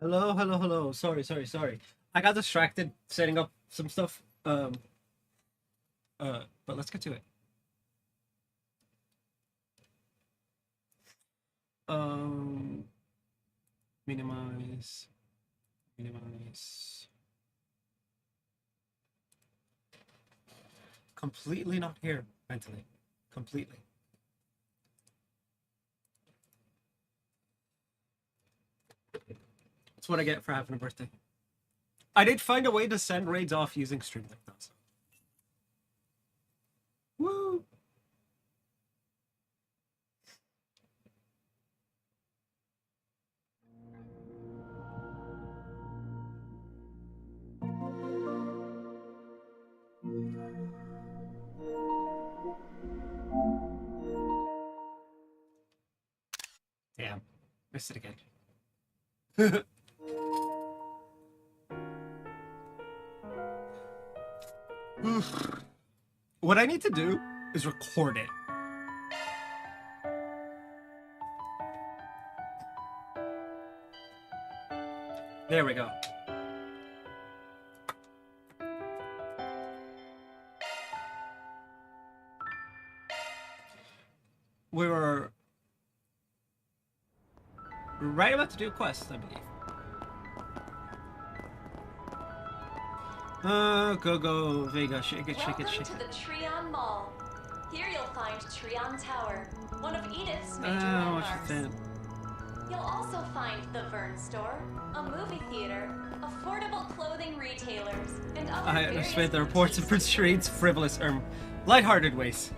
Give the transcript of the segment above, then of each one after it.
Hello, hello, hello. Sorry. I got distracted setting up some stuff. But let's get to it. Um, minimize, minimize. Completely not here mentally. Completely. That's what I get for having a birthday. I did find a way to send raids off using Streamlink though. So. Woo! Damn, missed it again. What I need to do is record it. There we go. We were right about to do a quest, I believe. Go, Vega, shake it. Welcome to the Treon Mall. Here you'll find Treon Tower, one of Edith's major landmarks. You'll also find the Vern Store, a movie theater, affordable clothing retailers, and other I understand the reports of Prince Shreed's frivolous, lighthearted ways.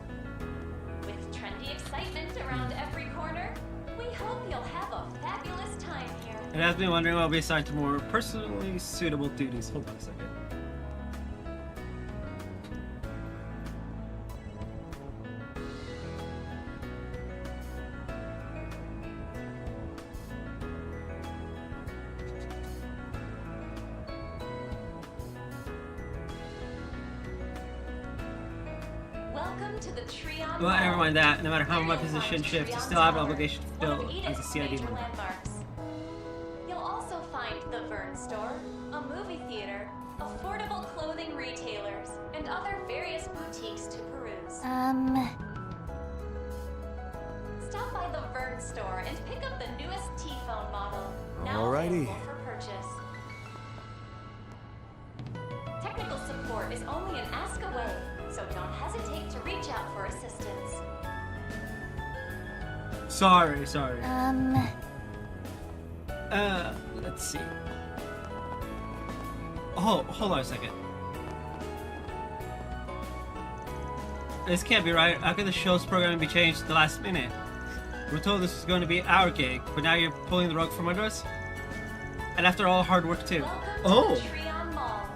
With trendy excitement around every corner, we hope you'll have a fabulous time here. It has been wondering I'll be assigned to more personally suitable duties. Hold on a second. Welcome to the Treon Well, Mall. never mind that. No matter how Here my you'll position find shifts, I Treon still have an Tower, obligation to one of fulfill as a Edith's CID major member. landmarks. You'll also find the Vern Store, a movie theater, affordable clothing retailers, and other various boutiques to peruse. Stop by the Vern Store and pick up the newest T-phone model, now Alrighty. available for purchase. Technical support is only an ask away, so don't hesitate to reach out for assistance. Sorry. Let's see. Oh, hold on a second. This can't be right. How can the show's programming be changed at the last minute? We're told this was going to be our gig, but now you're pulling the rug from under us? And after all hard work too. Welcome to the Treon Mall.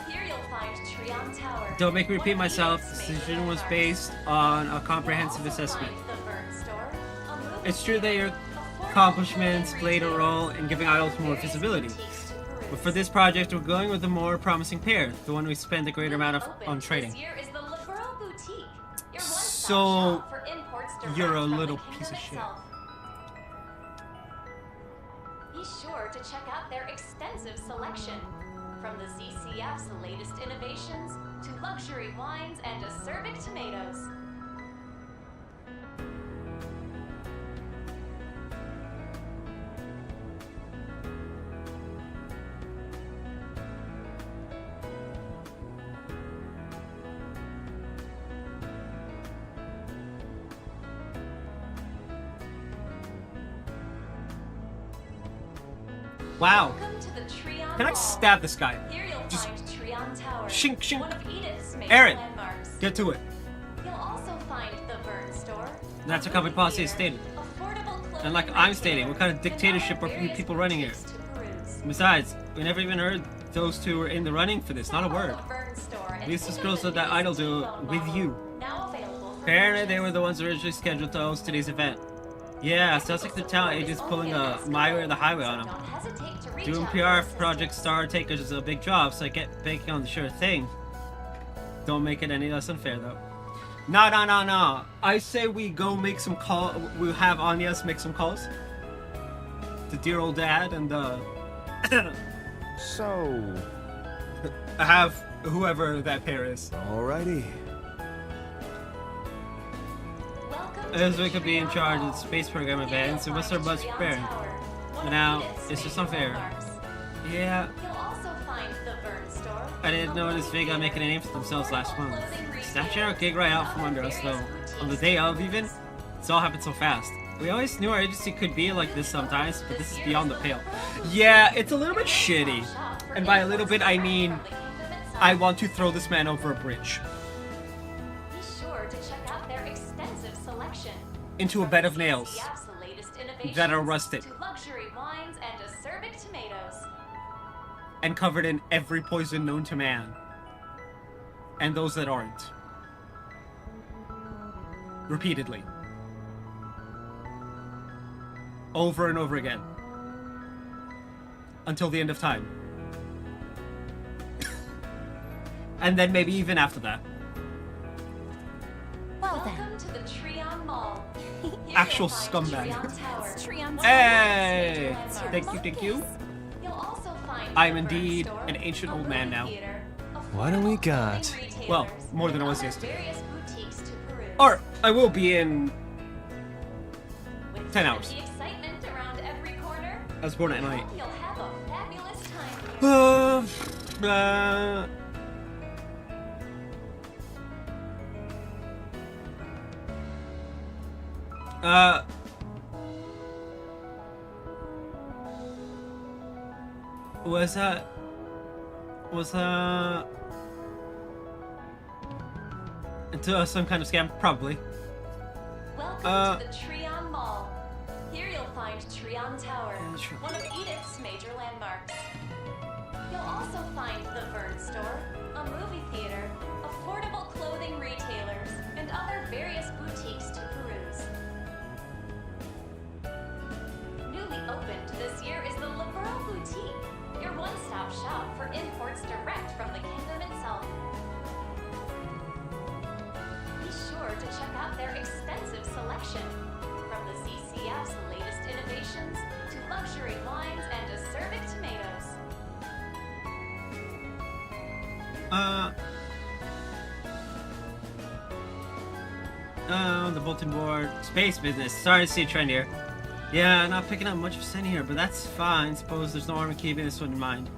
Here you'll find Treon Tower. Don't make me one repeat of myself. Edith's This major decision was landmarks. based on a comprehensive You'll also assessment. find the Vern Store, a movie It's true that your theater, affordable accomplishments clothing played a role retailers, in giving and idols other more various visibility. boutiques to peruse. But for this project, we're going with a more promising pair, the one we spend a greater amount of Opened on trading. This year is the Liberal Boutique, your one-stop So, shop for imports direct you're a from the little kingdom piece of shit. itself. Be sure to check out their extensive selection, from the ZCF's latest innovations to luxury wines and acerbic tomatoes. Wow. Welcome to the Treon Can I Mall. stab this guy? Here you'll Just find Treon Tower, shink, shink. one of Edith's major Aaron, landmarks. get to it. You'll also find the Vern Store. That's a what company movie policy is theater, stated. affordable clothing And like I'm stating, retailers, what kind of and dictatorship other are you various people running here? boutiques to peruse. Besides, we never even heard those two were in the running for this, not a Stop by word. the Vern Store and At least pick this up girls the let that newest idol do it T-phone with model, you. now available for Apparently they purchase. were the ones originally scheduled to host today's event. Yeah, sounds like the talent agent's pulling a my way or the highway on So him. don't hesitate to reach Doing out PR for for Project assistance. Star Takers is a big job, so I get banking on the sure thing. Don't make it any less unfair though. No. I say we go make some call. We'll have Anya's make some calls to dear old dad and So... I have whoever that pair is. Alrighty. As we could be in charge of the space program events, it was our bus prepared. But now, it's just unfair. Yeah. I didn't notice Vega making a name for themselves last month. Snatching our gig right out from under us, though. On the day of, even, it's all happened so fast. We always knew our agency could be like this sometimes, but this is beyond the pale. Yeah, it's a little bit shitty. And by a little bit, I mean, I want to throw this man over a bridge. Be sure to check out their extensive selection. Into a bed of nails that are rusted. To luxury wines and acerbic tomatoes. And covered in every poison known to man. And those that aren't. Repeatedly. Over and over again. Until the end of time. And then maybe even after that. Well Welcome to the Trion Mall. Actual scumbag. Hey! Thank you. You'll also find I'm indeed an ancient old man now. What do we got? Well, more than I was yesterday. Or, I will be in 10 hours. I was born at night. Was some kind of scam? Probably. Welcome to the Trion Mall. Here you'll find Trion Tower, one of Edith's major landmarks. You'll also find the Vern Store, a movie theater, affordable clothing retailers, and other various boutiques to peruse. Newly opened this year is the Liberal Boutique, your one-stop shop for imports direct from the kingdom itself. Be sure to check out their extensive selection, from the CCF's latest innovations to luxury wines and acerbic tomatoes. The bulletin board. Space business. Sorry to see a trend here. Yeah, not picking up much of scent here, but that's fine. Suppose there's no harm in keeping this one in mind.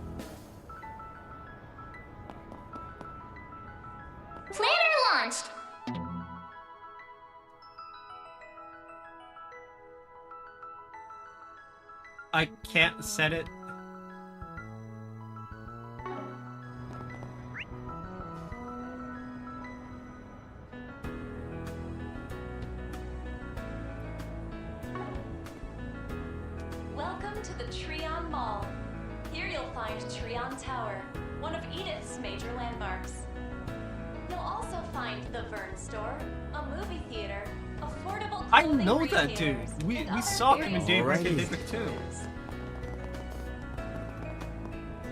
Planner launched! I can't set it. Welcome to the Trion Mall. Here you'll find Trion Tower, one of Edith's major landmarks. You'll also find the Vern Store, a movie theater, affordable I clothing know that retailers, dude. We and saw other him in various Daybreak and boutiques Daybreak 2. to peruse.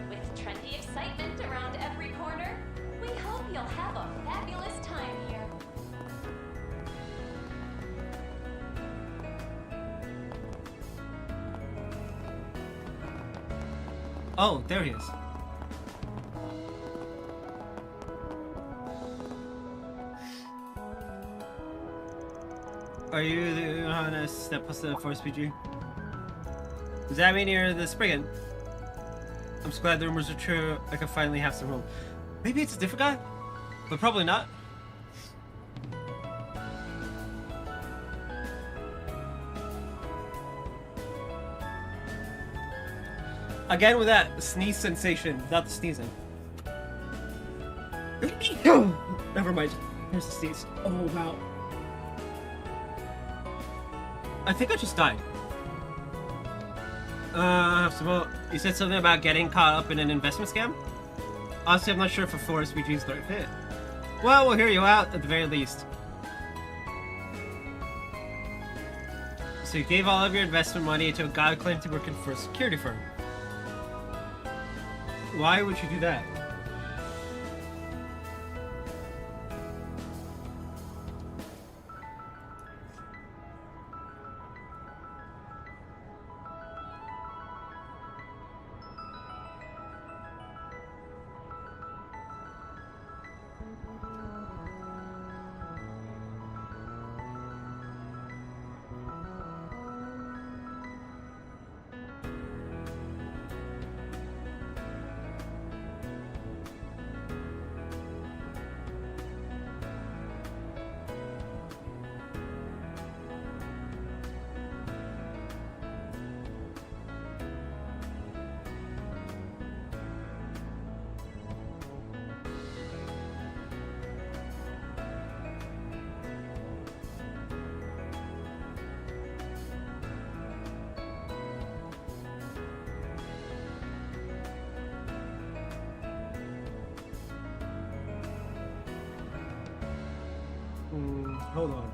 With trendy excitement around every corner, we hope you'll have a fabulous time here. Oh, there he is. Are you the honest that plus the force PG? Does that mean you're the Spriggan? I'm just glad the rumors are true. I can finally have some hope. Maybe it's a different guy? But probably not. Again with that sneeze sensation, not the sneezing. Never mind. Here's the sneeze. Oh wow. I think I just died. So you said something about getting caught up in an investment scam? Honestly, I'm not sure if a forest BG is the right fit. Well, we'll hear you out at the very least. So you gave all of your investment money to a guy who claimed to work for a security firm. Why would you do that? hold on.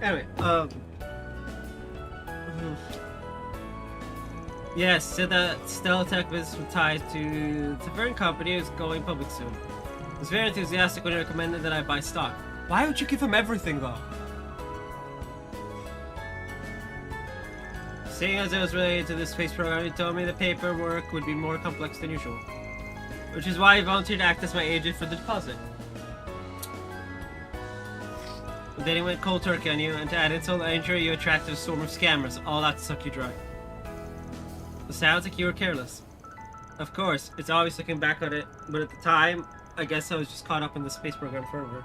Anyway, yes, said that Stellatech business with ties to the Vern company is going public soon. He was very enthusiastic when he recommended that I buy stock. Why would you give him everything, though? Seeing as it was related to this space program, he told me the paperwork would be more complex than usual. Which is why he volunteered to act as my agent for the deposit. But then he went cold turkey on you, and to add insult to injury, you attracted a swarm of scammers, all that to suck you dry. It sounds like you were careless. Of course, it's always looking back on it, but at the time, I guess I was just caught up in the space program fervor.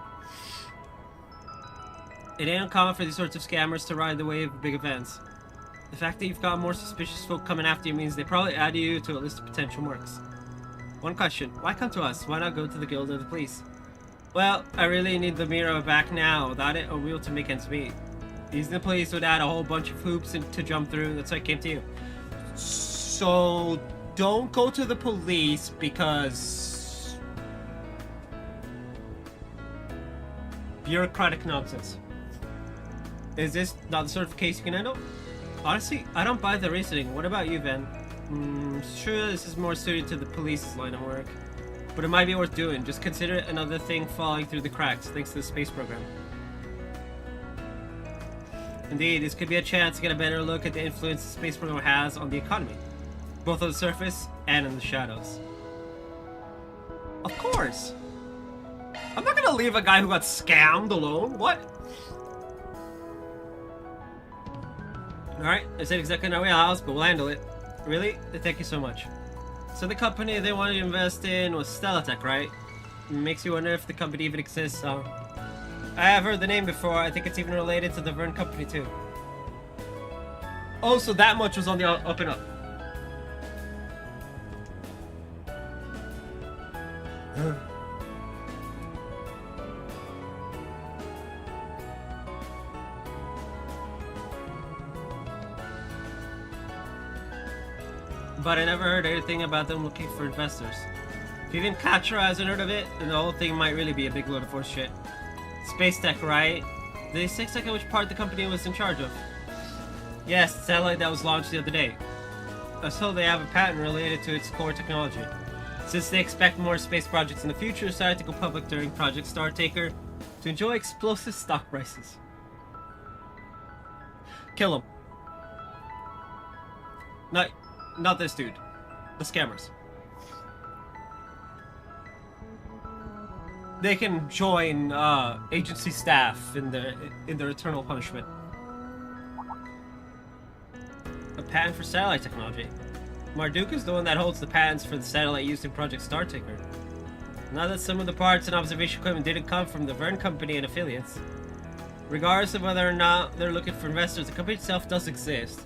It ain't uncommon for these sorts of scammers to ride the wave of big events. The fact that you've got more suspicious folk coming after you means they probably added you to a list of potential marks. One question, why come to us? Why not go to the guild or the police? Well, I really need the Mira back now. Without it, I'll be able to make ends meet. Using the police would add a whole bunch of hoops to jump through. That's why I came to you. So, don't go to the police because... bureaucratic nonsense. Is this not the sort of case you can handle? Honestly, I don't buy the reasoning. What about you, Ben? Sure, this is more suited to the police's line of work. But it might be worth doing. Just consider it another thing falling through the cracks thanks to the space program. Indeed, this could be a chance to get a better look at the influence the space program has on the economy. Both on the surface and in the shadows. Of course! I'm not gonna leave a guy who got scammed alone. What? Alright, I said exactly in our wheelhouse, but we'll handle it. Really? Thank you so much. So the company they wanted to invest in was Stellatech, right? Makes you wonder if the company even exists, I have heard the name before. I think it's even related to the Vern company too. Oh, so that much was on the up and up. But I never heard anything about them looking for investors. If even Katra hasn't heard of it, then the whole thing might really be a big load of horse shit. Space tech, right? They say exactly which part the company was in charge of. Yes, the satellite that was launched the other day. I was told they have a patent related to its core technology. Since they expect more space projects in the future, decided to go public during Project Startaker to enjoy explosive stock prices. Kill him. Not this dude. The scammers. They can join agency staff in their eternal punishment. A patent for satellite technology. Marduk is the one that holds the patents for the satellite used in Project Startaker. Now that some of the parts and observation equipment didn't come from the Vern company and affiliates. Regardless of whether or not they're looking for investors, the company itself does exist.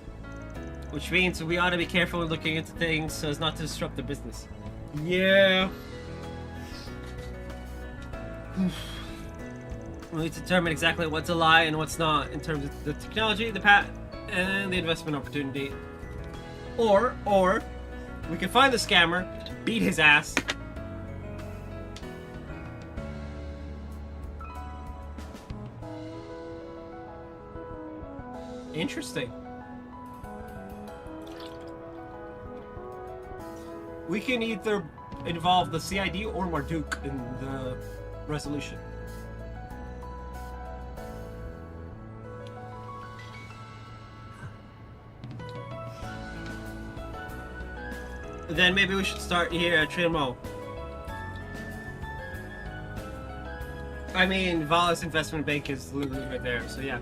Which means we ought to be careful when looking into things so as not to disrupt the business. Yeah. We need to determine exactly what's a lie and what's not in terms of the technology, the patent, and the investment opportunity. Or we can find the scammer, beat his ass. Interesting. We can either involve the CID or Marduk in the resolution. Then maybe we should start here at Trimo. I mean, Vala's investment bank is literally right there, so yeah.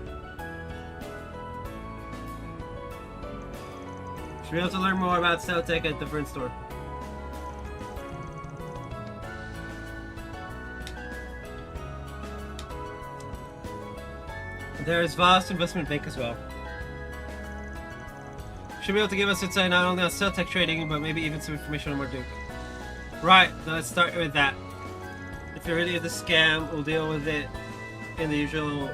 Should be able to learn more about Stellatech at the Vern store. There is vast investment bank as well. Should be able to give us insight not only on cell tech trading, but maybe even some information on Marduk. Right, then let's start with that. If you're ready with the scam, we'll deal with it in the usual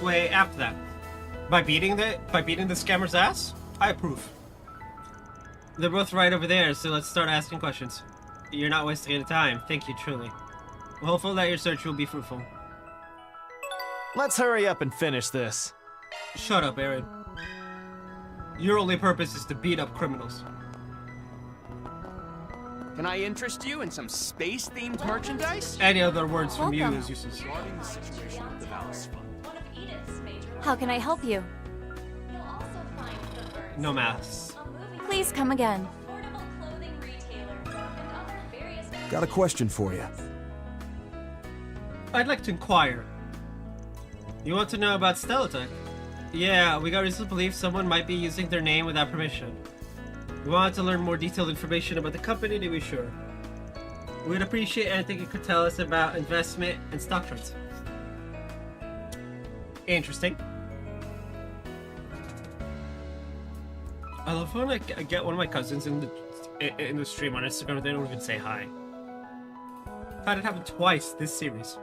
way after that. By beating the scammer's ass? I approve. They're both right over there, so let's start asking questions. You're not wasting any time. Thank you, truly. We're hopeful that your search will be fruitful. Let's hurry up and finish this. Shut up, Aaron. Your only purpose is to beat up criminals. Can I interest you in some space-themed merchandise? Any other words from you Welcome. is useless. Regarding the situation with the Valve Fund. One of Edith's major How can I help you? You'll also find the Vern No Store, maths. a movie Please come again. affordable clothing retailer, and other various Got a question for you. I'd like to inquire. You want to know about Stellatech? Yeah, we got reason to believe someone might be using their name without permission. We wanted to learn more detailed information about the company to be sure. We'd appreciate anything you could tell us about investment and stock trends. Interesting. I love when I get one of my cousins in the stream on Instagram, they don't even say hi. Had it happen twice this series.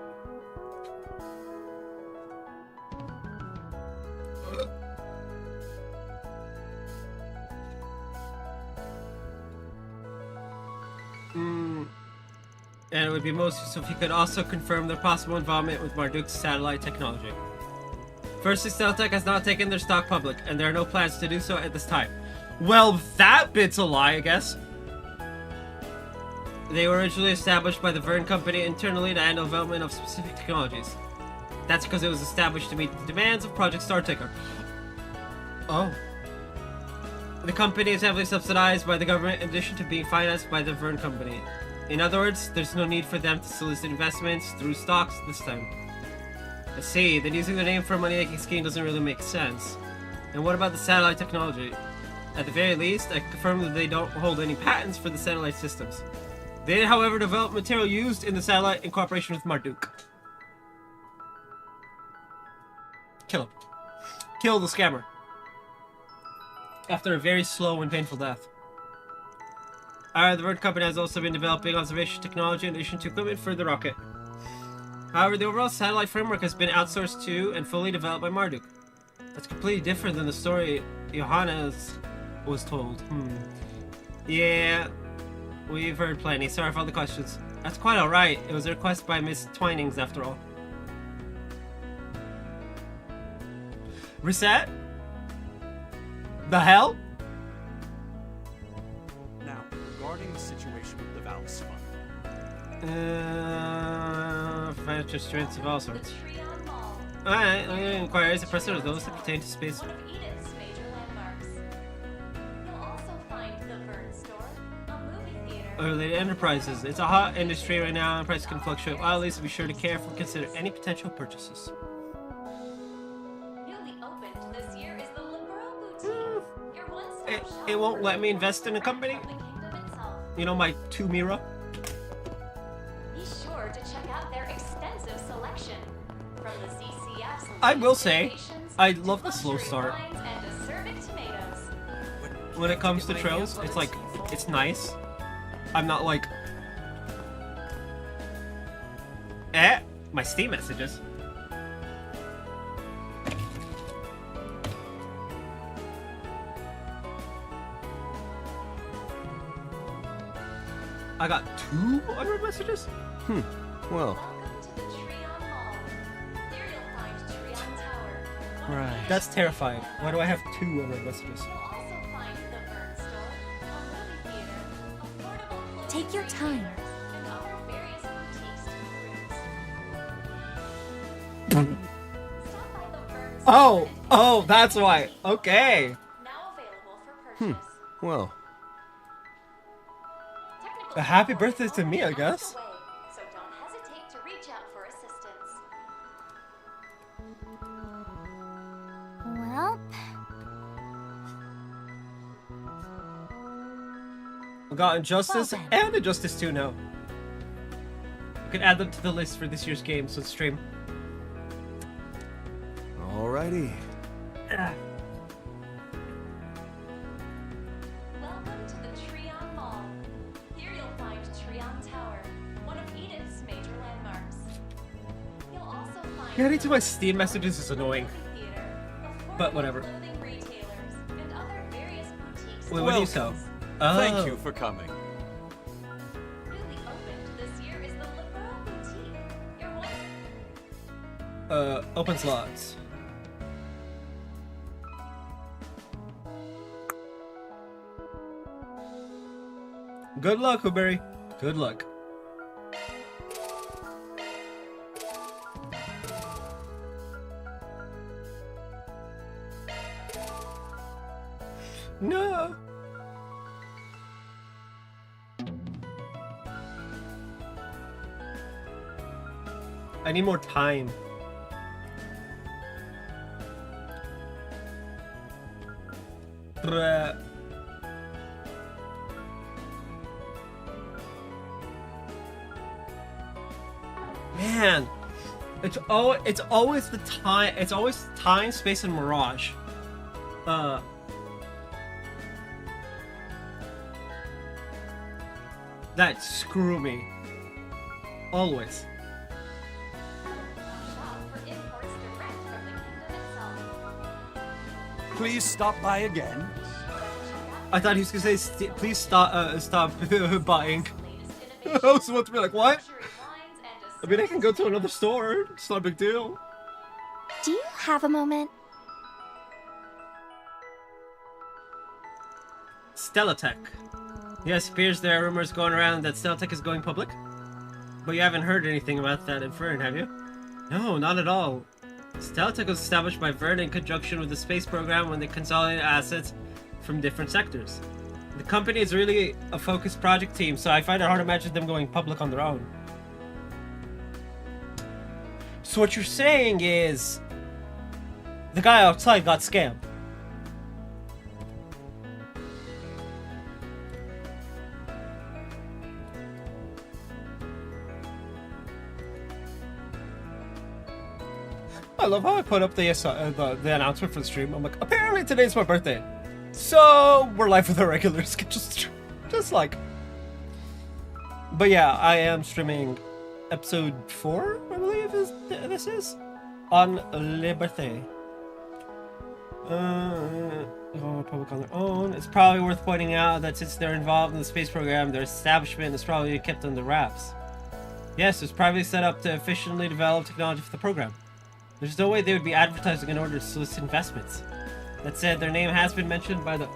And it would be most useful if you could also confirm their possible involvement with Marduk's satellite technology. Firstly, Stellatech has not taken their stock public, and there are no plans to do so at this time. Well, that bit's a lie, I guess. They were originally established by the Vern Company internally to handle development of specific technologies. That's because it was established to meet the demands of Project Startaker. Oh. The company is heavily subsidized by the government in addition to being financed by the Vern Company. In other words, there's no need for them to solicit investments through stocks this time. I see, then using the name for a money-making scheme doesn't really make sense. And what about the satellite technology? At the very least, I can confirm that they don't hold any patents for the satellite systems. They did, however, develop material used in the satellite in cooperation with Marduk. Kill him. Kill the scammer. After a very slow and painful death. The Vern Company has also been developing observation technology in addition to equipment for the rocket. However, the overall satellite framework has been outsourced to and fully developed by Marduk. That's completely different than the story Johannes was told. Yeah, we've heard plenty. Sorry for all the questions. That's quite alright. It was a request by Miss Twinings, after all. Reset? The hell? Now, regarding the situation with the Valve Fund. Financial strengths of all the sorts. Trion Mall, Alright, inquiries are precedent of those that pertain to space. one of Edith's major landmarks. You'll also find the Vern Store, a movie theater. Related enterprises. It's a hot industry right now and prices can fluctuate wildly, so be sure to carefully consider any potential purchases. Newly opened this year is the Liberal Boutique, your one-stop shop It won't for let me invest in a company? from the kingdom itself. You know, my 2 Mira? Be sure to check out their extensive selection. From the CCFs and I will say, innovations I to love the slow luxury start. wines and acerbic tomatoes. When it comes to trails, it's like, it's nice. I'm not like... my Steam messages. I got 2 unread messages? Well, Welcome to the Trion Mall. Here you'll find Trion Tower. One of Right. That's terrifying. Why do I have 2 unread messages? You'll also find the Vern Store, a movie theater, affordable clothing Take your time. retailers, and other various boutiques to cruise. Stop by the Vern Store and Oh, that's why. Okay. now available for purchase. well, Technical A happy support birthday is to me, I only guess. hours away, so don't hesitate to reach out for assistance. Well, We got Injustice Well and Injustice 2 now. We can add them to the list for this year's games on stream. Alrighty. Welcome to the Treon Mall. Here you'll find Treon Tower, one of Edith's major landmarks. You'll also find Getting to my Steam messages is annoying. movie theater, But affordable whatever. clothing retailers, and other various boutiques. Wait, what do you sell? Thank you for coming. Newly opened this year is the Liberal Boutique. Your one Open slots. Good luck, Huberry. Good luck. No. I need more time. Bruh. Man, it's always the time. It's always time, space, and mirage. That screw me. Always. shop for imports direct from the kingdom itself. Please stop by again. I thought he was gonna say, please stop buying. Latest I was about to be like, what? luxury wines and I mean, I can go to another store. It's not a big deal. Do you have a moment? Stellatech. Yes, appears there are rumors going around that Stellatech is going public. But you haven't heard anything about that in Vern, have you? No, not at all. Stellatech was established by Vern in conjunction with the space program when they consolidated assets from different sectors. The company is really a focused project team, so I find it hard to imagine them going public on their own. So what you're saying is the guy outside got scammed. I love how I put up the announcement for the stream. I'm like, apparently today's my birthday, so we're live with our regular schedule stream. Just like, but yeah, I am streaming episode 4, I believe this is on Liberté. Public on their own. It's probably worth pointing out that since they're involved in the space program, their establishment is probably kept under wraps. Yes, it's privately set up to efficiently develop technology for the program. There's no way they would be advertising in order to solicit investments. That said, their name has been mentioned by the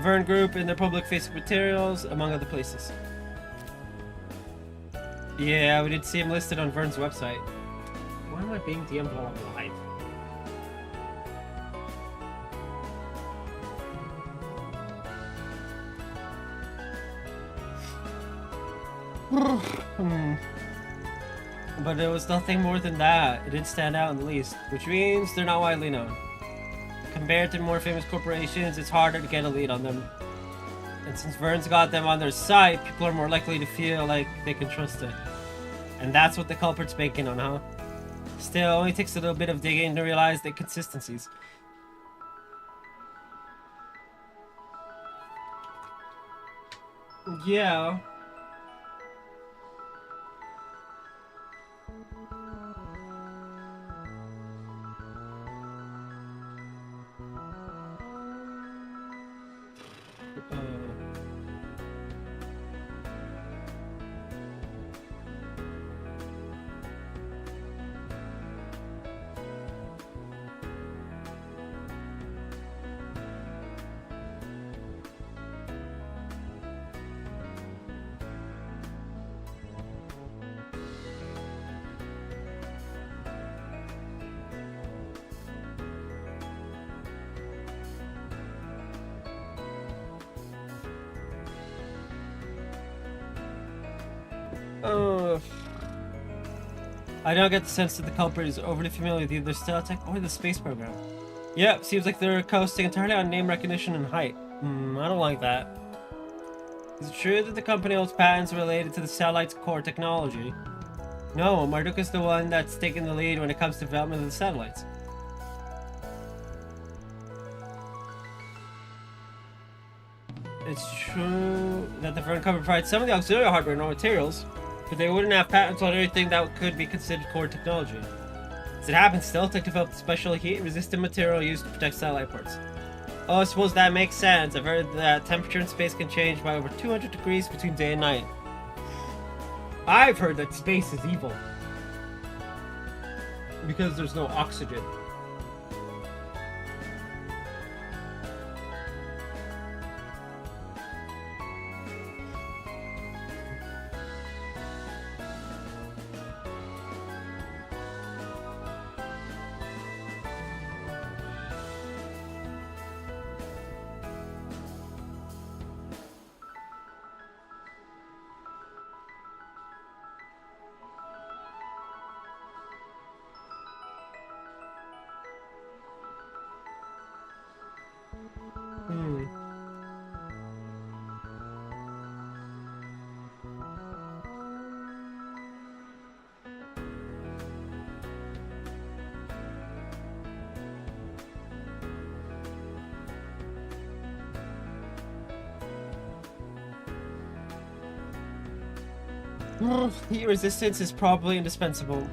Vern Group in their public facing materials, among other places. Yeah, we did see him listed on Vern's website. Why am I being DM'd while I'm live? But it was nothing more than that. It didn't stand out in the least, which means they're not widely known. Compared to more famous corporations, it's harder to get a lead on them. And since Vern's got them on their side, people are more likely to feel like they can trust it. And that's what the culprit's banking on, huh? Still, it only takes a little bit of digging to realize the consistencies. Yeah. I don't get the sense that the culprit is overly familiar with either Stellatech or the space program. Yep, seems like they're coasting entirely on name recognition and hype. I don't like that. Is it true that the company holds patents related to the satellite's core technology? No, Marduk is the one that's taking the lead when it comes to development of the satellites. It's true that the Vern Company provides some of the auxiliary hardware and raw materials, but they wouldn't have patents on anything that could be considered core technology. As it happens, Stealtech developed a special heat-resistant material used to protect satellite ports. Oh, I suppose that makes sense. I've heard that temperature in space can change by over 200 degrees between day and night. I've heard that space is evil. Because there's no oxygen. Heat resistance is probably indispensable.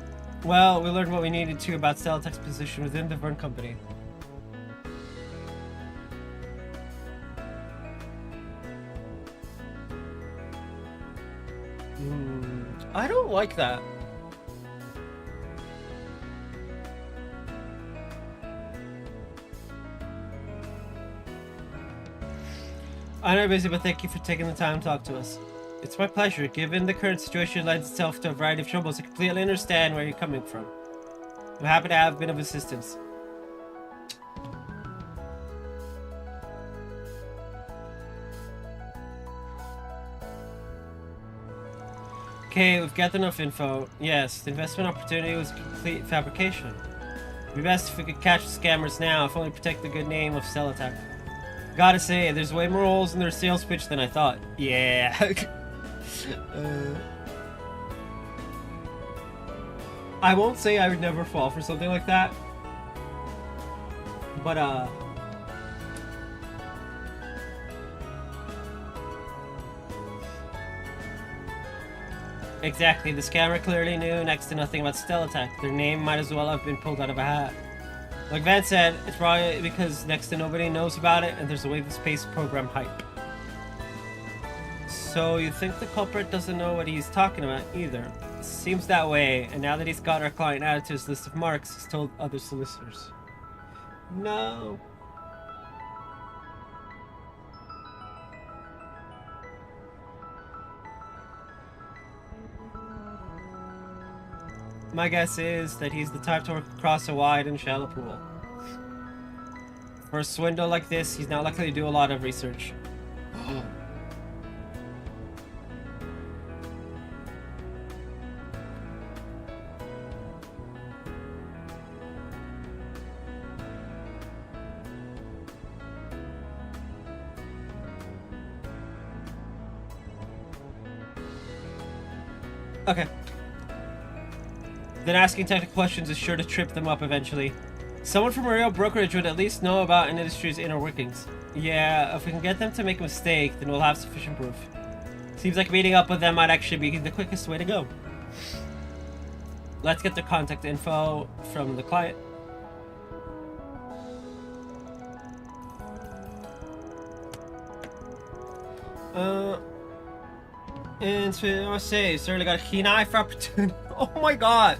Well, we learned what we needed to about Stealtech's position within the Vern Company. I don't like that. I know you're busy, but thank you for taking the time to talk to us. It's my pleasure. Given the current situation lends itself to a variety of troubles, I completely understand where you're coming from. I'm happy to have been of assistance. Okay, we've got enough info. Yes, the investment opportunity was a complete fabrication. It'd be best if we could catch the scammers now, if only to protect the good name of Stealtech. Gotta say, there's way more holes in their sales pitch than I thought. Yeah. I won't say I would never fall for something like that. But, exactly, the scammer clearly knew next to nothing about Stealtech. Their name might as well have been pulled out of a hat. Like Van said, it's probably because next to nobody knows about it and there's a wave of space program hype. So you think the culprit doesn't know what he's talking about either? Seems that way, and now that he's got our client added to his list of marks, he's told other solicitors. No. My guess is that he's the type to work across a wide and shallow pool. For a swindle like this, he's not likely to do a lot of research. Okay. Then asking technical questions is sure to trip them up eventually. Someone from a real brokerage would at least know about an industry's inner workings. Yeah, if we can get them to make a mistake, then we'll have sufficient proof. Seems like meeting up with them might actually be the quickest way to go. Let's get their contact info from the client. And I must say, certainly got a keen eye for opportunity. Oh my god!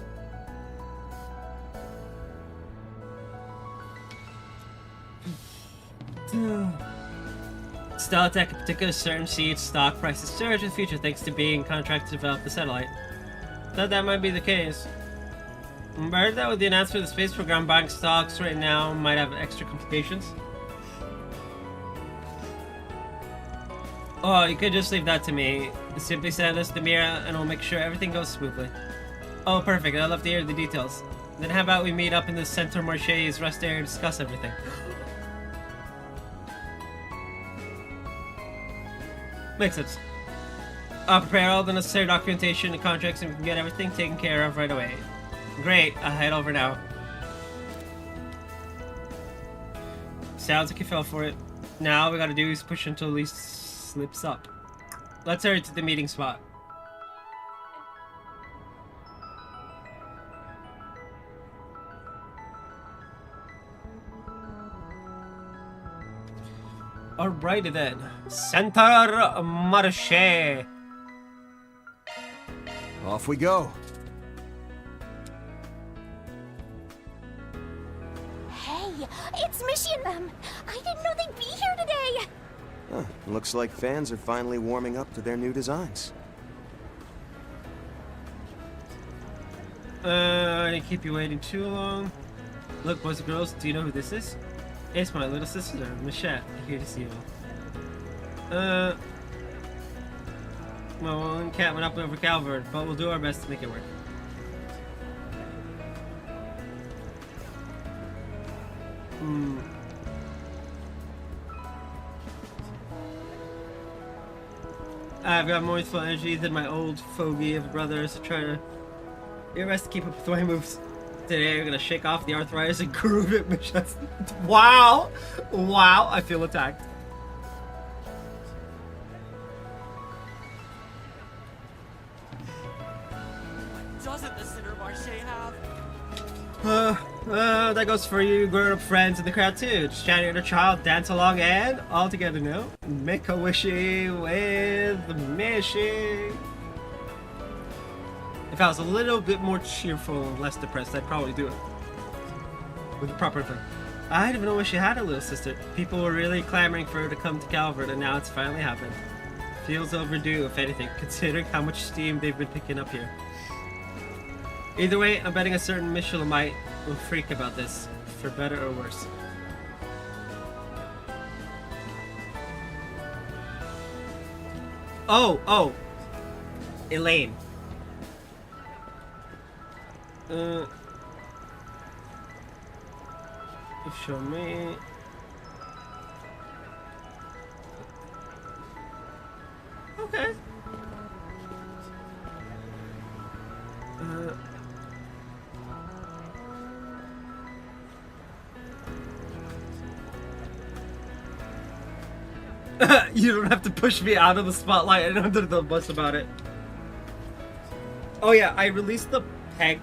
Stealtech, in particular, certain seed stock prices surge in the future thanks to being contracted to develop the satellite. Thought that might be the case. I heard that with the announcement of the space program, buying stocks right now might have extra complications. Oh, you could just leave that to me. Simply send us Zemuria and we'll make sure everything goes smoothly. Oh, perfect. I'd love to hear the details. Then how about we meet up in the Center Marche's rest area to discuss everything? Makes sense. I'll prepare all the necessary documentation and contracts and we can get everything taken care of right away. Great. I'll head over now. Sounds like you fell for it. Now all we gotta do is push until at least slips up. Let's hurry to the meeting spot. Alrighty then. Center Marche. Off we go. Hey, it's Mission them. I didn't know they'd be here today. Huh, looks like fans are finally warming up to their new designs. I didn't keep you waiting too long. Look, boys and girls, do you know who this is? It's my little sister, Michelle. Here to see you all. Well, one cat went up over Calvert, but we'll do our best to make it work. I've got more youthful energy than my old fogey of brothers, so try to do your best to keep up with my moves. Today we're gonna shake off the arthritis and groove it, Michelle. Wow! Wow, I feel attacked. Doesn't the Center Marche have? That goes for you grown-up friends in the crowd too. Just chatting with a child, dance along, and all together now. Make a wishy with Mishy. If I was a little bit more cheerful and less depressed, I'd probably do it. With the proper thing. I didn't even know she had a little sister. People were really clamoring for her to come to Calvert, and now it's finally happened. Feels overdue, if anything, considering how much steam they've been picking up here. Either way, I'm betting a certain Michelamite will freak about this, for better or worse. Oh! Elaine. Show me. Okay. You don't have to push me out of the spotlight and under the bus about it. Oh yeah, I released the peg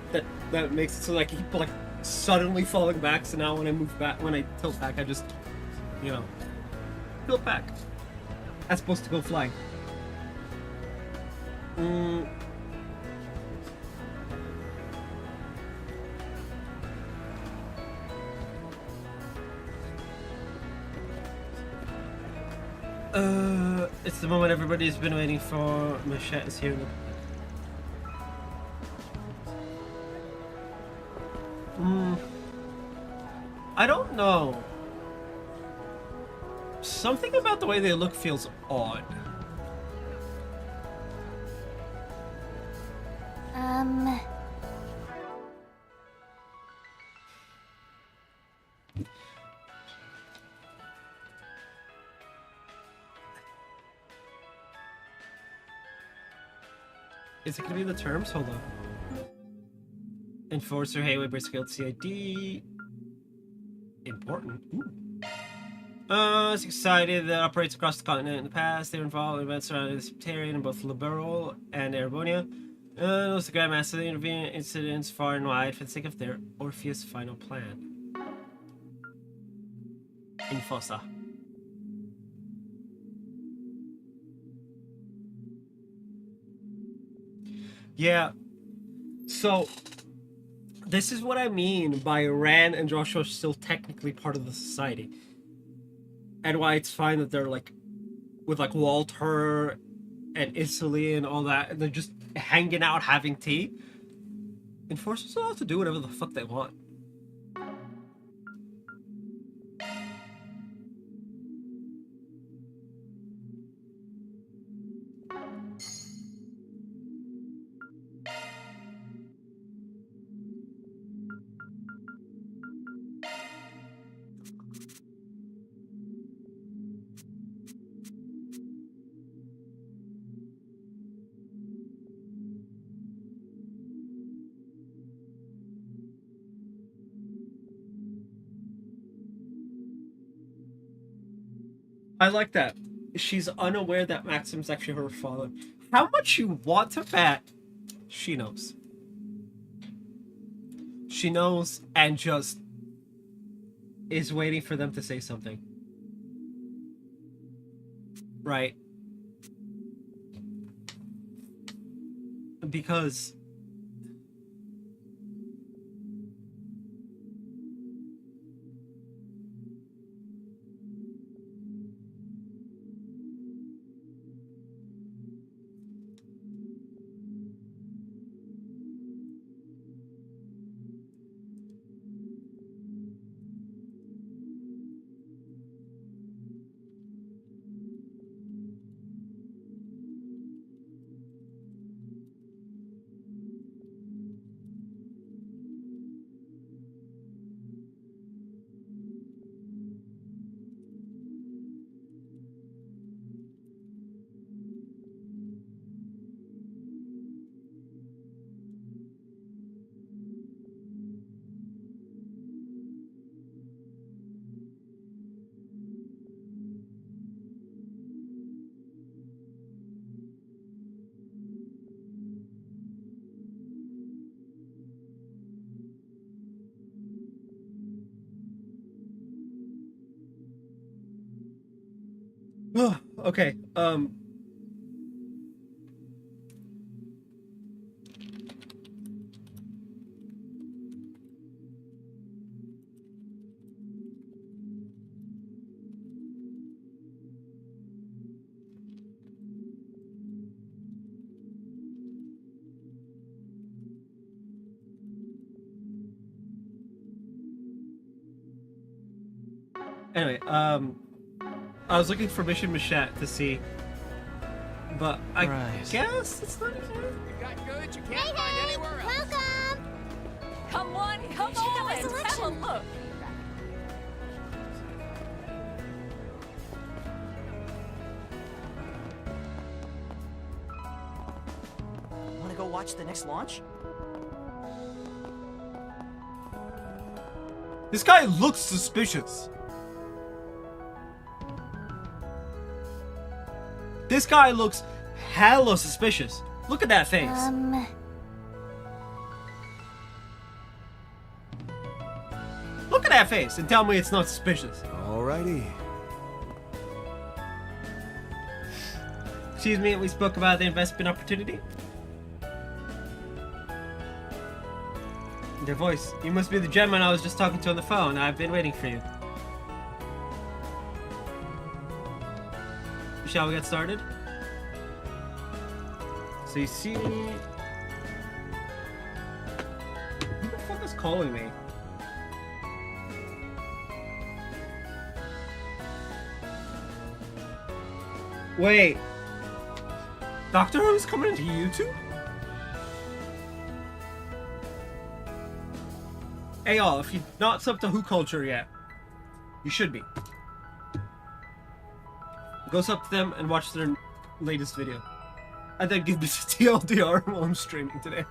that makes it so that I keep like suddenly falling back. So now when I move back, when I tilt back, I just, you know, tilt back. That's supposed to go flying. It's the moment everybody's been waiting for. Machette is here. I don't know. Something about the way they look feels odd. Is it gonna be the terms? Hold on. Enforcer, Hayway, Briscoe, CID. Important. Ooh. Society that operates across the continent. In the past, they were involved in events surrounding the Sectarian in both Liberal and Erebonia. Was the Grandmaster intervening in incidents far and wide for the sake of their Orpheus final plan. Enforcer. Yeah. So, this is what I mean by Ran and Joshua are still technically part of the society. And why it's fine that they're like, with like Walter and Italy and all that, and they're just hanging out having tea. Enforcers are allowed to do whatever the fuck they want. I like that. she's unaware that Maxim's actually her father. How much you want to bet she knows? She knows and just is waiting for them to say something. Right? Because okay, anyway, I was looking for Mission Machette to see, but I guess it's not here. You got goods you can't find anywhere else. Welcome! Come on Should have and a have a selection. look. Want to go watch the next launch? This guy looks suspicious. This guy looks hella suspicious. Look at that face. Look at that face and tell me it's not suspicious. Alrighty. Excuse me, we spoke about the investment opportunity. Their voice. You must be the gentleman I was just talking to on the phone. I've been waiting for you. Shall we get started? So you see... Who the fuck is calling me? Wait. Doctor Who's coming into YouTube? Hey y'all, if you're not subbed to Who Culture yet, you should be. Go sub to them and watch their latest video. And then give me TLDR while I'm streaming today.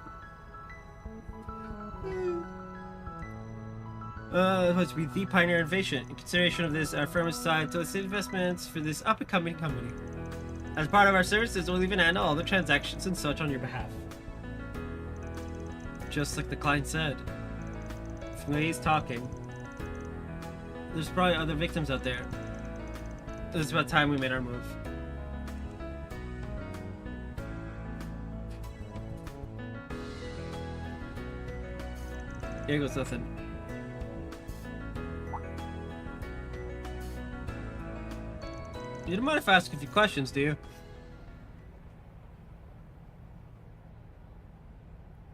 Supposed to be the Pioneer Innovation. In consideration of this, our firm has decided to solicit investments for this up-and-coming company. As part of our services, we'll even handle all the transactions and such on your behalf. Just like the client said. From the way he's talking, there's probably other victims out there. It's about time we made our move. Here goes nothing. You don't mind if I ask a few questions, do you?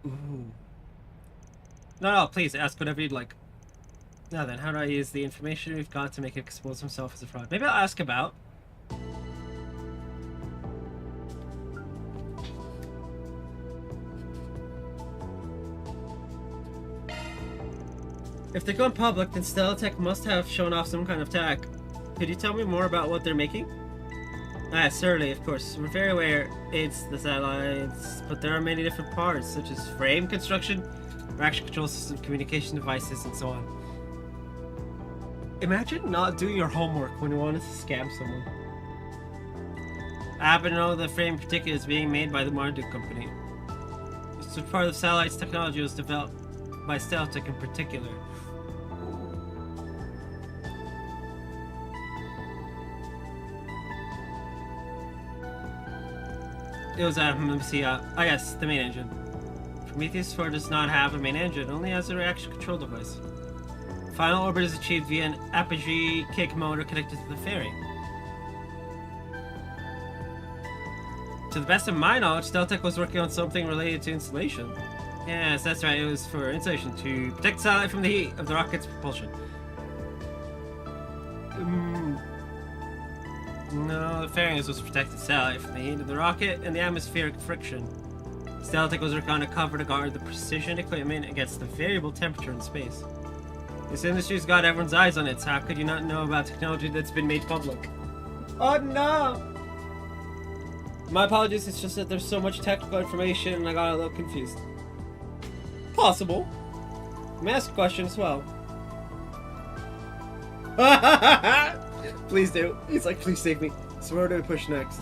Ooh. No, please ask whatever you'd like. Now then, how do I use the information we've got to make it expose himself as a fraud? Maybe I'll ask about. If they're going public, then Stellatek must have shown off some kind of tech. Could you tell me more about what they're making? Ah, certainly, of course. We're very aware it's the satellites, but there are many different parts, such as frame construction, reaction control system, communication devices, and so on. Imagine not doing your homework when you wanted to scam someone. I happen to know the frame in particular is being made by the Marduk company. This was part of the satellite's technology was developed by Stealtech in particular. It was let me see, yes, the main engine. Prometheus 4 does not have a main engine, only has a reaction control device. Final orbit is achieved via an apogee kick motor connected to the ferry. To the best of my knowledge, Stealtech was working on something related to insulation. Yes, that's right, it was for insulation to protect the satellite from the heat of the rocket's propulsion. No, the fairings was to protect the satellite from the heat of the rocket and the atmospheric friction. Stealtech was working on a cover to guard the precision equipment against the variable temperature in space. This industry's got everyone's eyes on it, so how could you not know about technology that's been made public? Oh no! My apologies, it's just that there's so much technical information and I got a little confused. Possible. Let me ask a question as well. Please do. He's like, please save me. So where do we push next?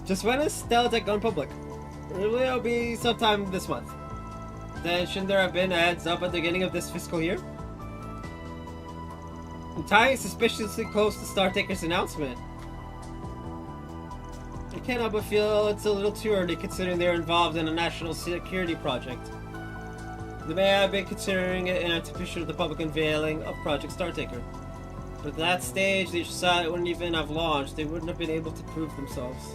Just when is Stealtech gone public? It'll be sometime this month. Then shouldn't there have been a heads up at the beginning of this fiscal year? I'm tying suspiciously close to Startaker's announcement. I can't help but feel it's a little too early considering they're involved in a national security project. They may have been considering it in anticipation of the public unveiling of Project Startaker. But at that stage, the satellite wouldn't even have launched. They wouldn't have been able to prove themselves.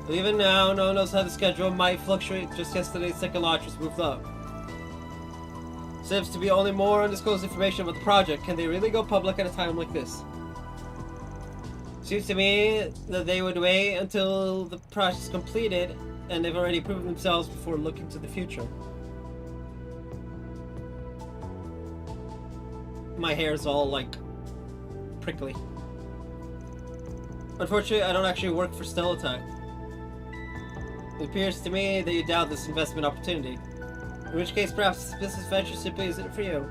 But even now, no one knows how the schedule might fluctuate. Just yesterday, the second launch was moved up. Seems to be only more undisclosed information about the project. Can they really go public at a time like this? Seems to me that they would wait until the project is completed and they've already proven themselves before looking to the future. My hair's all like prickly. Unfortunately, I don't actually work for Stealtech. It appears to me that you doubt this investment opportunity. In which case, perhaps this business venture simply isn't for you.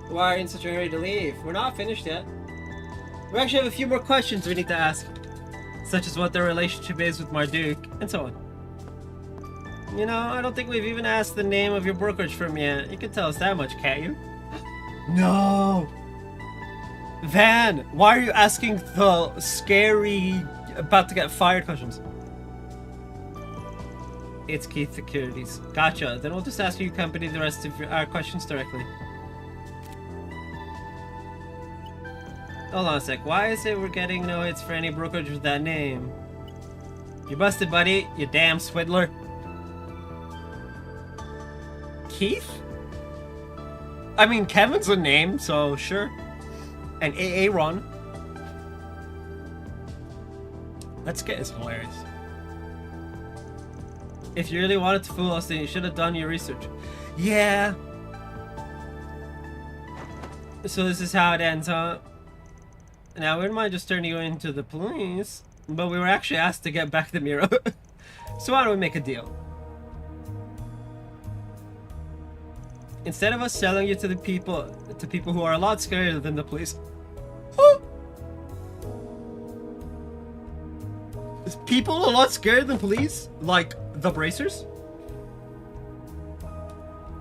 Why are you in such a hurry to leave? We're not finished yet. We actually have a few more questions we need to ask. Such as what their relationship is with Marduk, and so on. You know, I don't think we've even asked the name of your brokerage firm yet. You can tell us that much, can't you? No! Van, why are you asking the scary, about to get fired questions? It's Keith Securities. Gotcha. Then we'll just ask your company the rest of our questions directly. Hold on a sec. Why is it we're getting no hits for any brokerage with that name? You busted, buddy. You damn swindler. Keith? I mean, Kevin's a name, so sure. And Aaron. That skit is hilarious. If you really wanted to fool us, then you should have done your research. Yeah. So this is how it ends, huh? Now, we might just turn you into the police, but we were actually asked to get back the mirror. So why don't we make a deal? Instead of us selling you to people who are a lot scarier than the police. Is people a lot scarier than police? Like the bracers?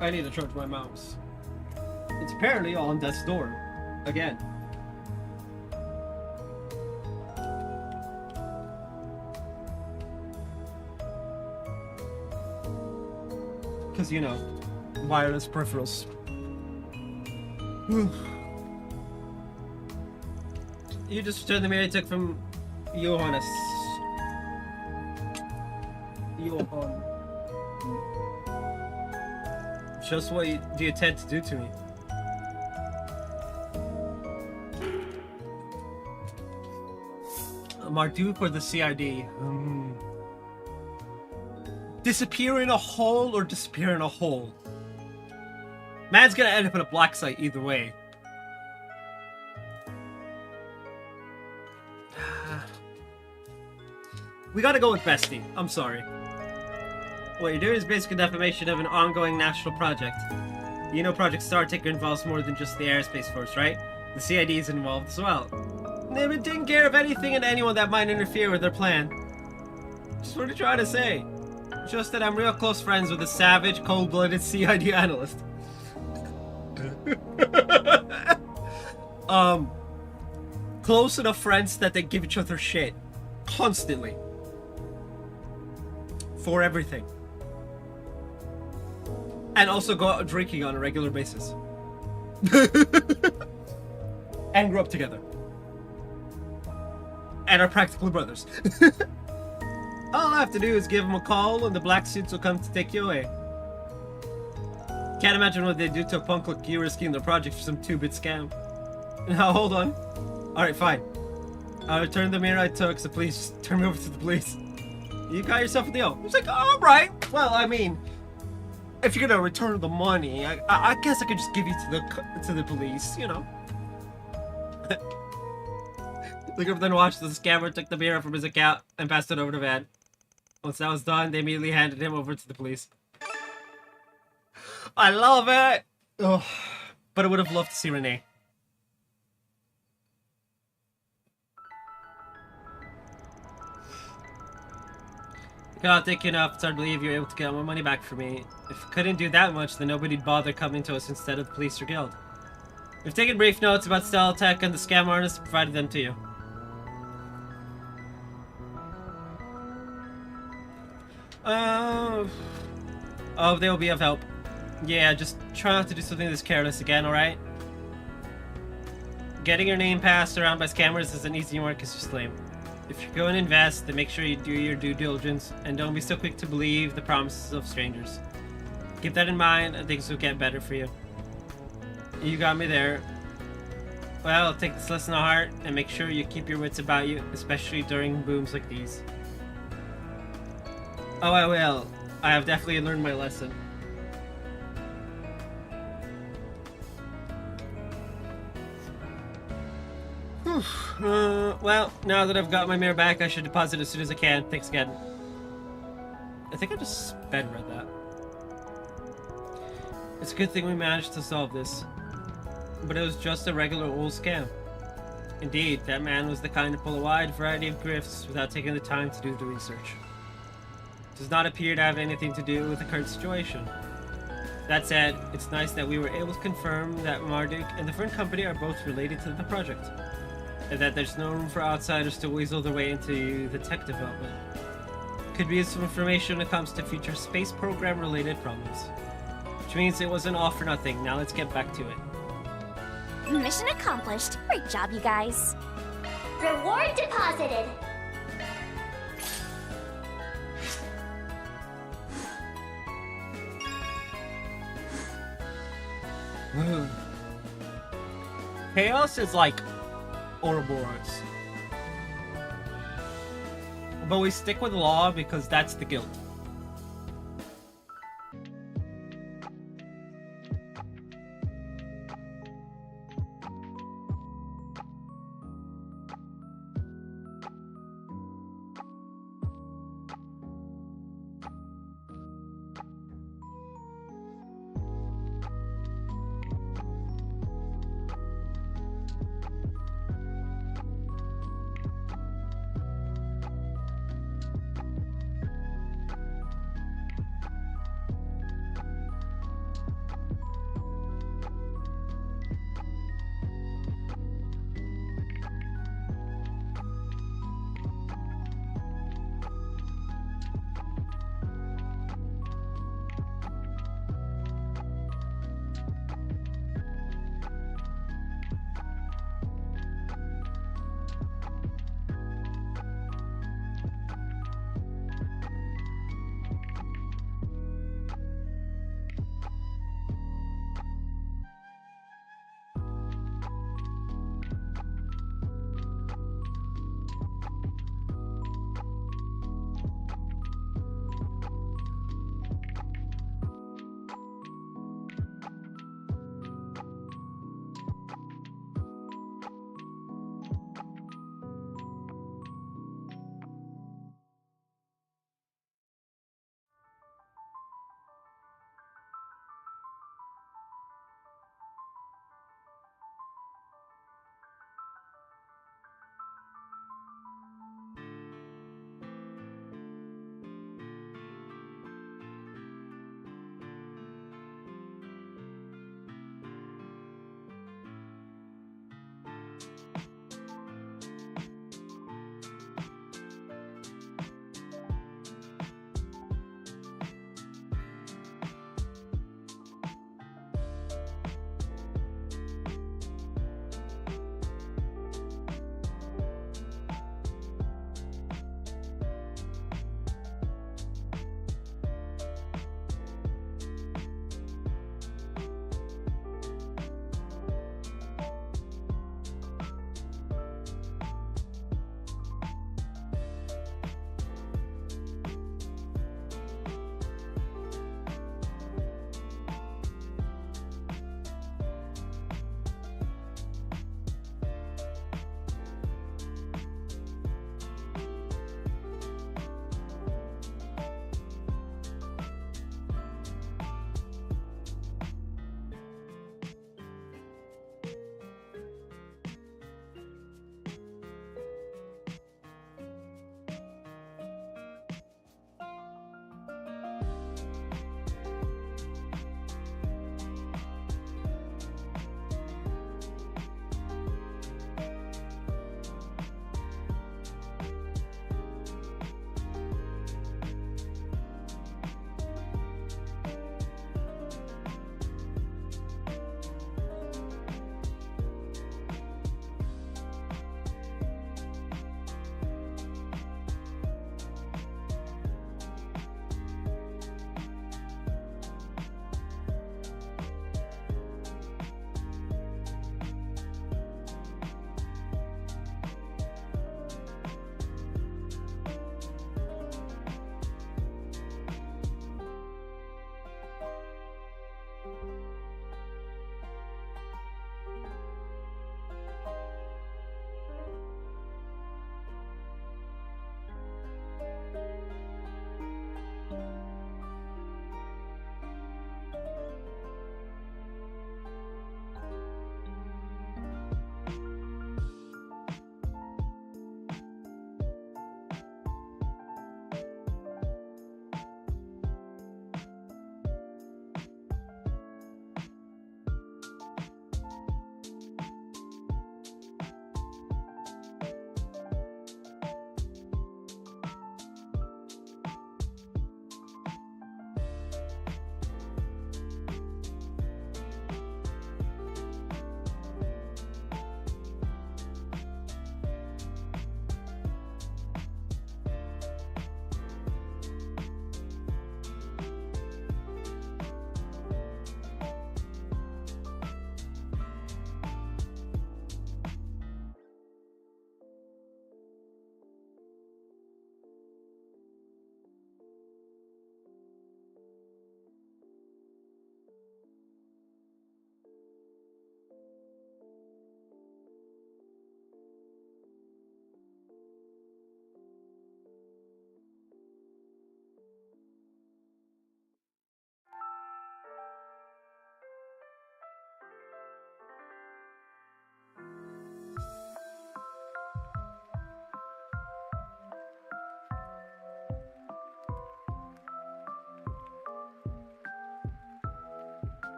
I need to charge my mouse. It's apparently on death's door. Again. Because, you know, wireless peripherals. You just returned the mirror I took from Johannes. Johan. Just what do you intend to do to me? Marduk or the CID? Disappear in a hole or disappear in a hole? Man's gonna end up in a black site either way. We gotta go with Bestie. I'm sorry. What you're doing is basic defamation of an ongoing national project. You know Project Startaker involves more than just the Aerospace Force, right? The CID is involved as well. They've been taking care of anything and anyone that might interfere with their plan. Just what I'm trying to say. Just that I'm real close friends with a savage, cold-blooded CID analyst. Close enough friends that they give each other shit. Constantly. For everything. And also go out drinking on a regular basis. And grew up together. And are practically brothers. All I have to do is give them a call and the black suits will come to take you away. Can't imagine what they'd do to a punk like you risking their project for some 2-bit scam. Now hold on. Alright, fine. I'll return the mirror I took, so please just turn me over to the police. You got yourself a deal. It's like, alright. Well, I mean, if you're gonna return the money, I guess I could just give you to the police, you know. The group then watched the scammer took the mirror from his account and passed it over to Van. Once that was done, they immediately handed him over to the police. I love it! Oh, but I would have loved to see Renee. God, thank you enough. It's hard to believe you were able to get my money back for me. If I couldn't do that much, then nobody'd bother coming to us instead of the police or guild. We've taken brief notes about Stella Tech and the scam artist and provided them to you. Oh, they'll be of help. Yeah, just try not to do something this careless again, alright? Getting your name passed around by scammers isn't easy work, it's just lame. If you're going to invest, then make sure you do your due diligence, and don't be so quick to believe the promises of strangers. Keep that in mind, and things will get better for you. You got me there. Well, take this lesson to heart, and make sure you keep your wits about you, especially during booms like these. Oh, I will. I have definitely learned my lesson. Well, now that I've got my mirror back, I should deposit as soon as I can. Thanks again. I think I just sped read that. It's a good thing we managed to solve this. But it was just a regular old scam. Indeed, that man was the kind to pull a wide variety of grifts without taking the time to do the research. It does not appear to have anything to do with the current situation. That said, it's nice that we were able to confirm that Marduk and the Fern Company are both related to the project, and that there's no room for outsiders to weasel their way into the tech development. Could be useful information when it comes to future space program related problems. Which means it wasn't all for nothing. Now let's get back to it. Mission accomplished. Great job, you guys. Reward deposited. Chaos is like Ouroboros. But we stick with law because that's the guild.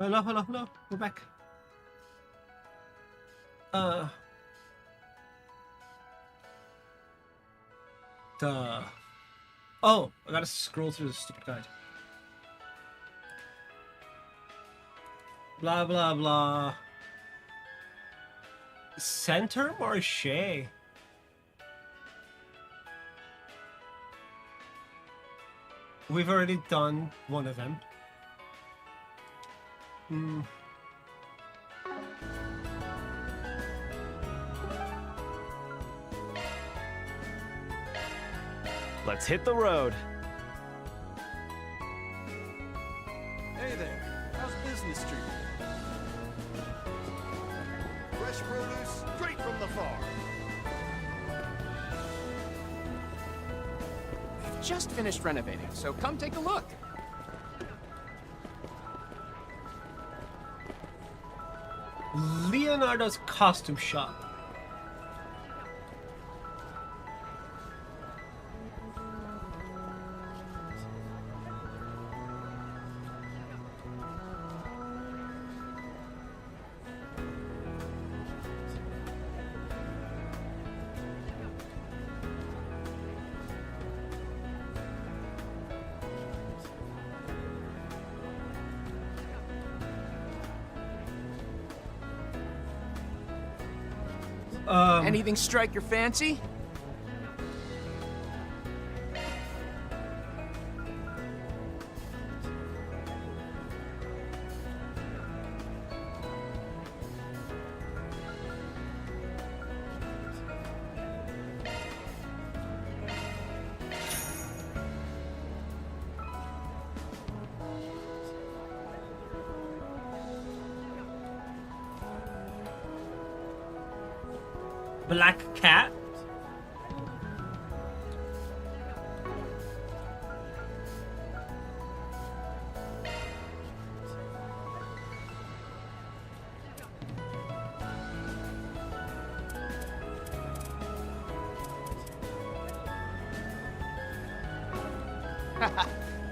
Hello. We're back. Oh, I gotta scroll through the stupid guide. Blah, blah, blah. Center Marché. We've already done one of them. Let's hit the road. Hey there. How's business treating you? Fresh produce straight from the farm. We've just finished renovating, so come take a look. Leonardo's costume shop. Anything strike your fancy? Black cat.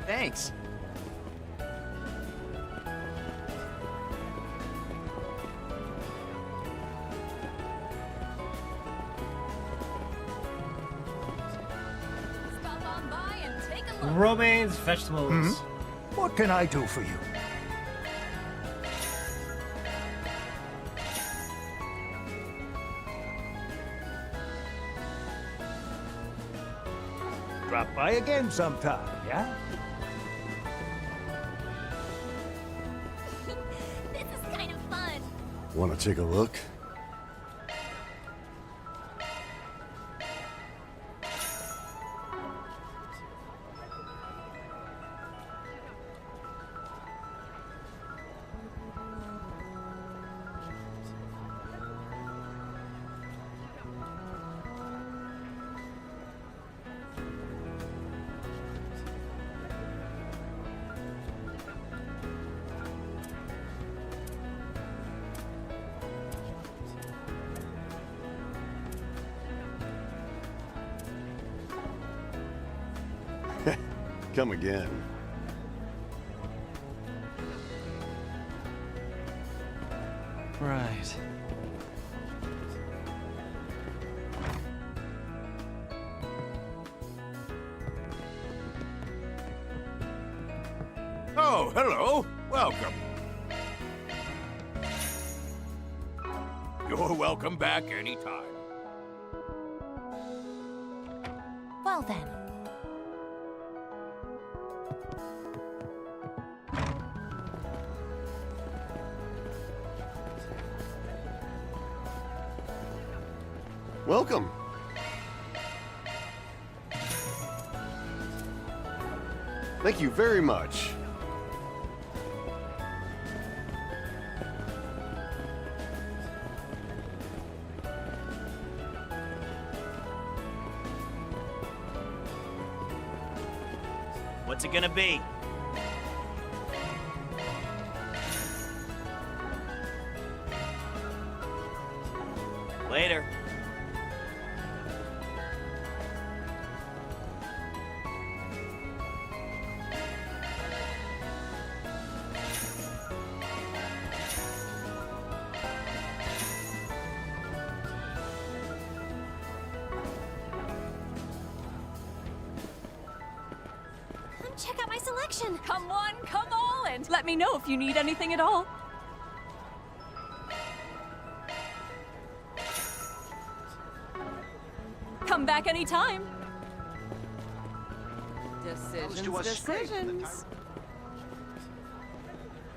Thanks. Stop on by and take a look. Romaines, vegetables. What can I do for you? Drop by again sometime, yeah? This is kind of fun. Want to take a look? Come again. Right. Oh, hello. Welcome. You're welcome back anytime. Well then. Welcome. Thank you very much. What's it gonna be? Later. Check out my selection. Come one, come all, and let me know if you need anything at all. Come back anytime. Decisions.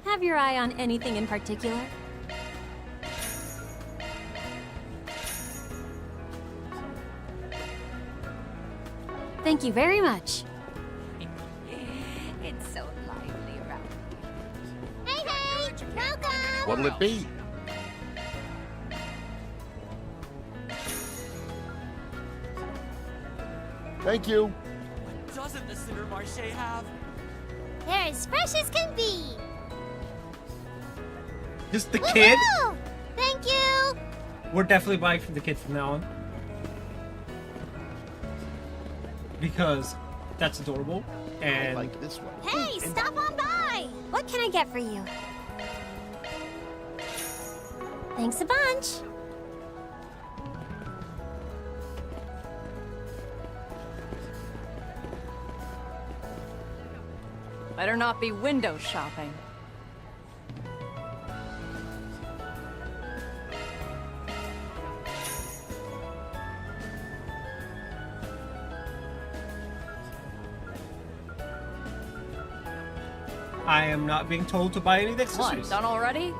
Have your eye on anything in particular? Thank you very much. It's so lively around Hey, hey! Welcome! What'll it be? Thank you. What doesn't the Cinder Marché have? They're as fresh as can be. Just the kid? Woohoo! Thank you! We're definitely buying from the kid from now on. Because that's adorable. I And like this one. Hey, stop on by! What can I get for you? Thanks a bunch. Better not be window shopping. I am not being told to buy any What, accessories. done already?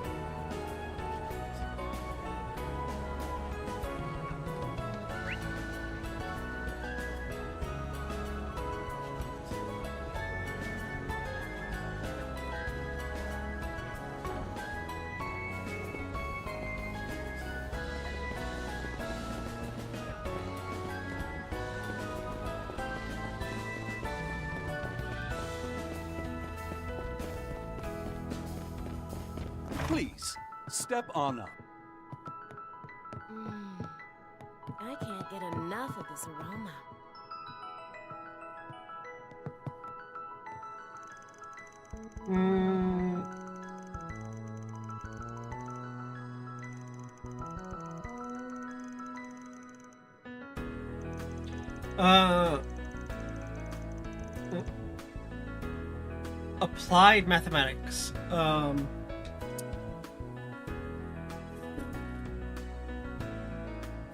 Please, step on up. I can't get enough of this aroma. Applied mathematics.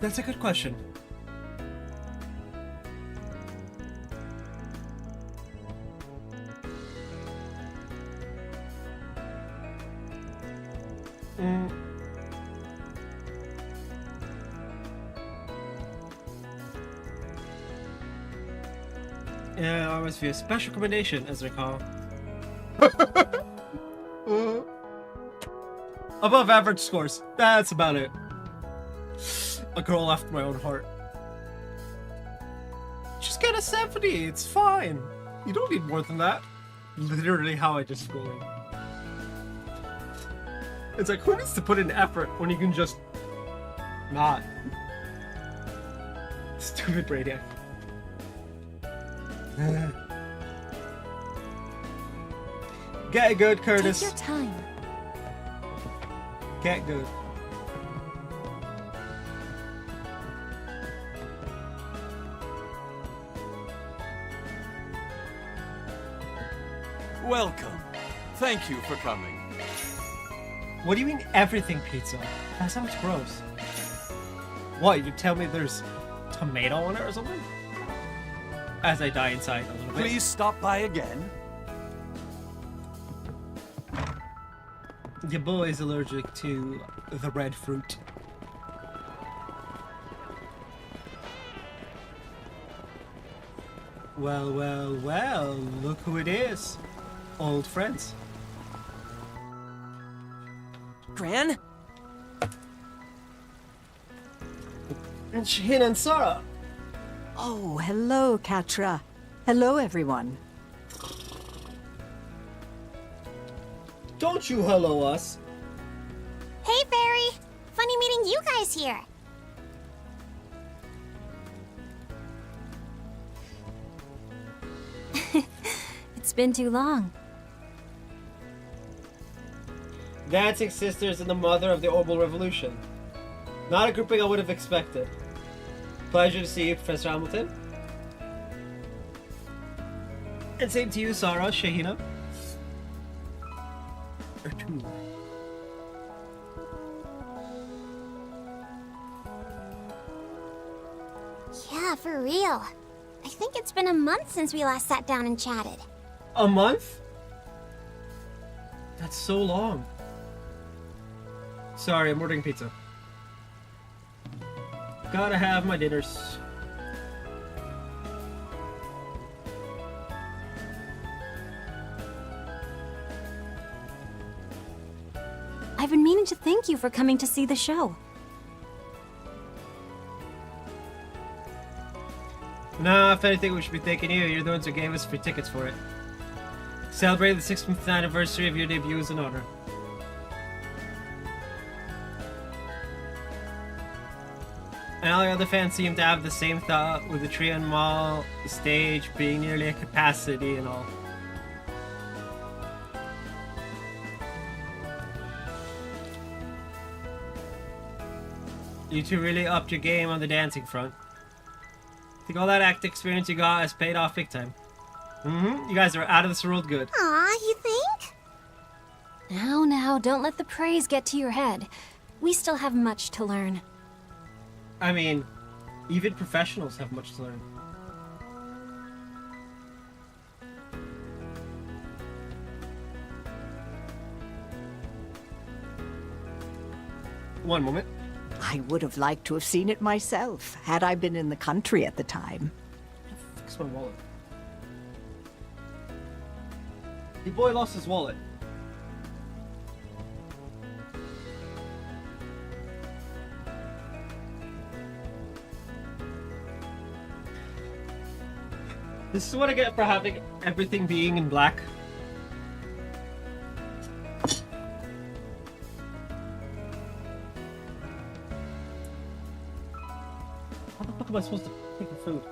That's a good question. Yeah, I must be a special combination, as I recall. Above average scores. That's about it. A girl after my own heart. Just get a 70. It's fine. You don't need more than that. Literally how I just schooling. It's like, who needs to put in effort when you can just not? Stupid Brainiac. Get good, Curtis. Take your time. Get good. Welcome. Thank you for coming. What do you mean everything pizza? That sounds gross. What, you tell me there's tomato on it or something? As I die inside a little bit. Please stop by again. Your boy is allergic to the red fruit. Well, well, well, look who it is. Old friends. Gran? And Shaheen and Sarah. Oh, hello, Katra. Hello, everyone. Don't you hello us. Hey, Fairy! Funny meeting you guys here. It's been too long. Dancing Sisters and the mother of the Orbital Revolution. Not a grouping I would have expected. Pleasure to see you, Professor Hamilton. And same to you, Sarah, Shahina. Or two. Yeah, for real. I think it's been a month since we last sat down and chatted. A month? That's so long. Sorry, I'm ordering pizza. Gotta have my dinners. I've been meaning to thank you for coming to see the show. Nah, if anything, we should be thanking you. You're the ones who gave us free tickets for it. Celebrate the 6th anniversary of your debut as an honor. And all the other fans seem to have the same thought, with the Trion Mall stage being nearly at capacity and all. You two really upped your game on the dancing front. I think all that act experience you got has paid off big time. You guys are out of this world good. Aw, you think? Now, don't let the praise get to your head. We still have much to learn. I mean, even professionals have much to learn. One moment. I would have liked to have seen it myself, had I been in the country at the time. Fix my wallet. Your boy lost his wallet. This is what I get for having everything being in black. How the fuck am I supposed to take the food?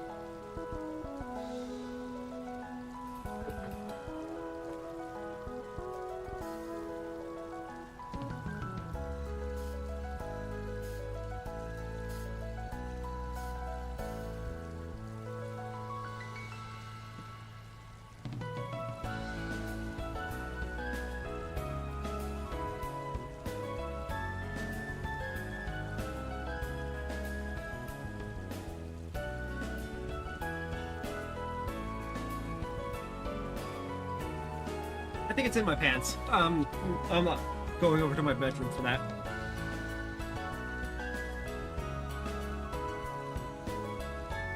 I think it's in my pants. I'm not going over to my bedroom for that.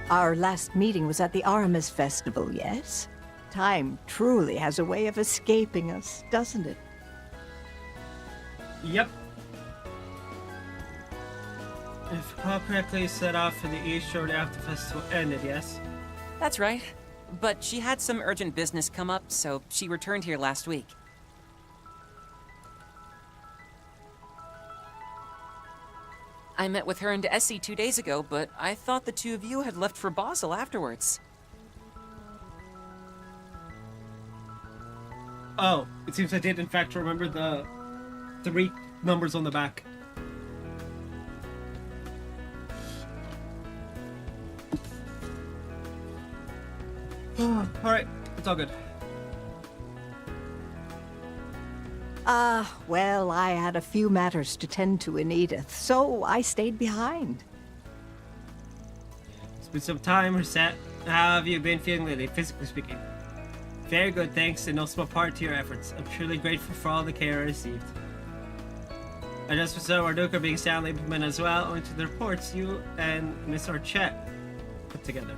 Our last meeting was at the Aramis Festival, yes? Time truly has a way of escaping us, doesn't it? Yep. If I recall correctly, set off for the East shortly after the festival ended, yes? That's right. But she had some urgent business come up, so she returned here last week. I met with her and Essie 2 days ago, but I thought the two of you had left for Basel afterwards. Oh, it seems I did in fact remember the 3 numbers on the back. Alright, it's all good. Well, I had a few matters to tend to in Edith, so I stayed behind. It's been some time, Reset. How have you been feeling lately, physically speaking? Very good, thanks, and no small part to your efforts. I'm truly grateful for all the care I received. I just saw Arduka being soundly implemented as well, owing to the reports you and Miss Archette put together.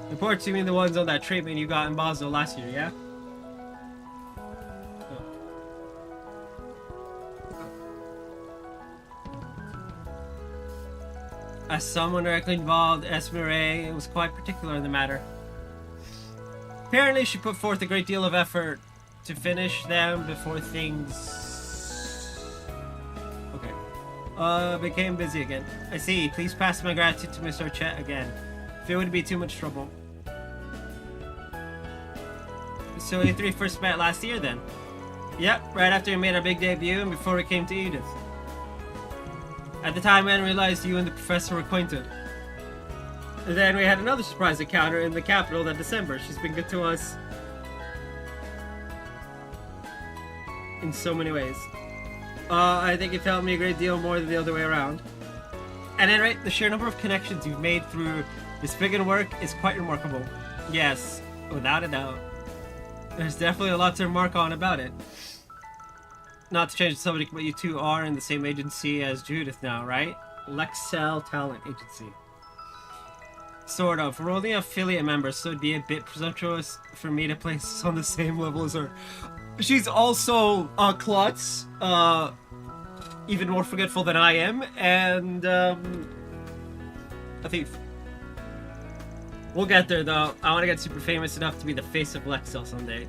Reports, you mean the ones on that treatment you got in Basel last year, yeah? Oh. As someone directly involved, Zemuria was quite particular in the matter. Apparently, she put forth a great deal of effort to finish them before things... Okay. Became busy again. I see. Please pass my gratitude to Mr. Archette again. If it would be too much trouble. So you three first met last year then? Yep, right after we made our big debut and before we came to Edith. At the time I hadn't realized you and the professor were acquainted. Then we had another surprise encounter in the capital that December. She's been good to us in so many ways. I think it helped me a great deal more than the other way around. At any rate, the sheer number of connections you've made through this friggin' work is quite remarkable. Yes, without a doubt. There's definitely a lot to remark on about it. Not to change the subject, but you two are in the same agency as Judith now, right? Lexel Talent Agency. Sort of. We're only affiliate members, so it'd be a bit presumptuous for me to place us on the same level as her. She's also a klutz, even more forgetful than I am, and a thief. We'll get there though. I want to get super famous enough to be the face of Lexel someday.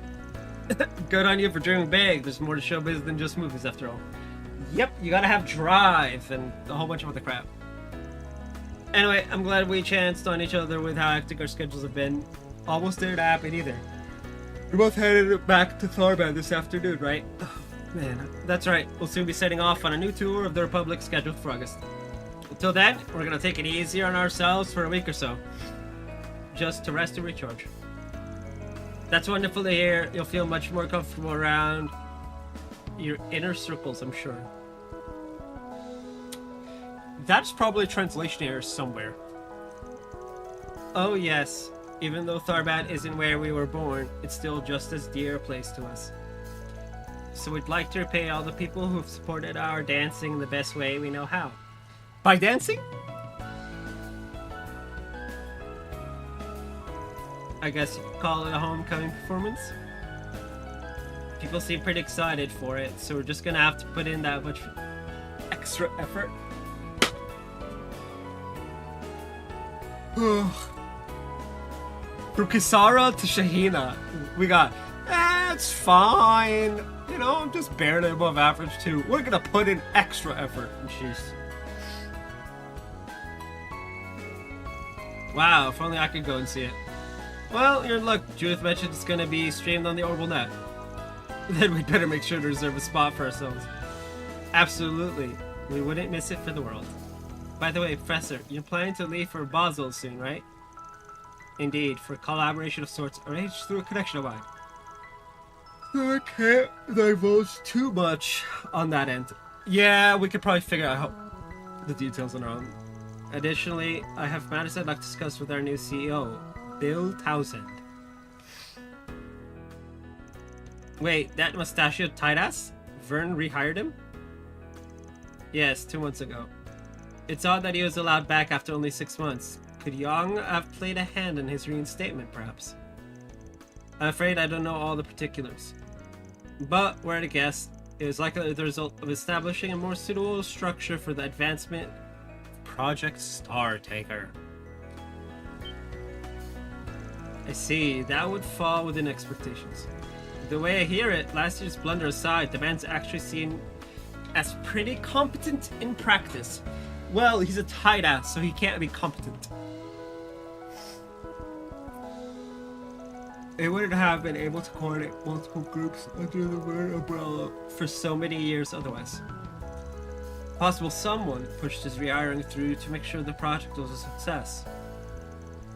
Good on you for dreaming big. There's more to showbiz than just movies after all. Yep, you gotta have drive and a whole bunch of other crap. Anyway, I'm glad we chanced on each other with how hectic our schedules have been. Almost didn't happen either. We're both headed back to Tharbad this afternoon, right? Oh, man, that's right. We'll soon be setting off on a new tour of the Republic scheduled for August. Until then, we're gonna take it easier on ourselves for a week or so. Just to rest and recharge. That's wonderful to hear. You'll feel much more comfortable around your inner circles, I'm sure. That's probably a translation error somewhere. Oh yes, even though Tharbad isn't where we were born, it's still just as dear a place to us. So we'd like to repay all the people who've supported our dancing in the best way we know how. By dancing? I guess you could call it a homecoming performance. People seem pretty excited for it, so we're just gonna have to put in that much extra effort. From Kisara to Shahina, we got, it's fine. You know, I'm just barely above average too. We're gonna put in extra effort. Jeez. Wow, if only I could go and see it. Well, you're in luck. Judith mentioned it's gonna be streamed on the Orbital Net. Then we'd better make sure to reserve a spot for ourselves. Absolutely. We wouldn't miss it for the world. By the way, Professor, you're planning to leave for Basel soon, right? Indeed, for a collaboration of sorts arranged through a connection of mine. I can't divulge too much on that end. Yeah, we could probably figure out the details on our own. Additionally, I have matters I'd like to discuss with our new CEO, Bill Townsend. Wait, that mustachioed tight-ass? Vern rehired him? Yes, 2 months ago. It's odd that he was allowed back after only 6 months. Could Young have played a hand in his reinstatement, perhaps? I'm afraid I don't know all the particulars. But, were to guess, it was likely the result of establishing a more suitable structure for the advancement of Project Star Taker. I see, that would fall within expectations. The way I hear it, last year's blunder aside, the man's actually seen as pretty competent in practice. Well, he's a tight ass, so he can't be competent. They wouldn't have been able to coordinate multiple groups under the word umbrella for so many years otherwise. Possible someone pushed his rehiring through to make sure the project was a success.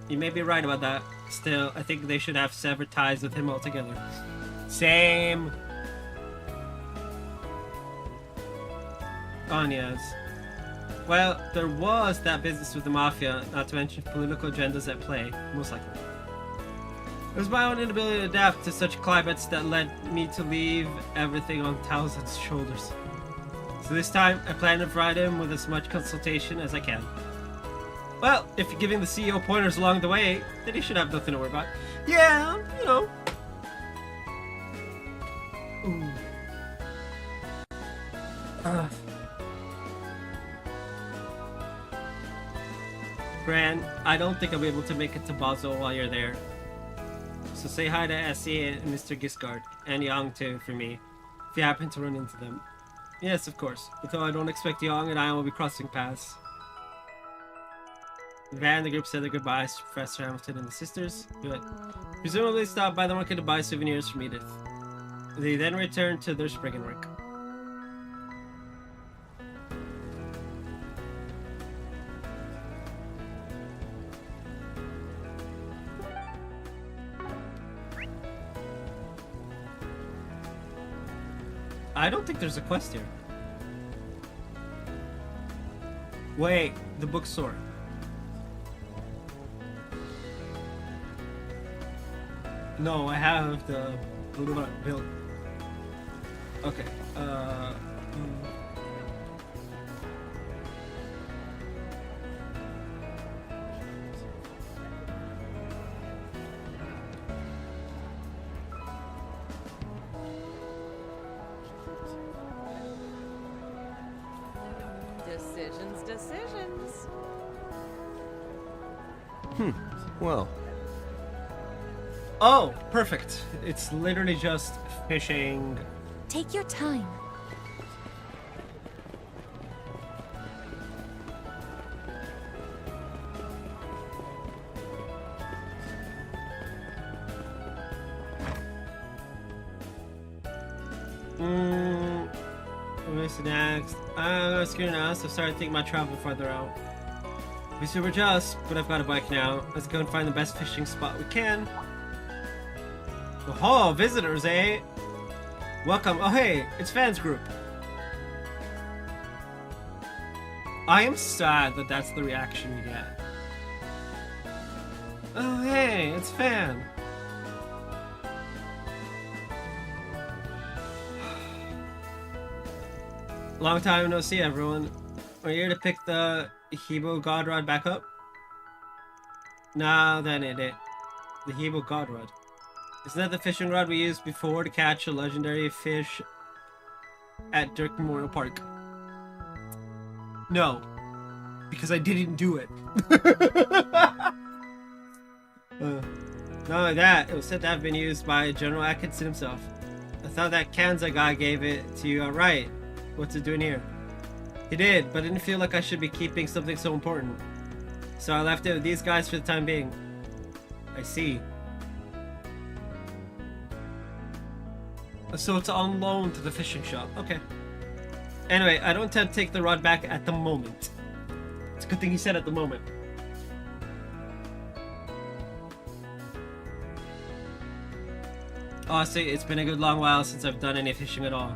You may be right about that. Still, I think they should have severed ties with him altogether. Same. Anya's. Well, there was that business with the Mafia, not to mention political agendas at play, most likely. It was my own inability to adapt to such climates that led me to leave everything on Townsend's shoulders. So this time, I plan to provide him with as much consultation as I can. Well, if you're giving the CEO pointers along the way, then he should have nothing to worry about. Yeah, you know. Ooh. Gran, I don't think I'll be able to make it to Basel while you're there. So say hi to Essie and Mr. Giscard, and Yang too, for me, if you happen to run into them. Yes, of course, though I don't expect Yang and I will be crossing paths. Van and the group said their goodbyes to Professor Hamilton and the sisters. Good. Presumably stopped by the market to buy souvenirs from Edith. They then returned to their Spriggan work. I don't think there's a quest here. Wait, the bookstore. No, I have the build. Okay. Decisions. Well. Oh, perfect. It's literally just fishing. Take your time. What's next? I'm scared now, so started thinking about travel further out. We super just, but I've got a bike now. Let's go and find the best fishing spot we can. Oh, visitors, eh? Welcome. Oh, hey, it's fans group. I am sad that that's the reaction you get. Oh, hey, it's fan. Long time no see, everyone. Are you here to pick the Hebo God Rod back up? Nah, that ain't it. The Hebo God Rod. Isn't that the fishing rod we used before to catch a legendary fish at Dirk Memorial Park? No. Because I didn't do it. Not only that, it was said to have been used by General Atkinson himself. I thought that Kanza guy gave it to you outright. What's it doing here? He did, but I didn't feel like I should be keeping something so important. So I left it with these guys for the time being. I see. So it's on loan to the fishing shop. Okay. Anyway, I don't intend to take the rod back at the moment. It's a good thing he said at the moment. Honestly, it's been a good long while since I've done any fishing at all.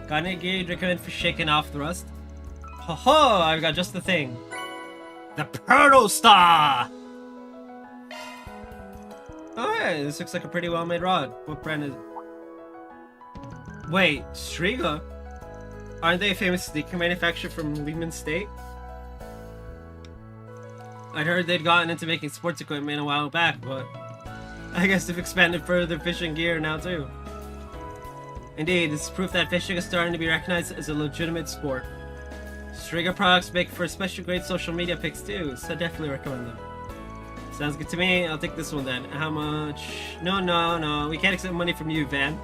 Got any gear you'd recommend for shaking off the rust? Ho ho! I've got just the thing. The Proto Star! Oh yeah, this looks like a pretty well-made rod. What brand is it? Wait, Striga? Aren't they a famous sneaker manufacturer from Lehman State? I'd heard they'd gotten into making sports equipment a while back, but I guess they've expanded further fishing gear now too. Indeed, this is proof that fishing is starting to be recognized as a legitimate sport. Striga products make for special great social media pics too, so I definitely recommend them. Sounds good to me, I'll take this one then. How much? No, we can't accept money from you, Van.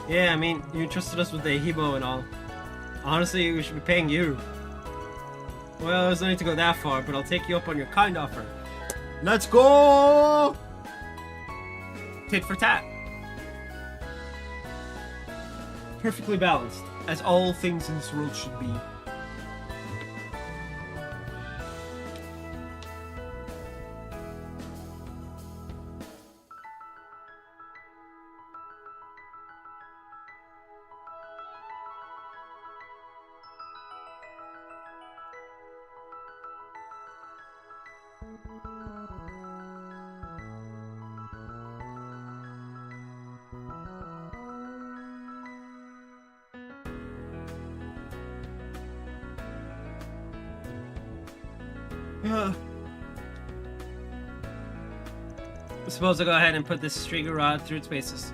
Yeah, I mean, you entrusted us with the Hebo and all. Honestly, we should be paying you. Well, there's no need to go that far, but I'll take you up on your kind offer. Let's go! Tit for tat. Perfectly balanced, as all things in this world should be. I suppose I'll go ahead and put this Striga rod through its paces.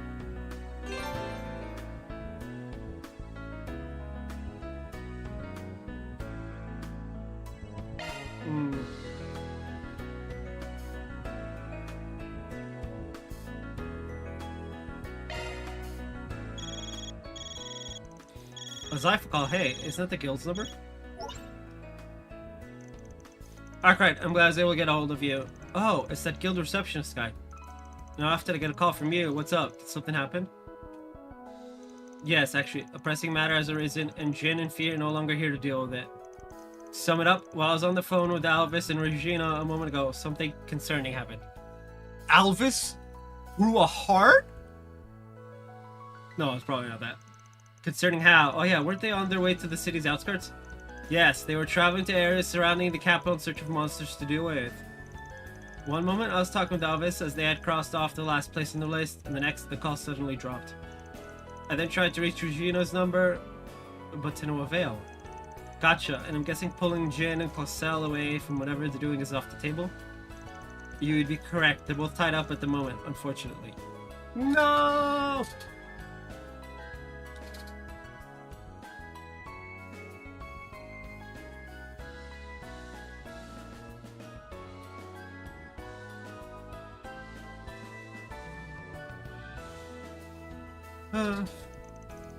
As I recall, hey, isn't that the guild's number? Alright, I'm glad I was able to get a hold of you. Oh, it's that guild receptionist guy. Now after I get a call from you, what's up? Did something happen? Yes, actually, a pressing matter has arisen, and Jin and Fee are no longer here to deal with it. To sum it up, while I was on the phone with Alvis and Regina a moment ago, something concerning happened. Alvis? Grew a heart? No, it's probably not that. Concerning how? Oh yeah, weren't they on their way to the city's outskirts? Yes, they were traveling to areas surrounding the capital in search of monsters to do away with. One moment I was talking with Elvis as they had crossed off the last place on the list, and the next the call suddenly dropped. I then tried to reach Regino's number, but to no avail. Gotcha, and I'm guessing pulling Jin and Clausel away from whatever they're doing is off the table? You would be correct, they're both tied up at the moment, unfortunately. No!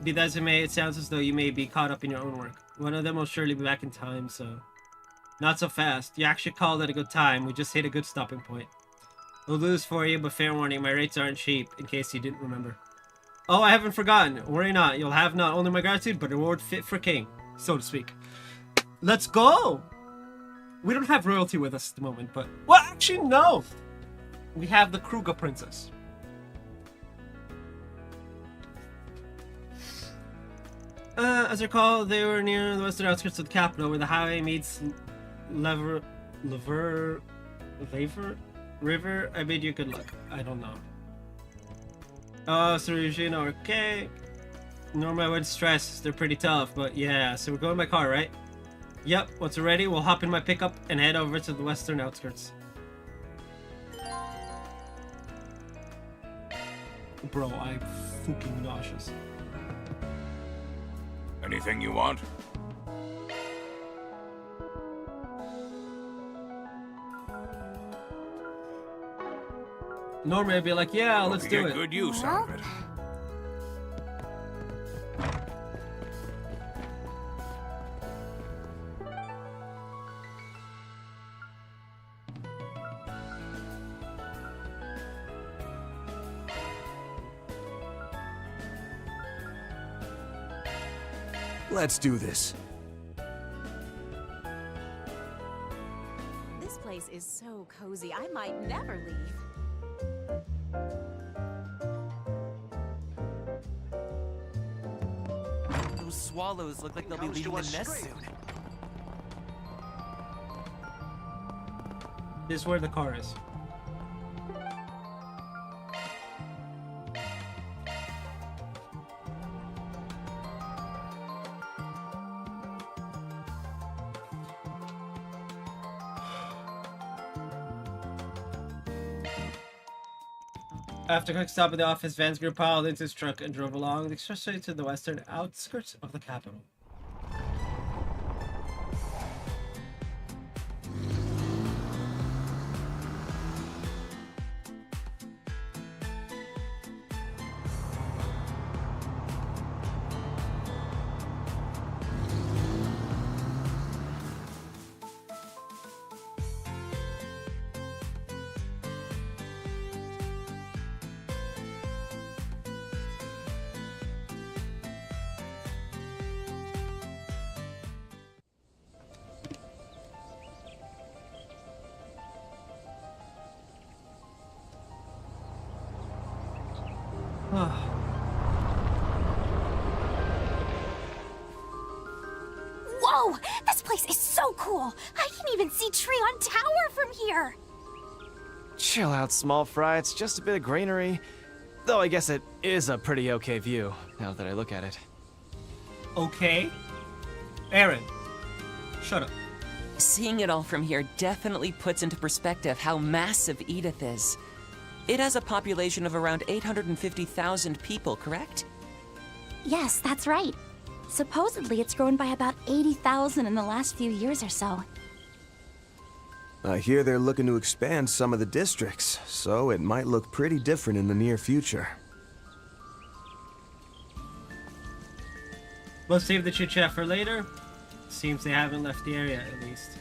Be that as it may, it sounds as though you may be caught up in your own work. One of them will surely be back in time, so... Not so fast. You actually called it a good time. We just hit a good stopping point. We'll lose for you, but fair warning, my rates aren't cheap, in case you didn't remember. Oh, I haven't forgotten. Worry not. You'll have not only my gratitude, but a reward fit for king, so to speak. Let's go! We don't have royalty with us at the moment, but... Well, actually, no! We have the Kruger princess. As I recall, they were near the western outskirts of the capital, where the highway meets River. I bid you good luck. I don't know. Oh, so Regina, okay. Normally I wouldn't stress, they're pretty tough, but yeah, so we're going in my car, right? Yep, once we're ready, we'll hop in my pickup and head over to the western outskirts. Bro, I'm fucking nauseous. Anything you want? Normally I'd be like, yeah, let's do it. Good use out of it. Let's do this. This place is so cozy, I might never leave. Those swallows look like they'll be leaving the nest soon. This is where the car is. After a quick stop at the office, Vance grew piled into his truck and drove along the expressway to the western outskirts of the capital. Whoa! This place is so cool! I can even see Treon Tower from here! Chill out, small fry. It's just a bit of greenery. Though I guess it is a pretty okay view, now that I look at it. Okay? Aaron, shut up. Seeing it all from here definitely puts into perspective how massive Edith is. It has a population of around 850,000 people, correct? Yes, that's right. Supposedly it's grown by about 80,000 in the last few years or so. I hear they're looking to expand some of the districts, so it might look pretty different in the near future. We'll save the chit-chat for later. Seems they haven't left the area, at least.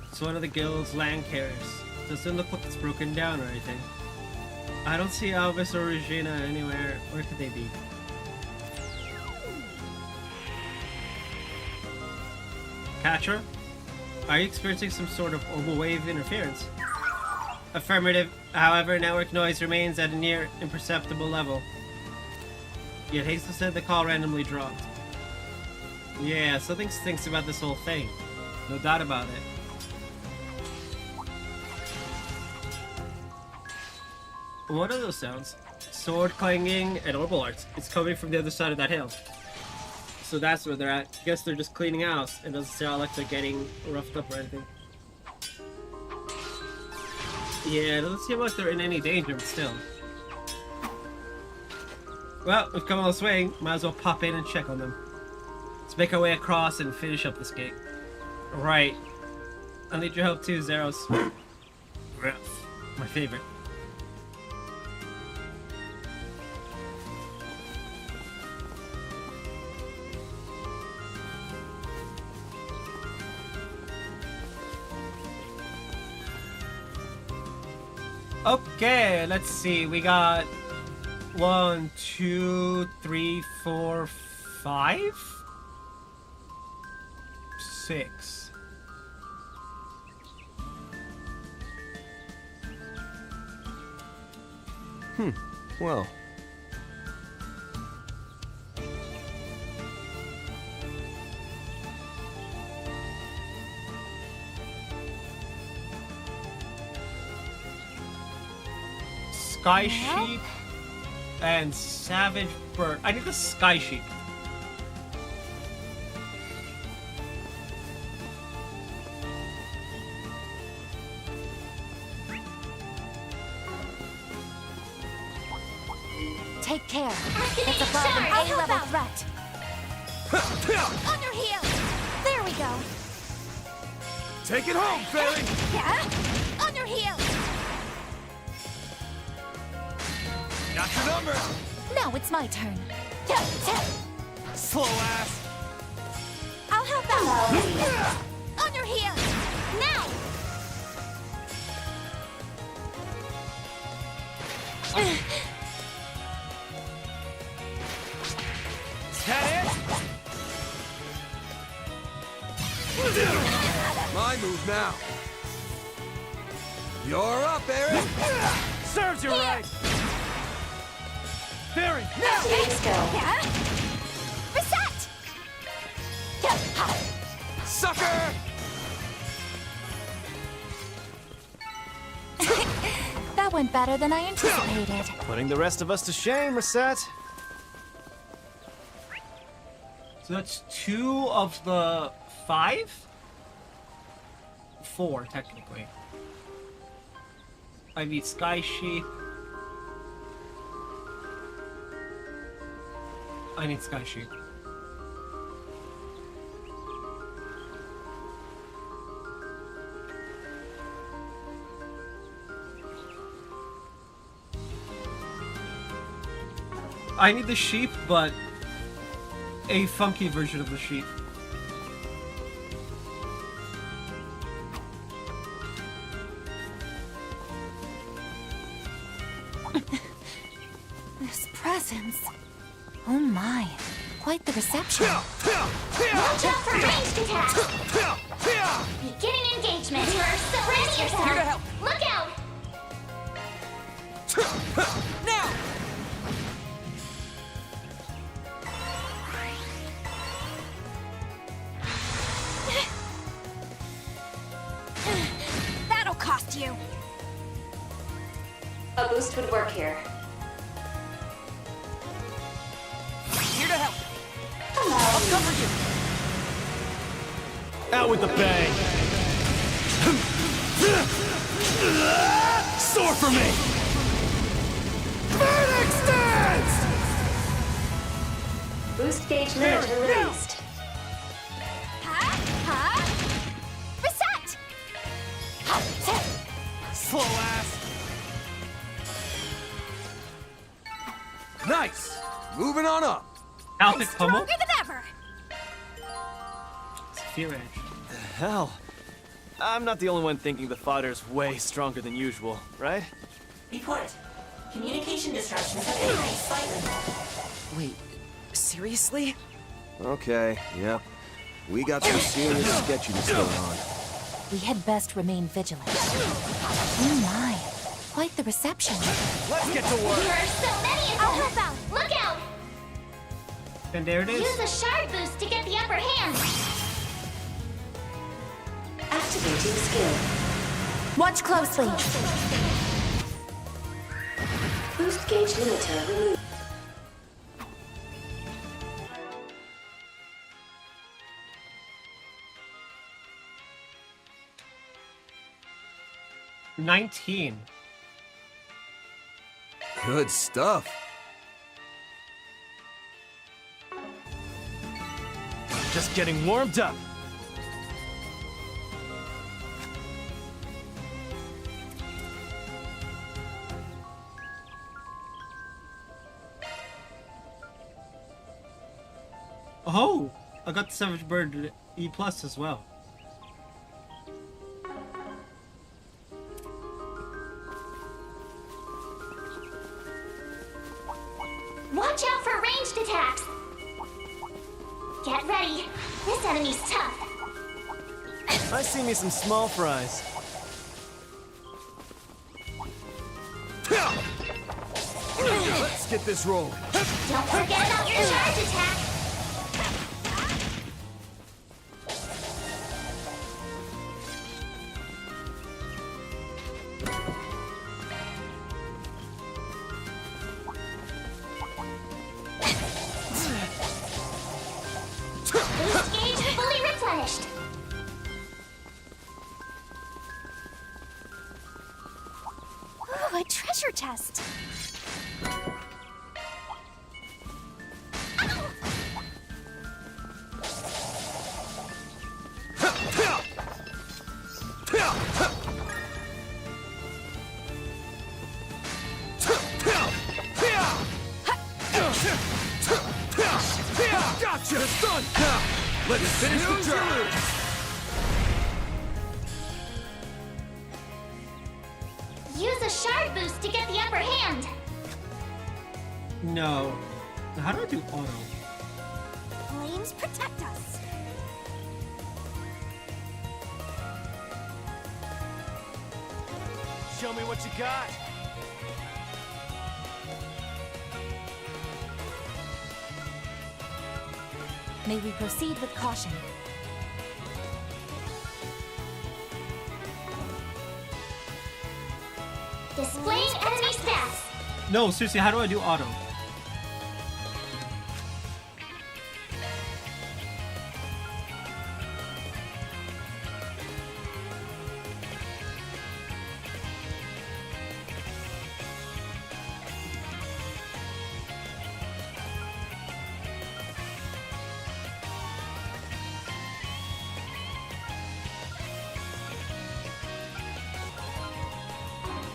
It's one of the guild's land carriers. Doesn't look like it's broken down or anything. I don't see Elvis or Regina anywhere. Where could they be? Catcher? Are you experiencing some sort of wave interference? Affirmative. However, network noise remains at a near imperceptible level. Yet Hazel said the call randomly dropped. Yeah, something stinks about this whole thing. No doubt about it. What are those sounds? Sword clanging and orbital arts. It's coming from the other side of that hill. So that's where they're at. Guess they're just cleaning house. It doesn't sound like they're getting roughed up or anything. Yeah, it doesn't seem like they're in any danger, but still. Well, we've come all this way. Might as well pop in and check on them. Let's make our way across and finish up this gate. Right. I need your help too, Zeros. My favorite. Okay, let's see. We got 1, 2, 3, 4, 5, 6. Well. Sky Sheep and Savage Bird. I need the Sky Sheep. Take care. It's above an A-level threat. On your heels. There we go. Take it home, Fairy! Yeah? On your heels. Got your number! Now it's my turn. Slow ass! I'll help out. On your heels. Now. Is that it? My move now. You're up, Eric! Serves you right! Fairy, now! Yeah? Reset! Sucker! That went better than I anticipated. Putting the rest of us to shame, Reset. So that's 2 of the 5? 4, technically. I need Sky Sheep. I need Sky Sheep. I need the sheep, but a funky version of the sheep. This presence. Oh my. Quite the reception. Watch out for ranged attack! Beginning engagement! You are so ready yourself! Here to help! Look out! Now! That'll cost you. A boost would work here. Here to help! I'll cover you! Out with the bang! Soar for me! Phoenix Dance! Boost gauge limiter released. Reset! Slow ass! Nice! Moving on up! Alphic Pummel? Stronger than ever! Sphere Edge. Hell, I'm not the only one thinking the fodder's way stronger than usual, right? Report. Communication disruptions have been raised slightly. Wait, seriously? Okay, yep. We got some serious sketchiness going on. We had best remain vigilant. Oh my. Quite the reception. Let's get to work! There are so many of them! I'll help out. Look out! And there it is. Use a shard boost to get the upper hand. Activating skill. Watch closely. Boost gauge limiter removed. $19. Good stuff. Just getting warmed up. Oh, I got the Savage Bird E+ as well. Watch out for ranged attacks. Get ready. This enemy's tough. I see me some small fries. Let's get this rolling. Don't forget about your charge attack. Boost gauge fully replenished. Ooh, a treasure chest. Gotcha, son! Let's finish the job! Use a shard boost to get the upper hand. No. How do I do auto? Flames protect us. Show me what you got. May we proceed with caution. Displaying enemy stats. No, seriously, how do I do auto?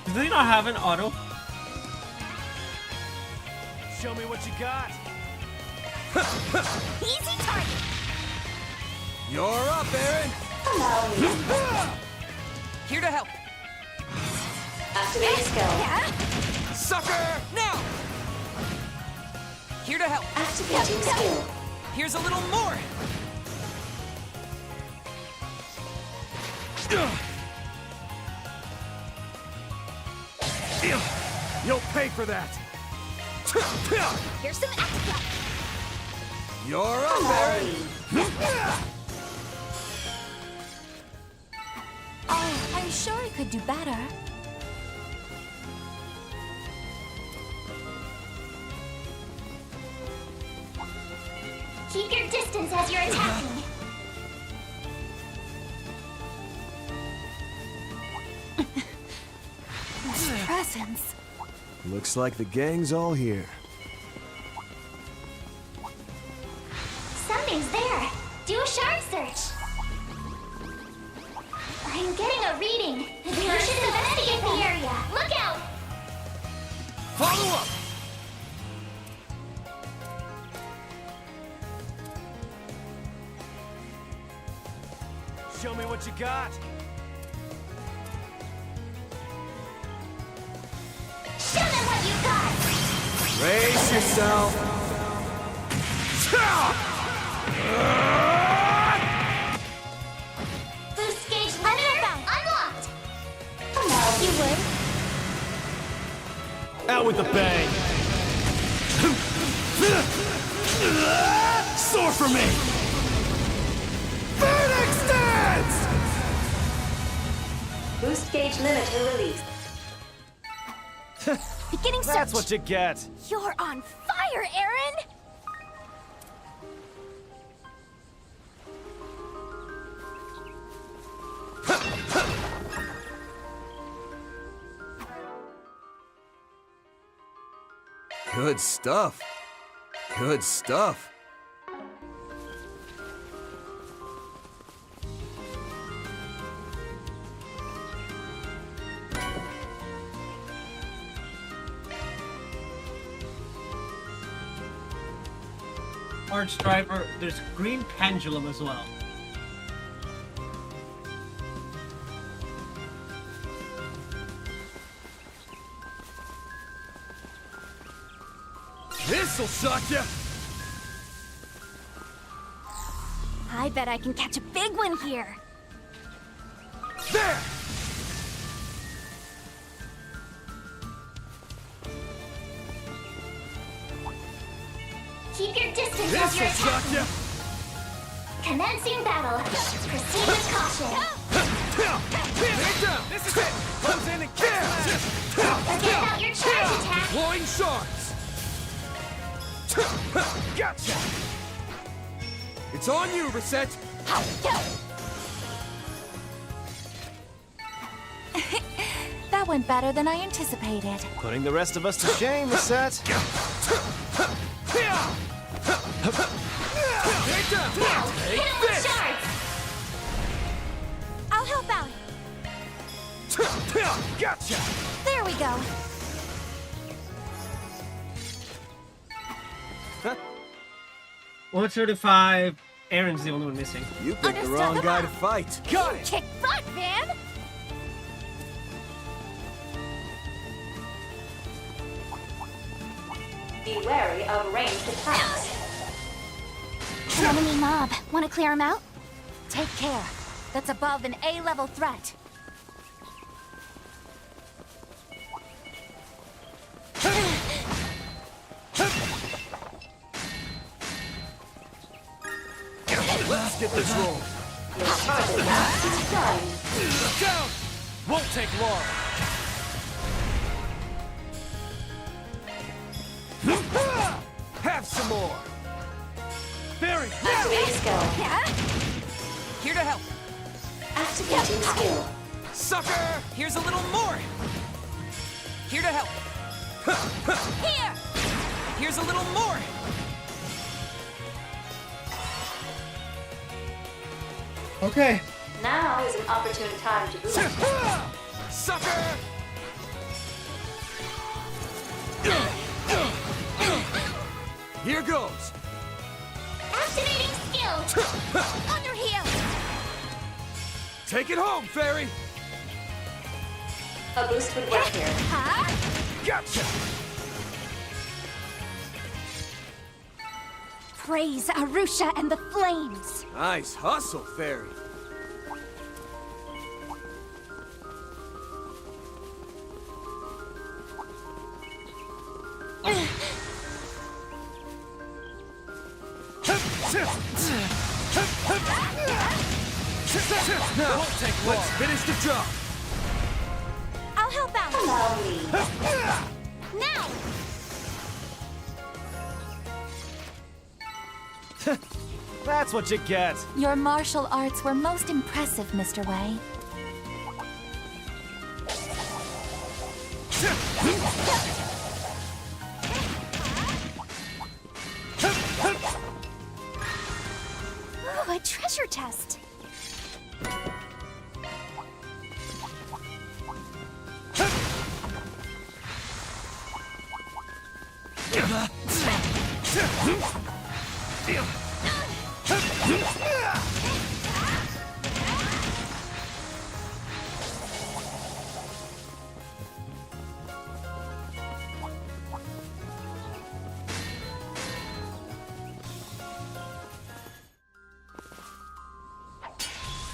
Do they not have an auto? Show me what you got. Easy target. You're up, Aaron! Here to help. Activating skill. Sucker! Now! Here to help. Activating skill. Here's a little more. You'll pay for that! Here's some extra. You're up, Aaron! Oh, I'm sure I could do better. Keep your distance as you're attacking. Presents. Looks like the gang's all here. Something's there. Do a shard search. I'm getting a reading. We should investigate the area. Look out! Follow up! Show me what you got. Show them what you got! Brace yourself! Boost gauge limiter unlocked! Oh, you would? Out with the bang. Soar for me! Vertex dance! Boost gauge limiter released. Beginning search. That's what you get. You're on fire, Aaron! Good stuff. Good stuff. Arch driver, there's green pendulum as well. This'll shock you! I bet I can catch a big one here. There! Keep your distance as This'll you're shock attacking. you! Commencing battle. Proceed with caution. Take down! This is it! Comes in and kicks! Forget about your charge attack. Deploying shards! Gotcha! It's on you, Reset! That went better than I anticipated. Putting the rest of us to shame, Reset. Take down! Now, Take hit him with this! shards. I'll help out. Gotcha! There we go. 135. Aaron's the only one missing. You picked the wrong guy to fight. Got it! Kick butt, man! Be wary of ranged attacks. Enemy mob. Want to clear him out? Take care. That's above an A-level threat. Let's get this rolling. Your charge attack is done. Down! Won't take long. Have some more. Barry, Activating skill. Here to help. Activating skill. Sucker! Here's a little more. Here to help. Here! Here's a little more. Okay. Now is an opportune time to boost. sucker! Here goes. Activating skill. On your heel! Take it home, Fairy. A boost would work here. Gotcha. Praise Arusha and the flames! Nice hustle, Fairy. Won't take long. Let's finish the job. I'll help out! Allow me. Now! That's what you get. Your martial arts were most impressive, Mr. Wei. Ooh, a treasure chest!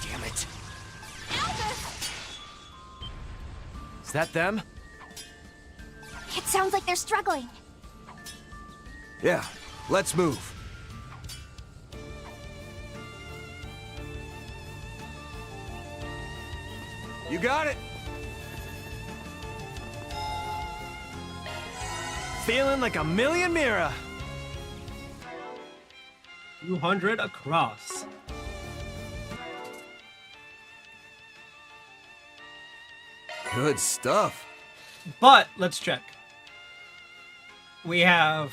Damn it. Is that them? It sounds like they're struggling. Yeah, let's move. got it. Feeling like a million Mira. 200 across. Good stuff. But let's check. We have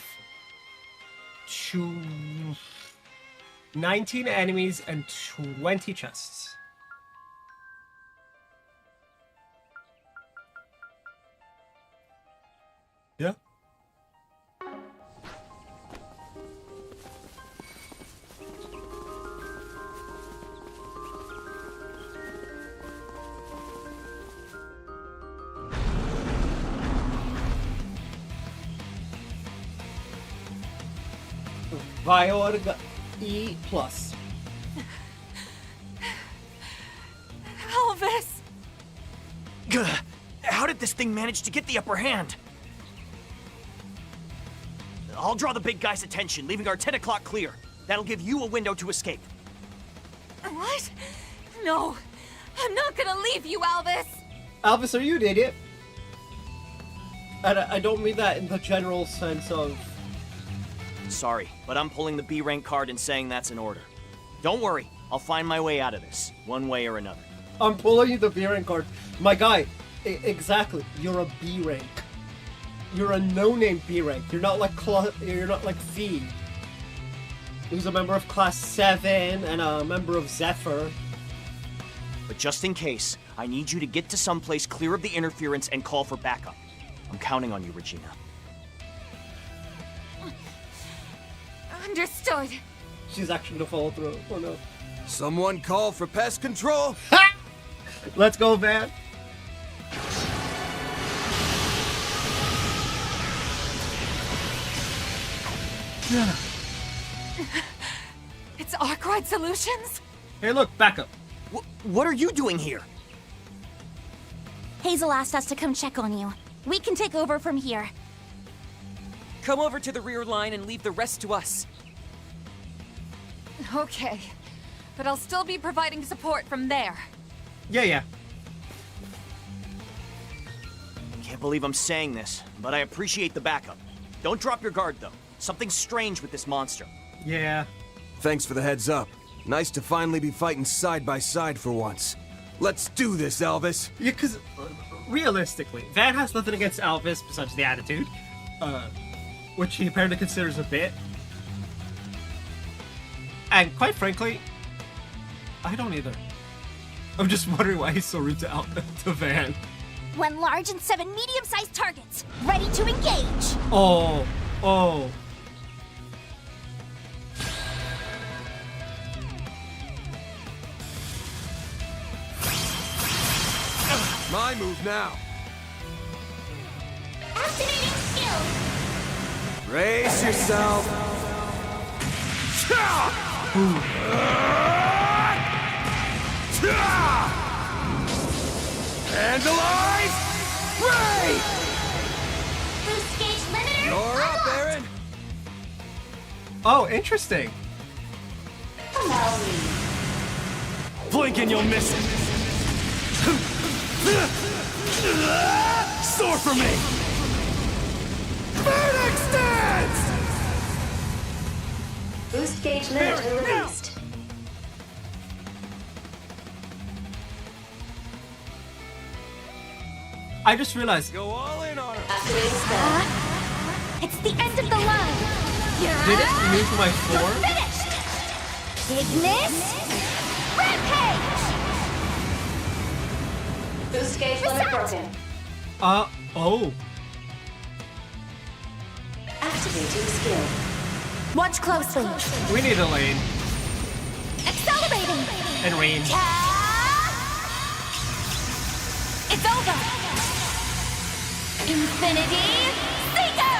19 enemies and 20 chests. Yeah. Viorga E+. Elvis! How did this thing manage to get the upper hand? I'll draw the big guy's attention, leaving our 10 o'clock clear. That'll give you a window to escape. What? No, I'm not gonna leave you, Elvis! Elvis, are you an idiot? And I don't mean that in the general sense of... Sorry, but I'm pulling the B rank card and saying that's an order. Don't worry, I'll find my way out of this, one way or another. I'm pulling you the B rank card. My guy, exactly, you're a B rank. You're a no-name B rank. You're not like V, who's a member of Class 7 and a member of Zephyr. But just in case, I need you to get to someplace clear of the interference and call for backup. I'm counting on you, Regina. Understood. She's actually gonna follow through. Oh no. Someone call for pest control. Ha! Let's go, Van. It's Arkwright Solutions? Hey, look, backup. What are you doing here? Hazel asked us to come check on you. We can take over from here. Come over to the rear line and leave the rest to us. Okay, but I'll still be providing support from there. Yeah. Can't believe I'm saying this, but I appreciate the backup. Don't drop your guard, though. Something's strange with this monster. Yeah. Thanks for the heads up. Nice to finally be fighting side by side for once. Let's do this, Elvis. Yeah, because realistically, Van has nothing against Elvis besides the attitude, which he apparently considers a bit. And quite frankly, I don't either. I'm just wondering why he's so rude to Van. 1 large and 7 medium-sized targets, ready to engage. Oh. My move now. Activating skill. Brace yourself. Vandalize! Ray! Boost gauge limiter. You're up, Aaron. Oh, interesting. Blink and you'll miss it. Soar for me. Vertex dance! Boost gauge limiter released. I just realized. Go all in on her. Activating spell. It's the end of the line. Did it move to my floor? We're finished. Ignis. Rampage. Boost gauge limit broken. Oh. Activating skill. Watch closely. We need a lane. Accelerating. And range. It's over. Infinity Seeker.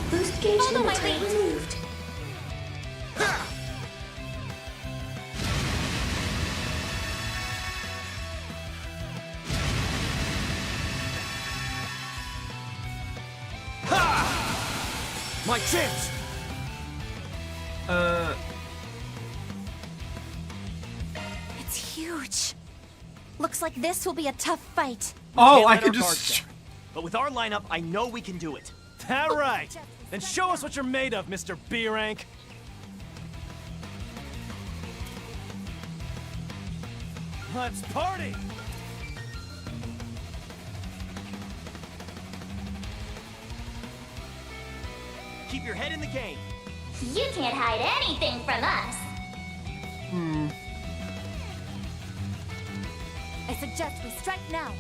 Boost gauge Follow my limiter lead. removed. My chance. much. Looks like this will be a tough fight. Oh, I Can't let could our guard just. down. But with our lineup, I know we can do it. That right. Then show us what you're made of, Mr. B rank. Let's party! Keep your head in the game. You can't hide anything from us. I suggest we strike now.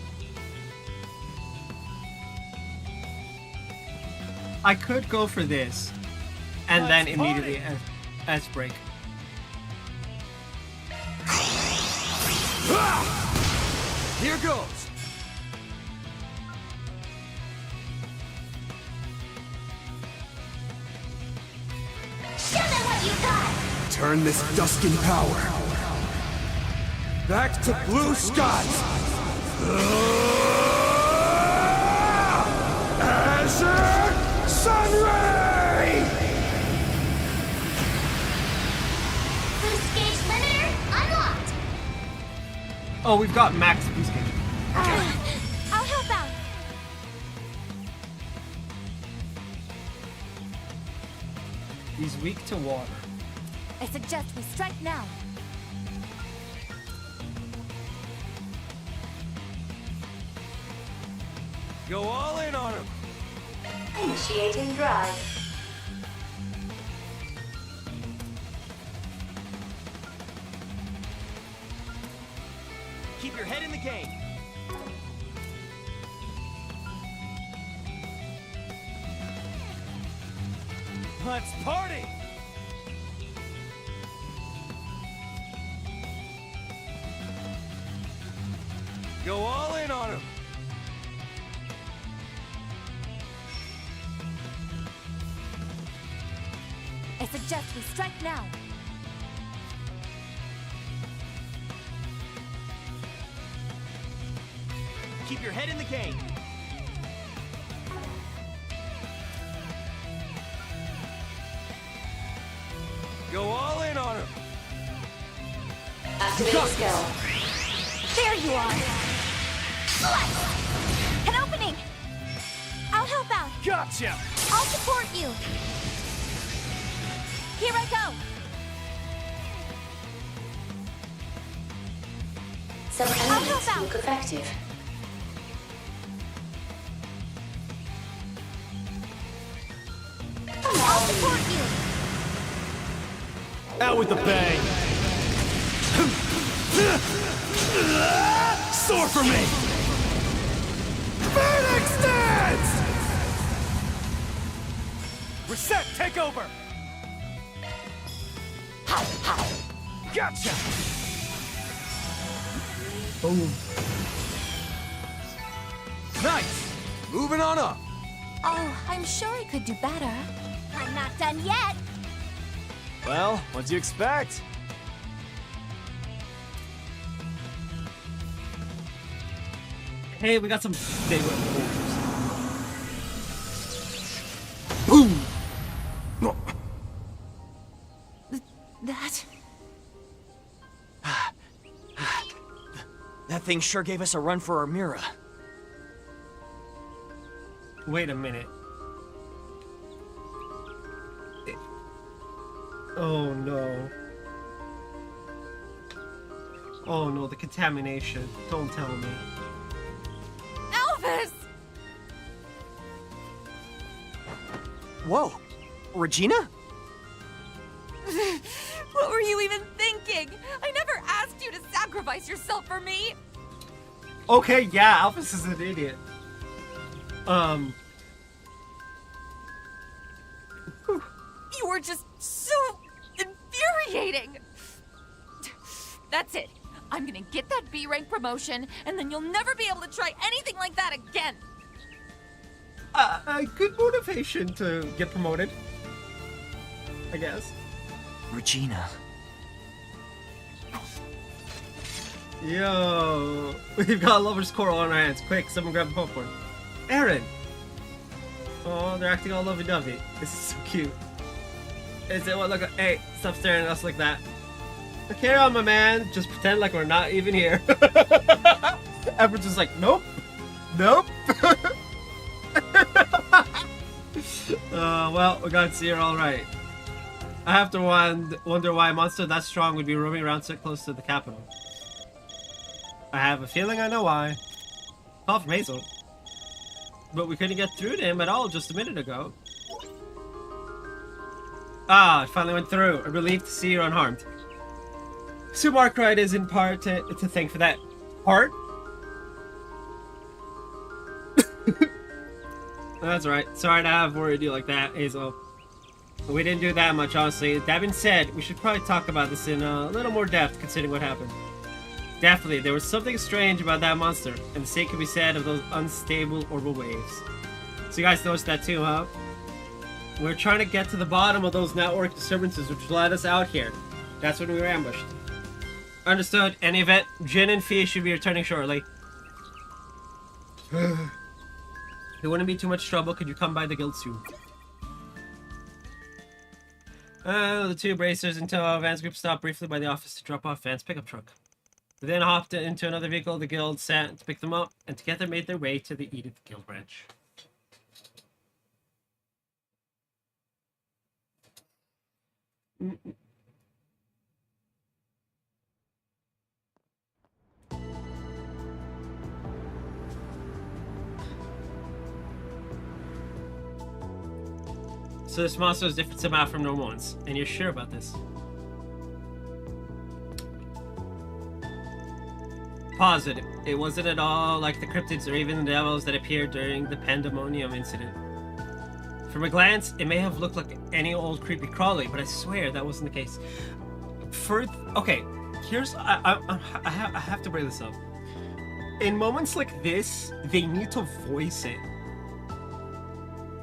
I could go for this, and then immediately S break. Here goes. Show them what you got. Turn this Duskin power back to blue skies. Azure Sunray! Boost gauge limiter unlocked. Oh, we've got max boost gauge. I'll help out. He's weak to water. I suggest we strike now. Go all in on him. Initiating drive. Keep your head in the game. Let's party! Go all in on him. I suggest we strike now. Keep your head in the game. Go all in on him. Activating skill. There you are. An opening. I'll help out. Gotcha! I'll support you. Here I go. Some help elements out. look effective. I'll support you. Out with the bang! Soar for me! Phoenix Dance! Reset, take over! Gotcha! Boom. Nice. Moving on up. Oh, I'm sure I could do better. I'm not done yet. Well, what'd you expect? Hey, we got some big ones. Boom! That... That thing sure gave us a run for our Mira. Wait a minute. Oh no. Oh no, the contamination. Don't tell me. Elvis! Whoa. Regina? What were you even thinking? I never asked you to sacrifice yourself for me. Okay, yeah, Alphys is an idiot. You were just so infuriating. That's it. I'm gonna get that B rank promotion, and then you'll never be able to try anything like that again. A good motivation to get promoted, I guess. Regina. Yo, we've got a lover's quarrel on our hands. Quick, someone grab the popcorn. Aaron! Oh, they're acting all lovey-dovey. This is so cute. Is it what? Look, hey, stop staring at us like that. Carry on, my man. Just pretend like we're not even here. Everyone's just like, nope. Nope. Well, we got to see her all right. I have to wonder why a monster that strong would be roaming around so close to the capital. I have a feeling I know why. Call from Hazel. But we couldn't get through to him at all just a minute ago. Ah, it finally went through. I'm relieved to see you're unharmed. So Markride is in part to thank for that. Part? That's right. Sorry to have worried you like that, Hazel. But we didn't do that much, honestly. That being said, we should probably talk about this in a little more depth, considering what happened. Definitely, there was something strange about that monster, and the same can be said of those unstable orbital waves. So you guys noticed that too, huh? We're trying to get to the bottom of those network disturbances which led us out here. That's when we were ambushed. Understood. Any event, Jin and Fee should be returning shortly. It wouldn't be too much trouble. Could you come by the guild soon? The two bracers until Van's group stopped briefly by the office to drop off Van's pickup truck. They then hopped into another vehicle the guild sent to pick them up, and together made their way to the Edith Guild branch. So this monster is different somehow from normal ones, and you're sure about this? Positive. It wasn't at all like the cryptids or even the devils that appeared during the Pandemonium incident. From a glance, it may have looked like any old creepy crawly, but I swear that wasn't the case. Okay, here's I have to bring this up. In moments like this, they need to voice it.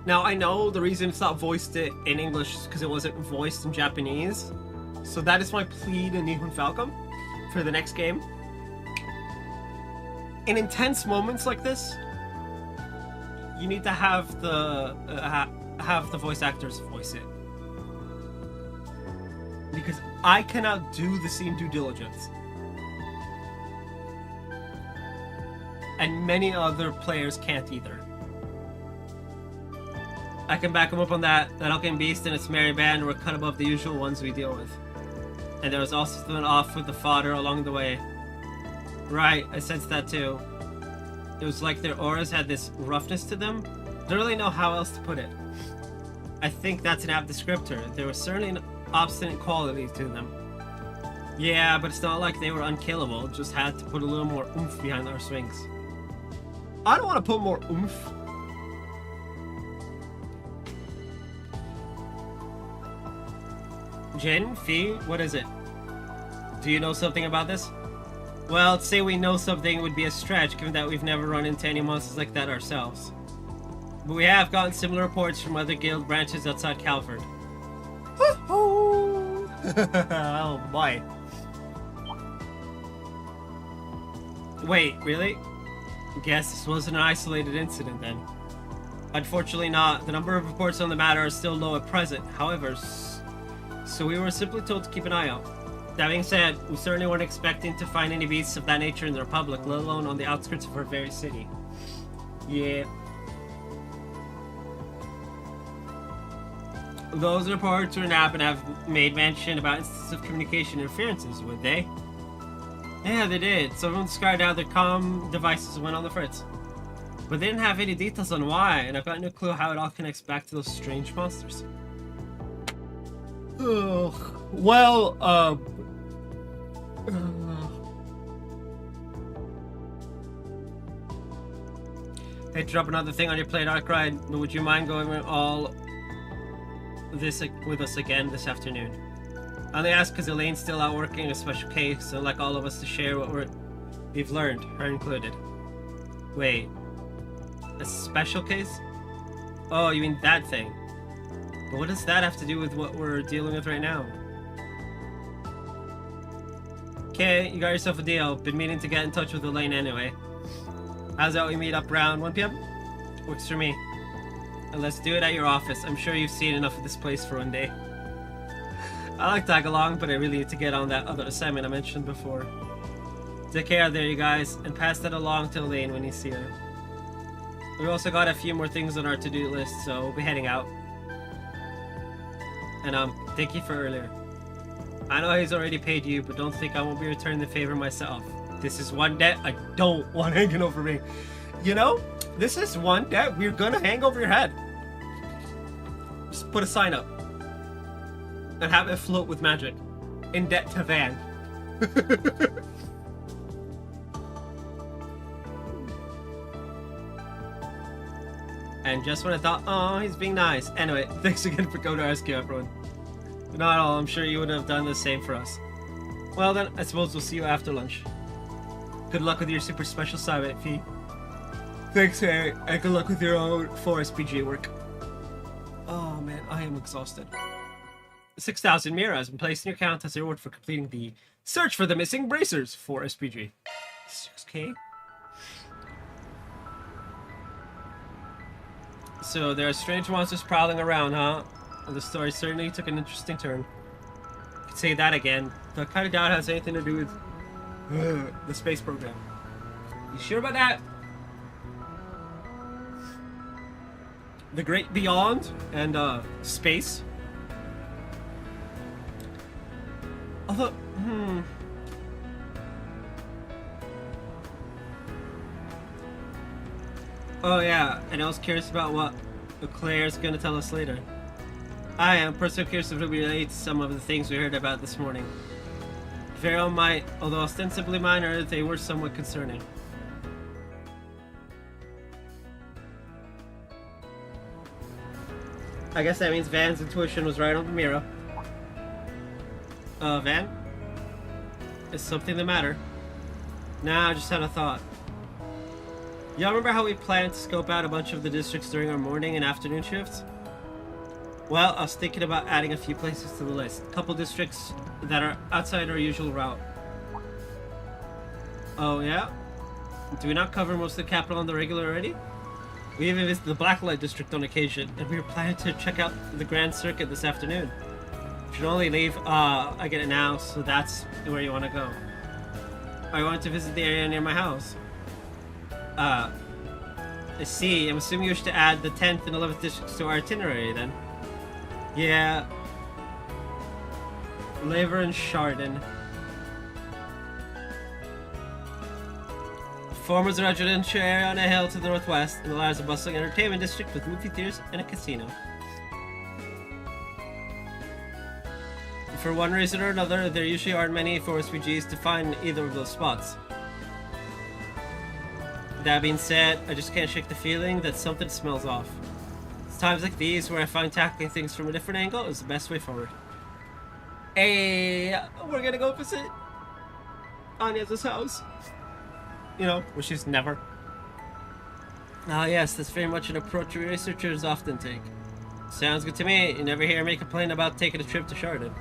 Now, I know the reason it's not voiced in English is because it wasn't voiced in Japanese. So that is my plea to Nihon Falcom for the next game. In intense moments like this, you need to have the voice actors voice it. Because I cannot do the same due diligence. And many other players can't either. I can back him up on that. That Alchemy Beast and its merry band were cut above the usual ones we deal with. And there was also something off with the fodder along the way. Right, I sensed that too. It was like their auras had this roughness to them. Don't really know how else to put it. I think that's an apt descriptor. There was certainly an obstinate quality to them. Yeah, but it's not like they were unkillable. Just had to put a little more oomph behind our swings. I don't want to put more oomph. Jin, Fee, what is it? Do you know something about this? Well, to say we know something would be a stretch, given that we've never run into any monsters like that ourselves. But we have gotten similar reports from other guild branches outside Calvard. Oh boy. Wait, really? Guess this wasn't an isolated incident then. Unfortunately not. The number of reports on the matter are still low at present. However, so we were simply told to keep an eye out. That being said, we certainly weren't expecting to find any beasts of that nature in the Republic, let alone on the outskirts of our very city. Yeah. Those reports were nabbed and have made mention about instances of communication interferences, would they? Yeah, they did. Someone described how their comm devices went on the fritz. But they didn't have any details on why, and I've got no clue how it all connects back to those strange monsters. Well, hate to drop another thing on your plate, Arkride, but would you mind going over all this with us again this afternoon? I only ask because Elaine's still out working a special case, and like all of us to share what we've learned, her included. Wait, a special case? Oh, you mean that thing? But what does that have to do with what we're dealing with right now? Okay, you got yourself a deal. Been meaning to get in touch with Elaine anyway. How's that we meet up around 1 p.m? Works for me. And let's do it at your office. I'm sure you've seen enough of this place for one day. I like tag along, but I really need to get on that other assignment I mentioned before. Take care out there, you guys, and pass that along to Elaine when you see her. We also got a few more things on our to-do list, so we'll be heading out. And thank you for earlier. I know he's already paid you, but don't think I won't be returning the favor myself. This is one debt I don't want hanging over me. You know, this is one debt we're gonna hang over your head. Just put a sign up. And have it float with magic. In debt to Van. And just when I thought, oh, he's being nice. Anyway, thanks again for coming to rescue everyone. But not at all, I'm sure you would have done the same for us. Well then, I suppose we'll see you after lunch. Good luck with your super special assignment, Fee. Thanks, Harry, and good luck with your own 4SPG work. Oh man, I am exhausted. 6,000 Mira has been placed in your account as a reward for completing the search for the missing bracers for SPG. 6K? So there are strange monsters prowling around, huh? And the story certainly took an interesting turn. I could say that again, but I kind of doubt it has anything to do with the space program. You sure about that? The Great Beyond and space. Although, Oh yeah, and I was curious about what Claire's gonna tell us later. I am personally curious if it relates to some of the things we heard about this morning. Very well might, although ostensibly minor, they were somewhat concerning. I guess that means Van's intuition was right on the mirror. Van? Is something the matter? Nah, I just had a thought. Y'all remember how we planned to scope out a bunch of the districts during our morning and afternoon shifts? Well, I was thinking about adding a few places to the list. A couple districts that are outside our usual route. Oh yeah? Do we not cover most of the capital on the regular already? We even visit the Blacklight district on occasion, and we were planning to check out the Grand Circuit this afternoon. Should only leave, I get it now, so that's where you want to go. I wanted to visit the area near my house. I see. I'm assuming you wish to add the 10th and 11th districts to our itinerary, then. Yeah. Lever and Chardon. Former residential area on a hill to the northwest, and the latter is a bustling entertainment district with movie theaters and a casino. For one reason or another, there usually aren't many 4SPGs to find in either of those spots. That being said, I just can't shake the feeling that something smells off. It's times like these where I find tackling things from a different angle is the best way forward. Hey, we're gonna go visit Anya's house. You know, which is never. Ah yes, that's very much an approach researchers often take. Sounds good to me. You never hear me complain about taking a trip to Chardon.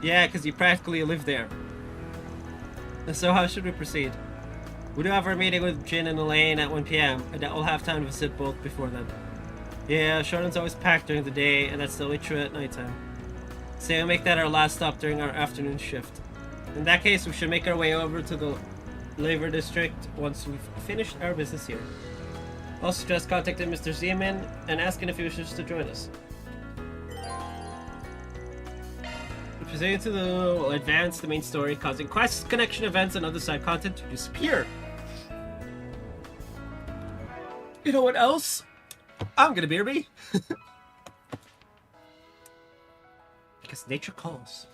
Yeah, because you practically live there. So how should we proceed? We do have our meeting with Jin and Elaine at 1 PM, and we'll have time to visit both before then. Yeah, Chardon's always packed during the day, and that's only true at nighttime. So we'll make that our last stop during our afternoon shift. In that case, we should make our way over to the Labor District once we've finished our business here. Also just contacted Mr. Zeman and asking if he wishes to join us. Proceeding to the advance the main story, causing quests, connection events, and other side content to disappear. You know what else? I'm gonna beer me. Because nature calls.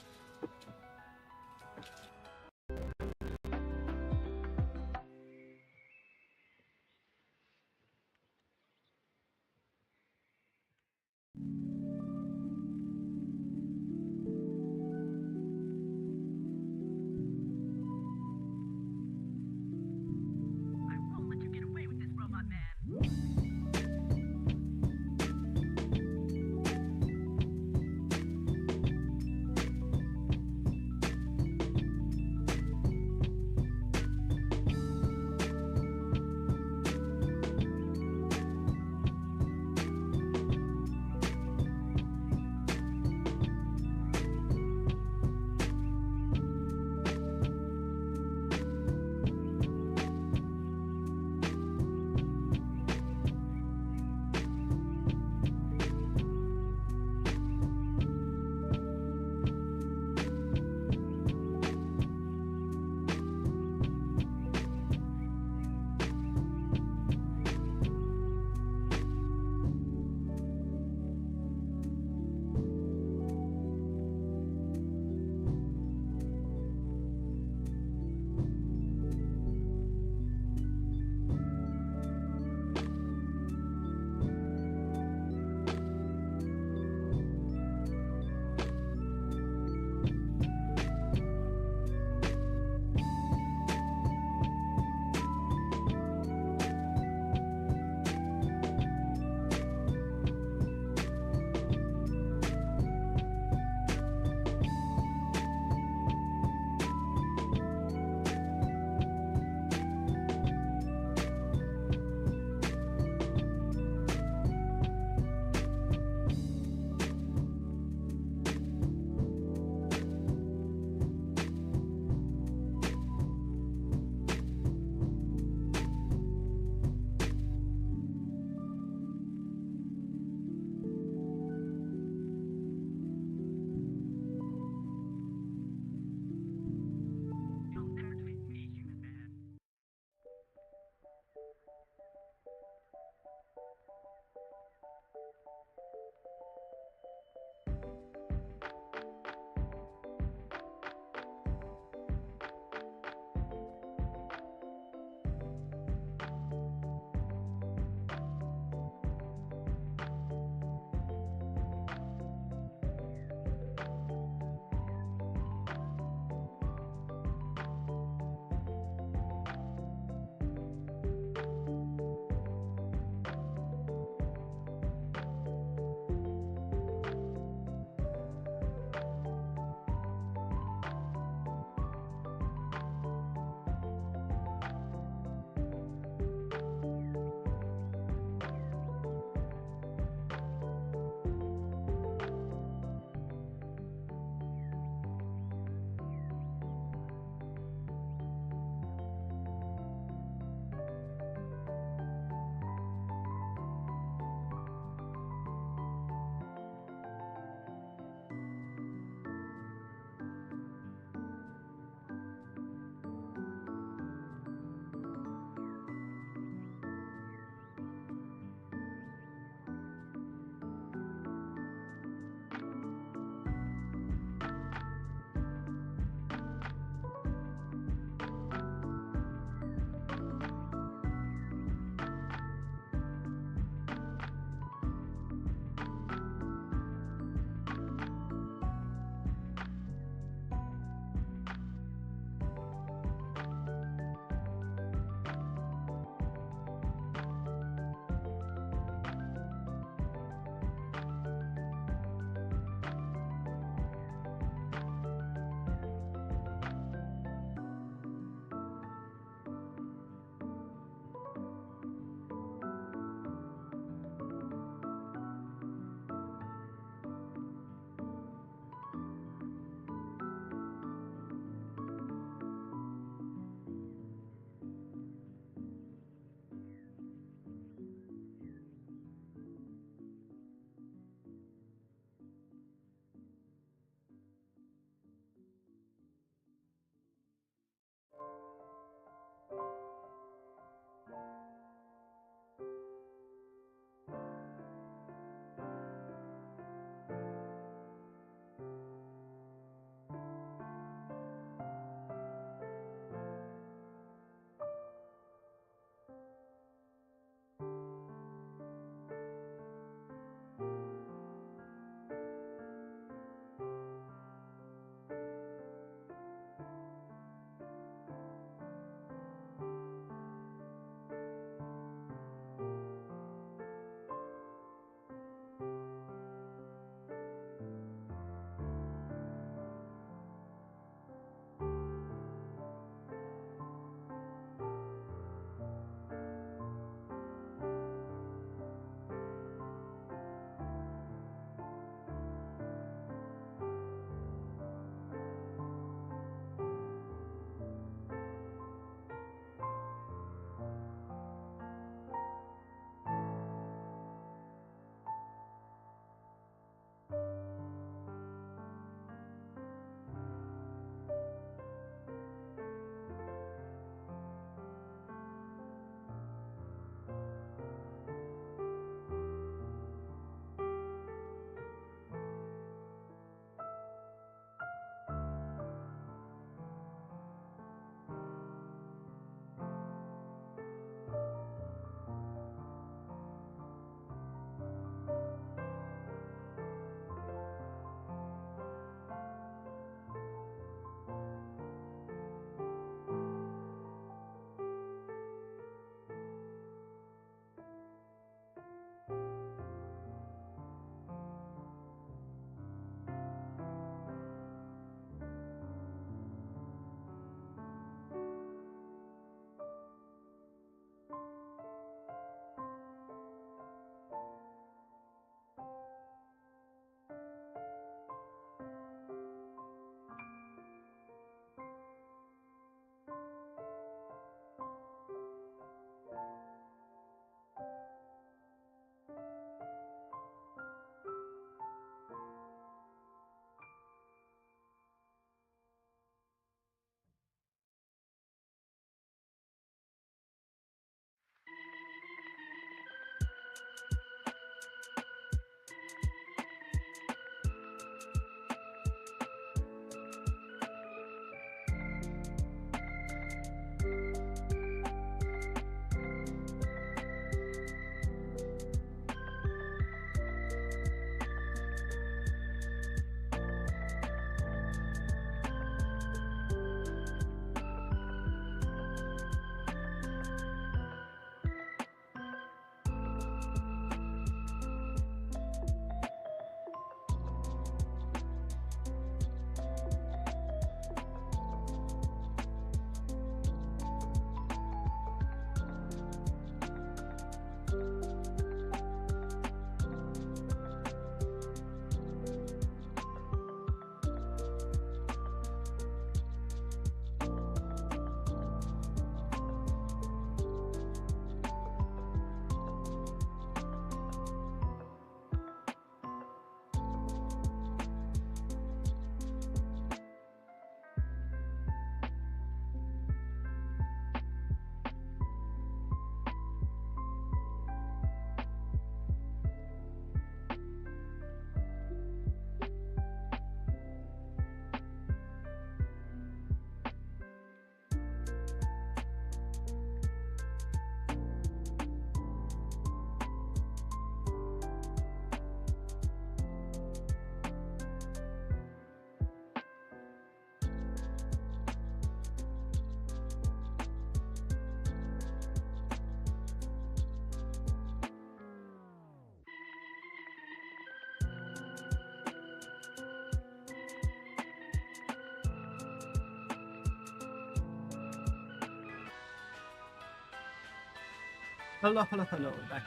Hello, hello, hello. Back.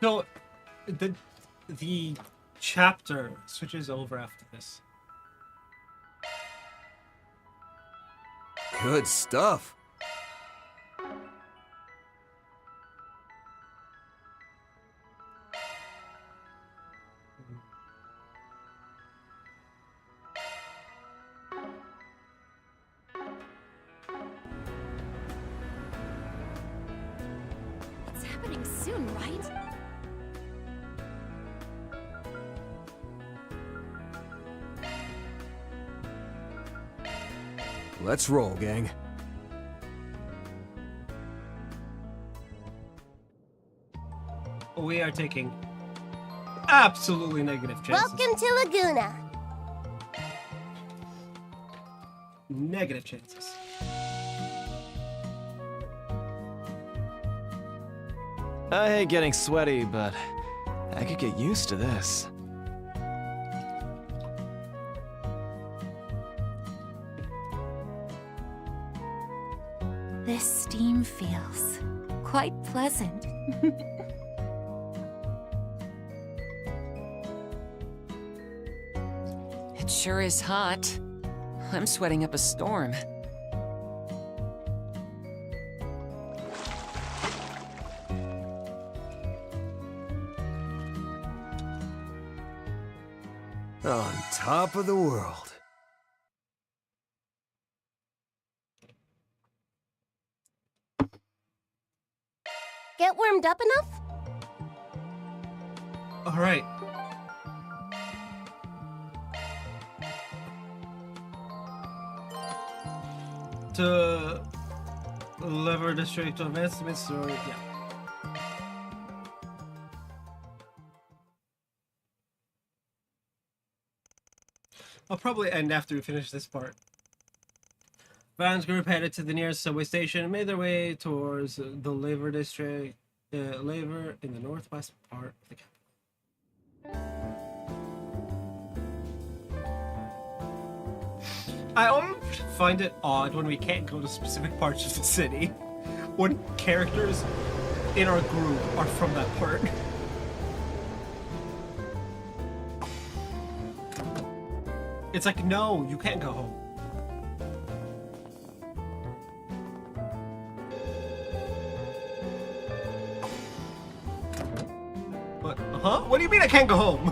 So, the chapter switches over after this. Good stuff. It's happening soon, right? Let's roll, gang. We are taking absolutely negative chances. Welcome to Laguna. Negative chances. I hate getting sweaty, but I could get used to this. This steam feels quite pleasant. It sure is hot. I'm sweating up a storm. On top of the world. Get warmed up enough? All right. To lever district of estimates, or yeah. I'll probably end after we finish this part. Van's group headed to the nearest subway station and made their way towards the Laver district, Laver in the northwest part of the capital. I always find it odd when we can't go to specific parts of the city when characters in our group are from that part. It's like, no, you can't go home. What? Huh? What do you mean I can't go home?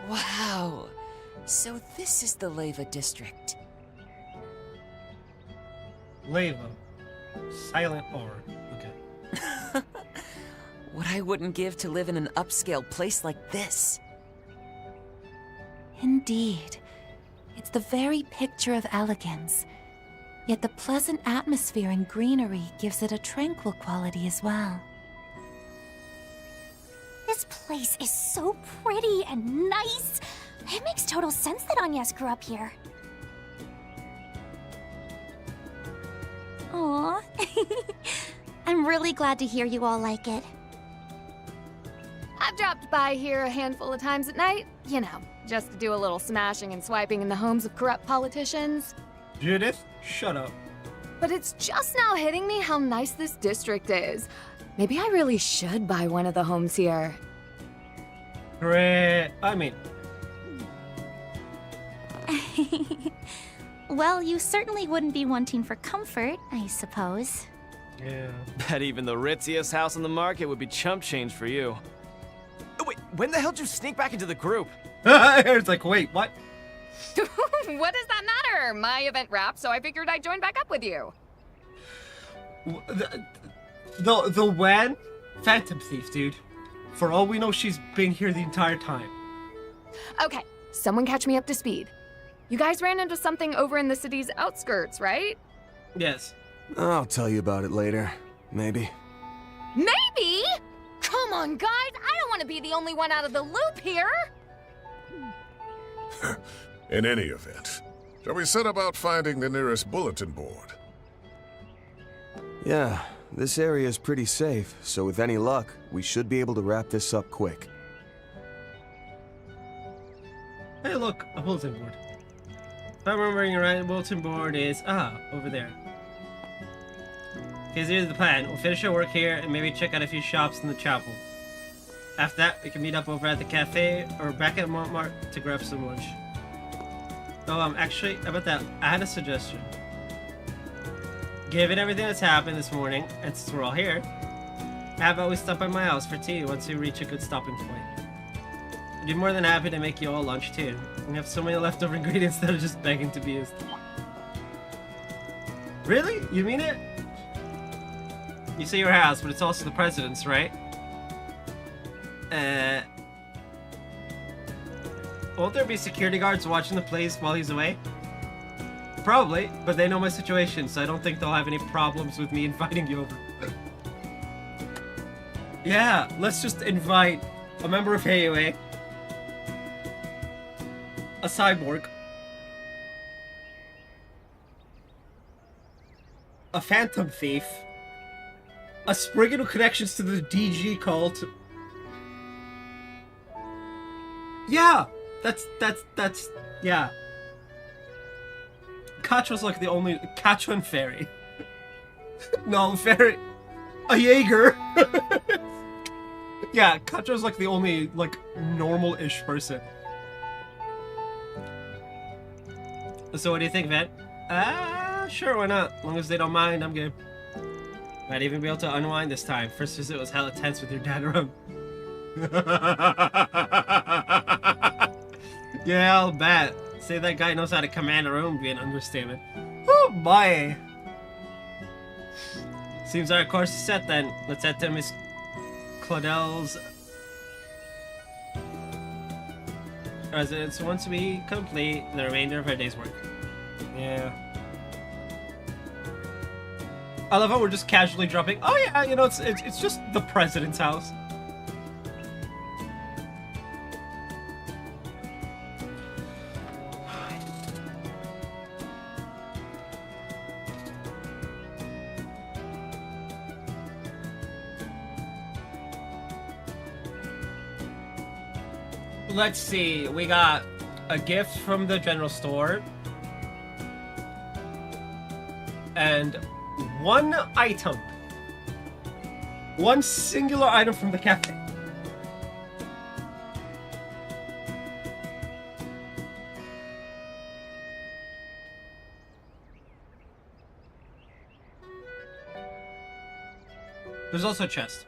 Wow. So this is the Lava District. Lava. Silent R. Okay. What I wouldn't give to live in an upscale place like this. Indeed. It's the very picture of elegance. Yet the pleasant atmosphere and greenery gives it a tranquil quality as well. This place is so pretty and nice. It makes total sense that Agnes grew up here. Aw. I'm really glad to hear you all like it. I've dropped by here a handful of times at night, you know, just to do a little smashing and swiping in the homes of corrupt politicians. Judith, shut up. But it's just now hitting me how nice this district is. Maybe I really should buy one of the homes here. Great. I mean, Well, you certainly wouldn't be wanting for comfort, I suppose. Yeah. Bet even the ritziest house on the market would be chump change for you. Wait, when the hell did you sneak back into the group? It's like, wait, what? What does that matter? My event wrapped, so I figured I'd join back up with you. The when? Phantom Thief, dude. For all we know, she's been here the entire time. Okay, someone catch me up to speed. You guys ran into something over in the city's outskirts, right? Yes. I'll tell you about it later. Maybe. Maybe? Come on, guys. I don't want to be the only one out of the loop here. In any event, shall we set about finding the nearest bulletin board? Yeah, this area is pretty safe, so with any luck, we should be able to wrap this up quick. Hey, look, a bulletin board. If I'm remembering right, the bulletin board is, over there. Okay, so here's the plan. We'll finish our work here and maybe check out a few shops in the chapel. After that, we can meet up over at the cafe or back at Montmartre to grab some lunch. Oh, actually, how about that? I had a suggestion. Given everything that's happened this morning, and since we're all here, how about we stop by my house for tea once we reach a good stopping point? I'd be more than happy to make you all lunch too. We have so many leftover ingredients that are just begging to be used. Really? You mean it? You say your house, but it's also the president's, right? Won't there be security guards watching the place while he's away? Probably, but they know my situation, so I don't think they'll have any problems with me inviting you over. Yeah, let's just invite a member of AUA, a cyborg, a phantom thief, a spriggan with connections to the DG cult. Yeah, that's, yeah. Katra's like the only, Katra and Fairy. No, Fairy, a Jaeger. Yeah, Katra's like the only, like, normal-ish person. So what do you think, Vet? Sure, why not? As long as they don't mind, I'm good. Might even be able to unwind this time. First visit was hella tense with your dad around. Yeah, I'll bet. Say that guy knows how to command a room would be an understatement. Oh boy! Seems our course is set then. Let's head to Miss Claudel's residence once we complete the remainder of our day's work. Yeah. I love how we're just casually dropping. Oh yeah, you know, it's just the president's house. Let's see, we got a gift from the general store. And one item. One singular item from the cafe. There's also a chest.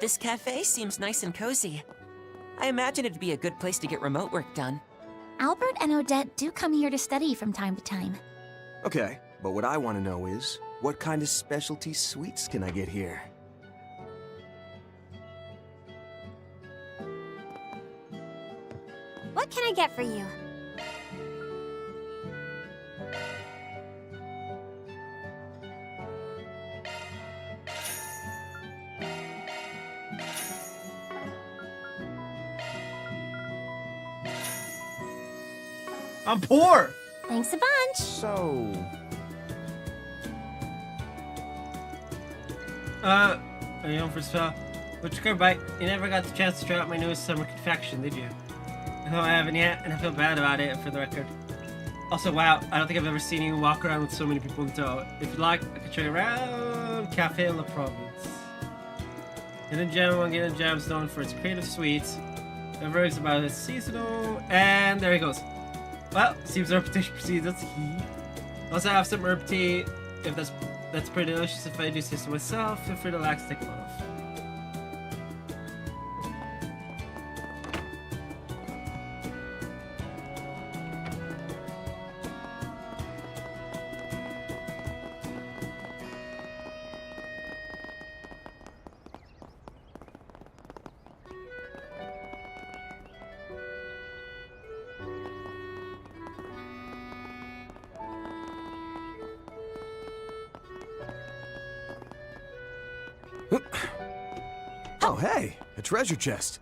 This cafe seems nice and cozy. I imagine it'd be a good place to get remote work done. Albert and Odette do come here to study from time to time. Okay, but what I want to know is, what kind of specialty sweets can I get here? What can I get for you? I'm poor! Thanks a bunch! So... Are you home for a spell? Which bite? You never got the chance to try out my newest summer confection, did you? No, I haven't yet, and I feel bad about it, for the record. Also, wow, I don't think I've ever seen you walk around with so many people in tow. If you like, I can show you around Cafe La Province. Hidden Gem, one Hidden Gem is known for its creative sweets. Whoever is about its seasonal, and there he goes. Well, seems the reputation precedes us. Also have some herb tea. If that's pretty delicious. If I do say so myself, feel free to relax, take a look. Oh, hey, a treasure chest.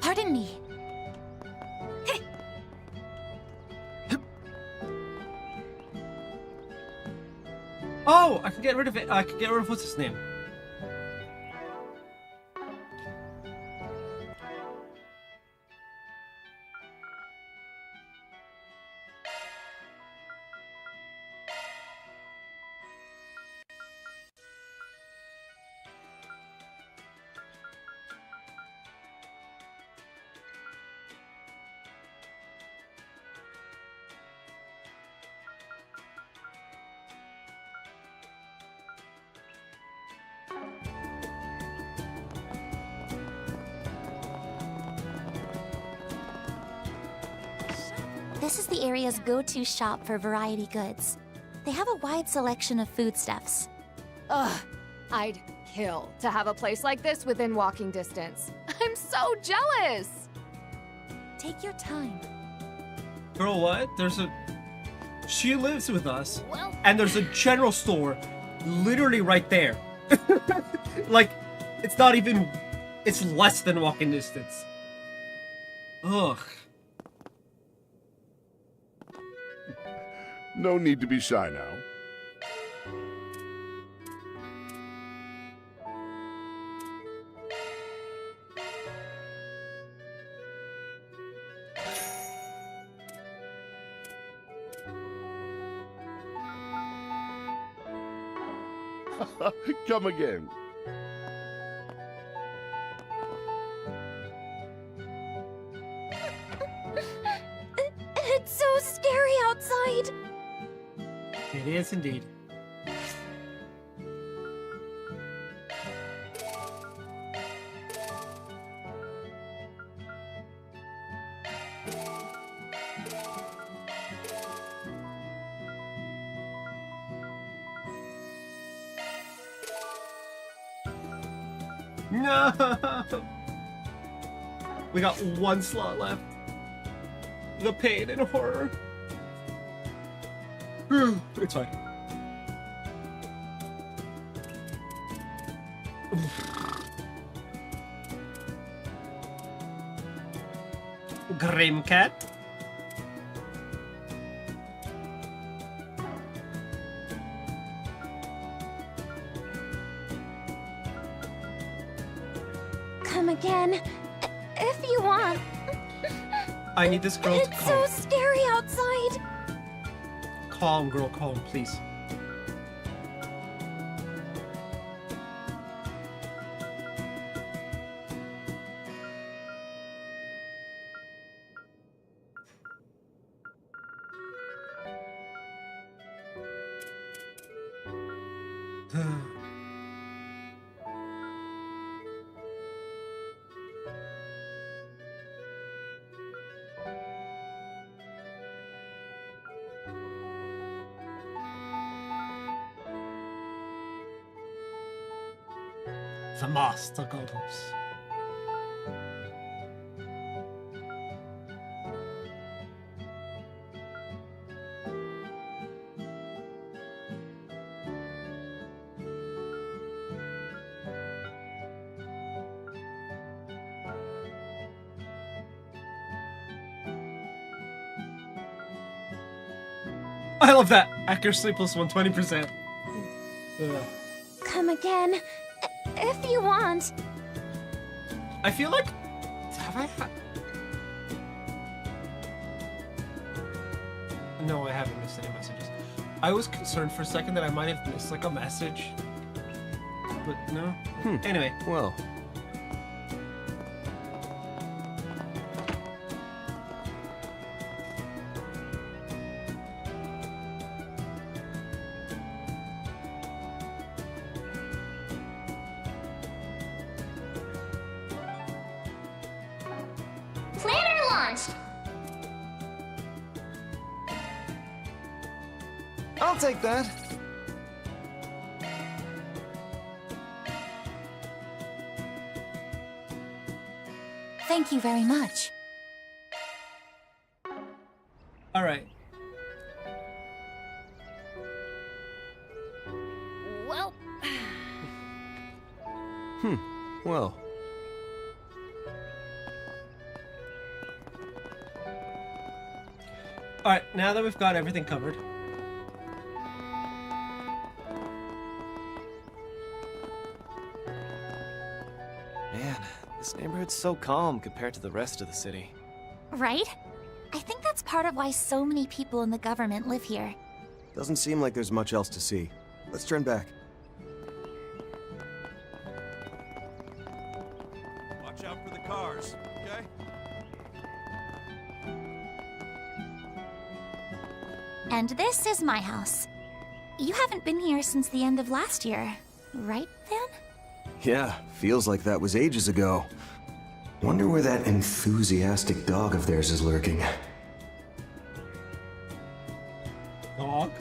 Pardon me. Oh, I can get rid of it. I can get rid of what's his name. This is the area's go-to shop for variety goods. They have a wide selection of foodstuffs. Ugh, I'd kill to have a place like this within walking distance. I'm so jealous! Take your time. Girl, what? She lives with us, and there's a general store literally right there. Like, it's not even... It's less than walking distance. Ugh. No need to be shy now. Come again. It's so scary outside. It is indeed. No! We got one slot left. The pain and horror. It's fine. Grimcat. Come again, if you want. I need this girl to It's so scary outside. Calm, girl, calm, please. The master goddess. I love that! Accuracy plus 120%. Come again. If you want. I feel like... Have I No, I haven't missed any messages. I was concerned for a second that I might have missed like a message. But no. Anyway. Well. Planner launched! I'll take that. Thank you very much. All right. Well. Well. All right, now that we've got everything covered. Man, this neighborhood's so calm compared to the rest of the city. Right? I think that's part of why so many people in the government live here. Doesn't seem like there's much else to see. Let's turn back. Watch out for the cars, okay? And this is my house. You haven't been here since the end of last year, right, Van? Yeah, feels like that was ages ago. Wonder where that enthusiastic dog of theirs is lurking. Dog?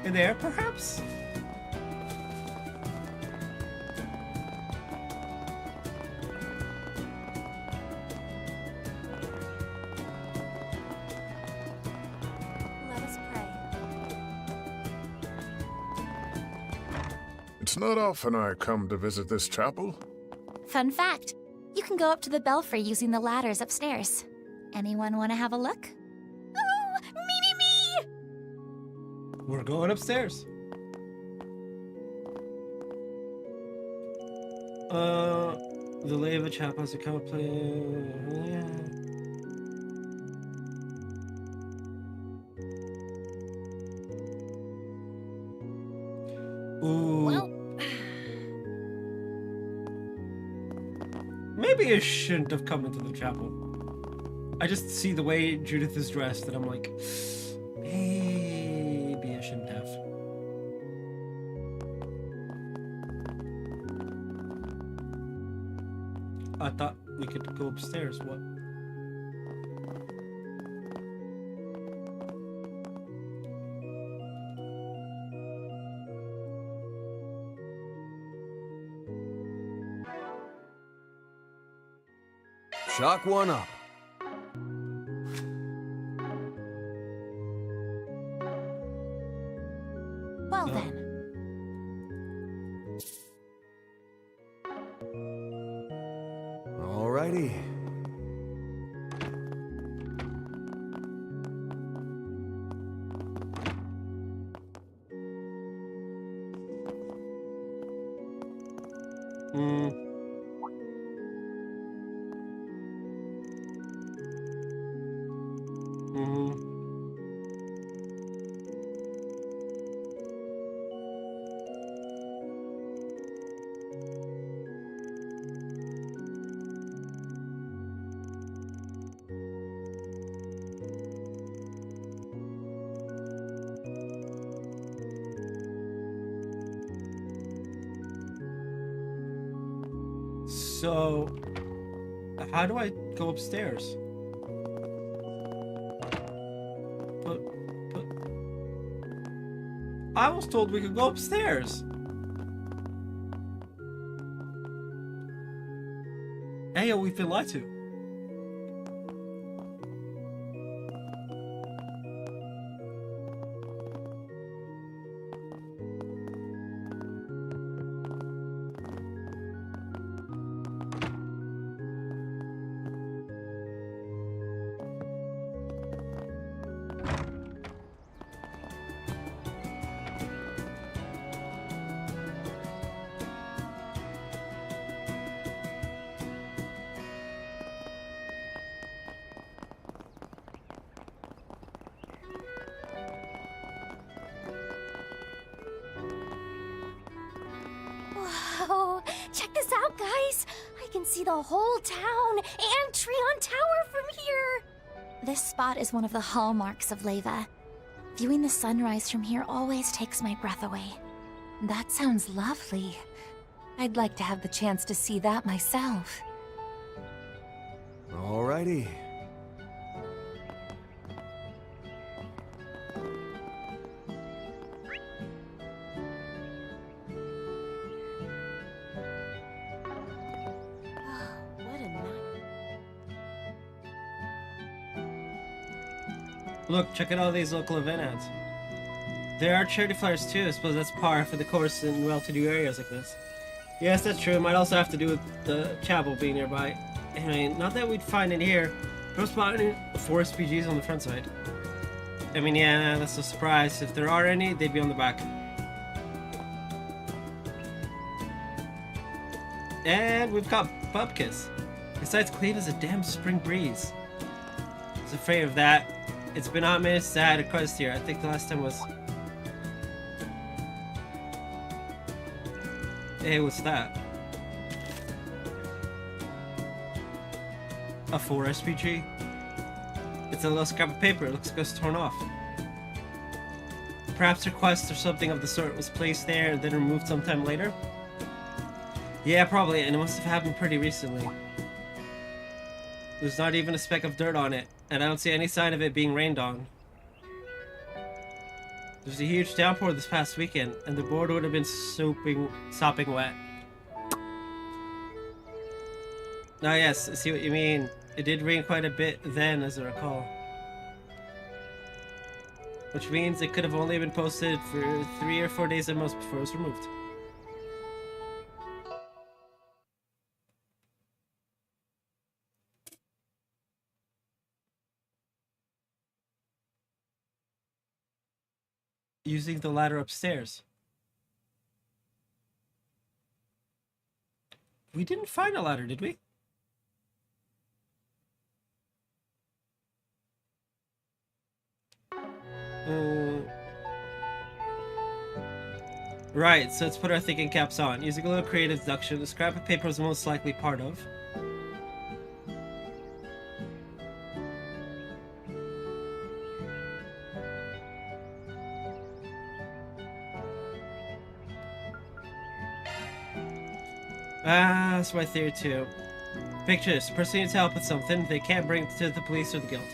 In there, perhaps? Let us pray. It's not often I come to visit this chapel. Fun fact, you can go up to the belfry using the ladders upstairs. Anyone want to have a look? Oh, me! We're going upstairs. The Lava Chapel has a play. Ooh. Well, maybe I shouldn't have come into the chapel. I just see the way Judith is dressed and I'm like, maybe I shouldn't have. I thought we could go upstairs. What? Chalk one up. well then. Alrighty. So, how do I go upstairs? But I was told we could go upstairs. Hey, we've been lied to. can see the whole town and Treon Tower from here. This spot is one of the hallmarks of Leva. Viewing the sunrise from here always takes my breath away. That sounds lovely. I'd like to have the chance to see that myself. Alrighty. Look, check out all these local event ads. There are charity flyers too. I suppose that's par for the course in well-to-do areas like this. Yes, that's true. It might also have to do with the chapel being nearby. Anyway, not that we'd find it here. Don't spot any 4 SPGs on the front side. I mean, yeah, that's a surprise. If there are any, they'd be on the back. And we've got Bupkis. Besides, clean as a damn spring breeze. I was afraid of that. It's been a hot minute since I had a quest here. I think the last time was... Hey, what's that? A 4 SPG? It's a little scrap of paper. It looks like it's torn off. Perhaps a quest or something of the sort was placed there and then removed sometime later? Yeah, probably, and it must have happened pretty recently. There's not even a speck of dirt on it, and I don't see any sign of it being rained on. There's a huge downpour this past weekend, and the board would have been sopping wet. Ah yes, I see what you mean. It did rain quite a bit then, as I recall. Which means it could have only been posted for 3 or 4 days at most before it was removed. Using the ladder upstairs. We didn't find a ladder, did we? Right, so let's put our thinking caps on. Using a little creative deduction, the scrap of paper was most likely part of. That's my theory too. Picture this, a person needs help with something they can't bring to the police or the guild.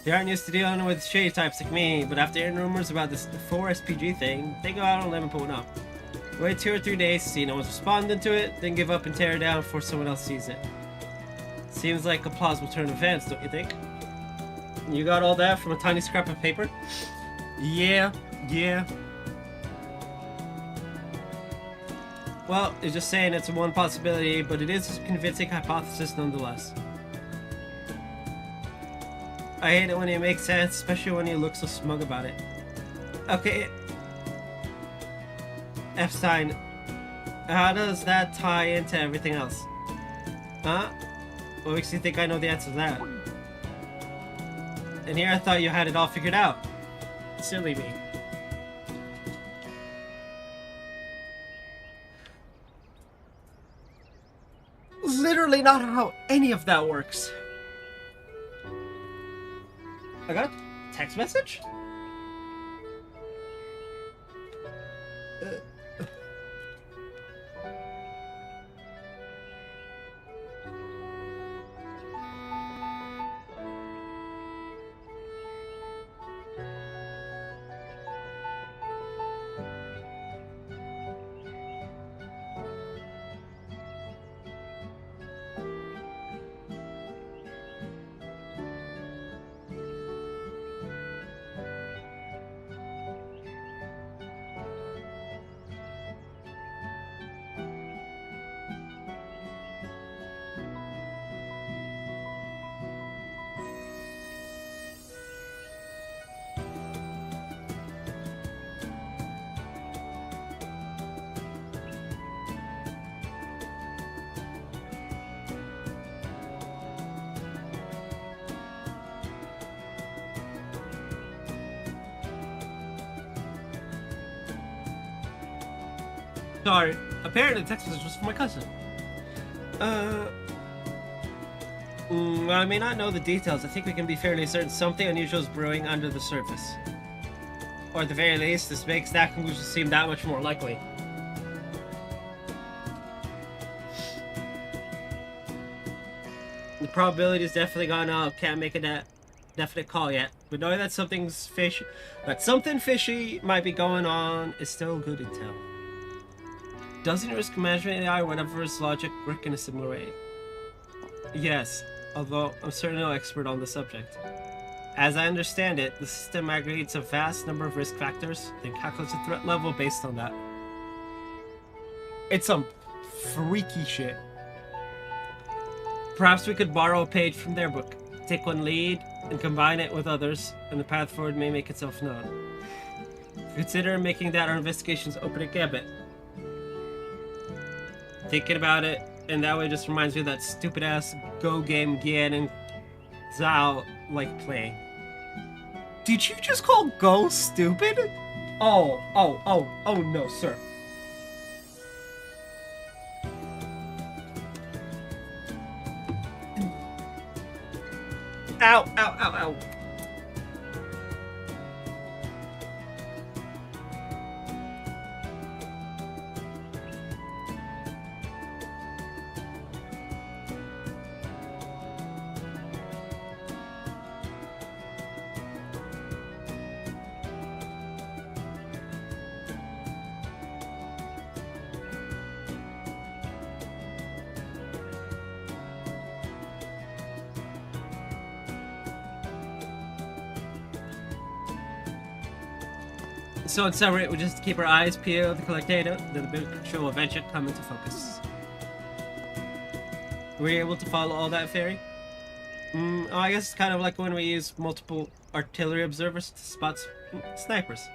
They aren't used to dealing with shady types like me, but after hearing rumors about this 4 SPG thing, they go out on a limb and put one up. Wait 2 or 3 days to see no one's responding to it, then give up and tear it down before someone else sees it. Seems like a plausible turn of events, don't you think? You got all that from a tiny scrap of paper? Yeah. Well, it's just saying it's one possibility, but it is a convincing hypothesis nonetheless. I hate it when it makes sense, especially when you look so smug about it. Okay. Epstein, how does that tie into everything else? Huh? What makes you think I know the answer to that? And here I thought you had it all figured out. Silly me. Literally not how any of that works. I got a text message? Sorry, apparently the text message was from my cousin. While I may not know the details, I think we can be fairly certain something unusual is brewing under the surface. Or at the very least, this makes that conclusion seem that much more likely. The probability is definitely gone up. Can't make a definite call yet. But knowing that something fishy might be going on is still good intel. Doesn't risk management AI or whatever its logic work in a similar way? Yes, although I'm certainly no expert on the subject. As I understand it, the system aggregates a vast number of risk factors, then calculates a threat level based on that. It's some freaky shit. Perhaps we could borrow a page from their book, take one lead, and combine it with others, and the path forward may make itself known. Consider making that our investigations open a gambit. Thinking about it, and that way just reminds me of that stupid-ass Go game Gian and Zhao like playing. Did you just call Go stupid? Oh no, sir. Ow, ow, ow, ow. So in summary, we just keep our eyes peeled to collect data, then the big picture will eventually come into focus. Were you able to follow all that, Fairy? I guess it's kind of like when we use multiple artillery observers to spot snipers.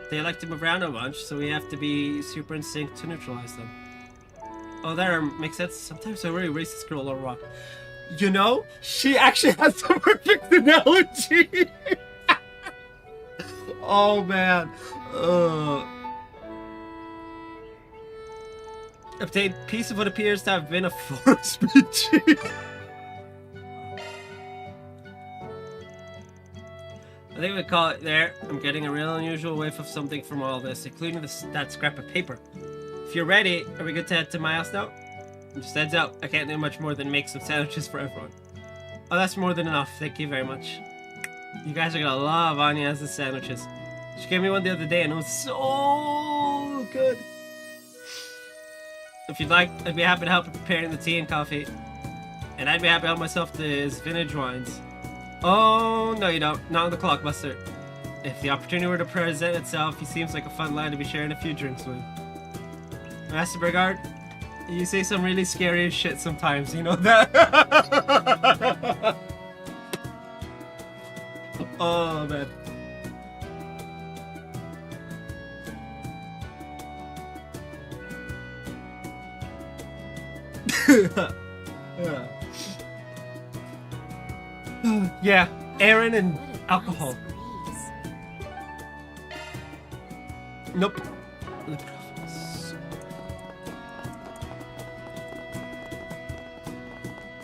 They like to move around a bunch, so we have to be super in sync to neutralize them. Oh, that makes sense. Sometimes I really race this girl on a rock. You know, she actually has the perfect analogy! Oh man. Obtained piece of what appears to have been a forest species. I think we call it there. I'm getting a real unusual whiff of something from all this, including that scrap of paper. If you're ready, are we good to head to my house now? Just heads out. I can't do much more than make some sandwiches for everyone. Oh, that's more than enough. Thank you very much. You guys are gonna love Anya's sandwiches. She gave me one the other day and it was so good. If you'd like, I'd be happy to help in preparing the tea and coffee. And I'd be happy to help myself to his vintage wines. Oh, no you don't. Not on the clock, Buster. If the opportunity were to present itself, he seems like a fun lad to be sharing a few drinks with. Master Brigard, you say some really scary shit sometimes, you know that? Oh, man. Yeah, Aaron and alcohol. Nope.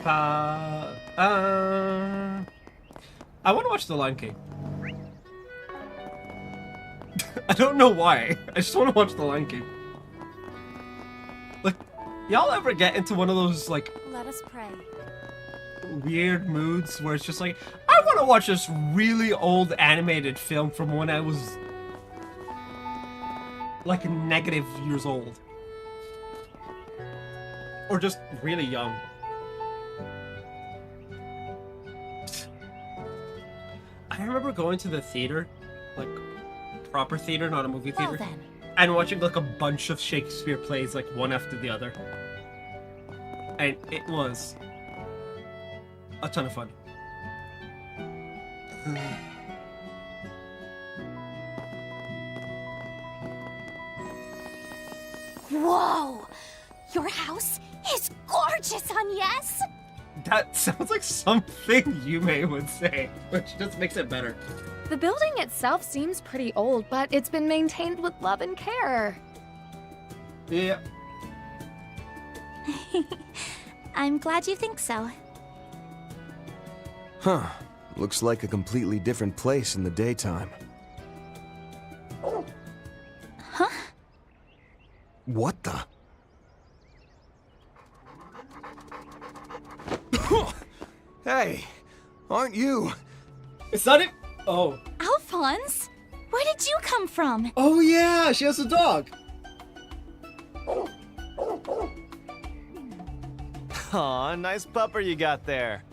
I want to watch The Lion King. I don't know why. I just want to watch The Lion King. Like, y'all ever get into one of those, like, let us pray, weird moods where it's just like, I want to watch this really old animated film from when I was like negative years old, or just really young. I remember going to the theater, like proper theater, not a movie theater, and watching like a bunch of Shakespeare plays, like one after the other, and it was a ton of fun. Whoa! Your house is gorgeous, Agnes! That sounds like something Yume would say, which just makes it better. The building itself seems pretty old, but it's been maintained with love and care. Yeah. I'm glad you think so. Huh. Looks like a completely different place in the daytime. Huh? What the? Hey, aren't you? Is that it? Oh. Alphonse? Where did you come from? Oh yeah, she has a dog. Aw, nice pupper you got there.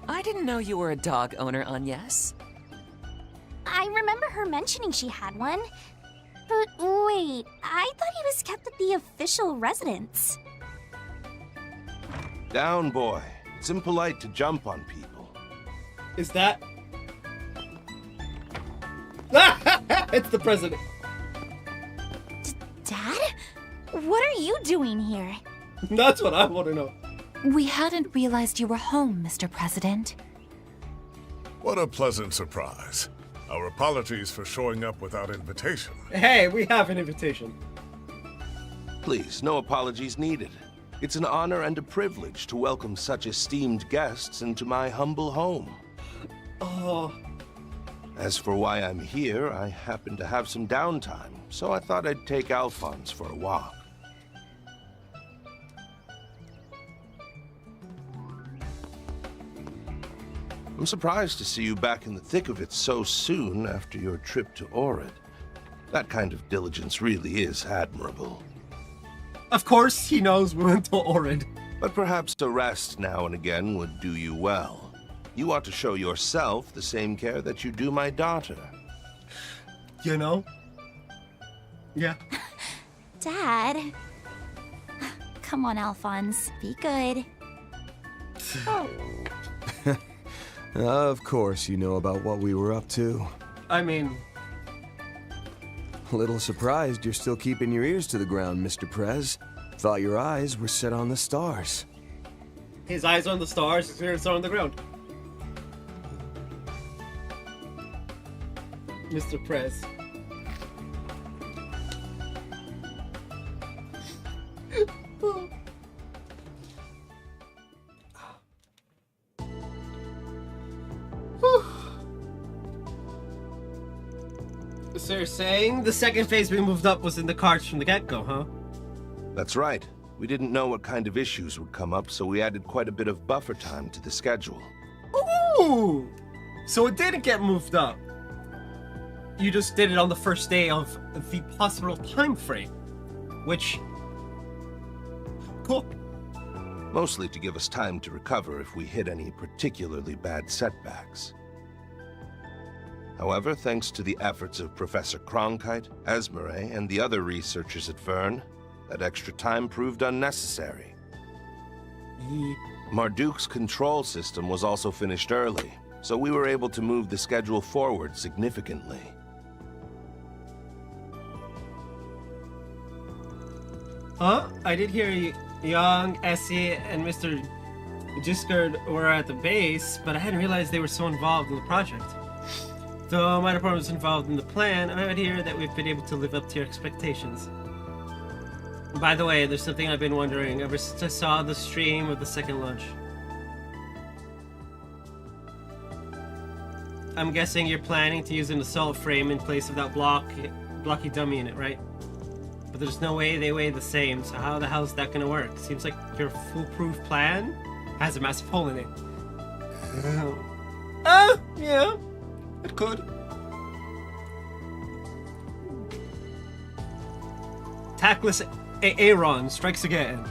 I didn't know you were a dog owner, Agnes. I remember her mentioning she had one. But wait, I thought he was kept at the official residence. Down, boy. It's impolite to jump on people. Is that? It's the president. Dad? What are you doing here? That's what I want to know. We hadn't realized you were home, Mr. President. What a pleasant surprise. Our apologies for showing up without invitation. Hey, we have an invitation. Please, no apologies needed. It's an honor and a privilege to welcome such esteemed guests into my humble home. Oh. As for why I'm here, I happen to have some downtime, so I thought I'd take Alphonse for a walk. I'm surprised to see you back in the thick of it so soon after your trip to Orid. That kind of diligence really is admirable. Of course he knows we went to Orid. But perhaps a rest now and again would do you well. You ought to show yourself the same care that you do my daughter. You know? Yeah. Dad? Come on, Alphonse. Be good. Of course you know about what we were up to. I mean... A little surprised you're still keeping your ears to the ground, Mr. Prez. Thought your eyes were set on the stars. His eyes on the stars, his ears are on the ground. Mr. Prez. So you're saying the second phase we moved up was in the cards from the get-go, huh? That's right. We didn't know what kind of issues would come up, so we added quite a bit of buffer time to the schedule. Ooh! So it didn't get moved up. You just did it on the first day of the possible time frame, which... Cool. Mostly to give us time to recover if we hit any particularly bad setbacks. However, thanks to the efforts of Professor Cronkite, Zemuria, and the other researchers at Vern, that extra time proved unnecessary. Marduk's control system was also finished early, so we were able to move the schedule forward significantly. Huh? I did hear Young, Essie, and Mr. Jiskard were at the base, but I hadn't realized they were so involved in the project. Though my department was involved in the plan, I would hear that we've been able to live up to your expectations. By the way, there's something I've been wondering ever since I saw the stream of the second launch. I'm guessing you're planning to use an assault frame in place of that blocky dummy in it, right? But there's no way they weigh the same, so how the hell is that gonna work? Seems like your foolproof plan has a massive hole in it. Yeah. It could. Tactless Aaron strikes again.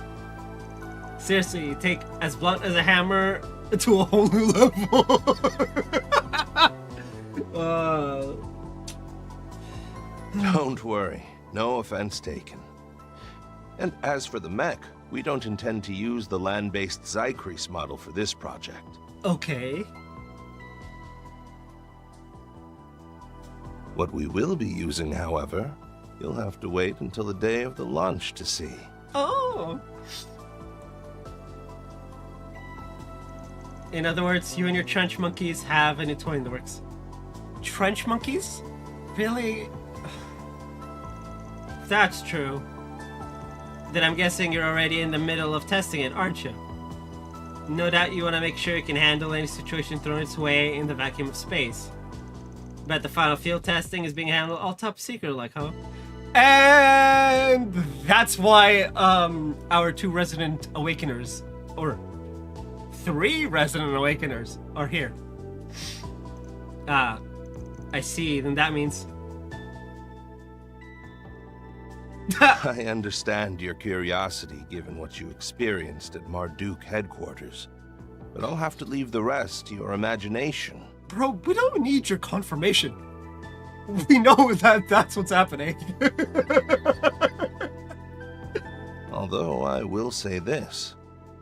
Seriously, you take as blunt as a hammer to a whole new level. Don't worry, no offense taken. And as for the mech, we don't intend to use the land-based Zycrease model for this project. Okay. What we will be using, however, you'll have to wait until the day of the launch to see. Oh! In other words, you and your trench monkeys have a new toy in the works. Trench monkeys? Really? If that's true, Then I'm guessing you're already in the middle of testing it, aren't you? No doubt you want to make sure you can handle any situation thrown its way in the vacuum of space. Bet the final field testing is being handled all top secret like, huh? And that's why our 2 resident awakeners, or 3 resident awakeners, are here. I see, then that means... I understand your curiosity given what you experienced at Marduk headquarters, but I'll have to leave the rest to your imagination. Bro, we don't need your confirmation. We know that that's what's happening. Although I will say this,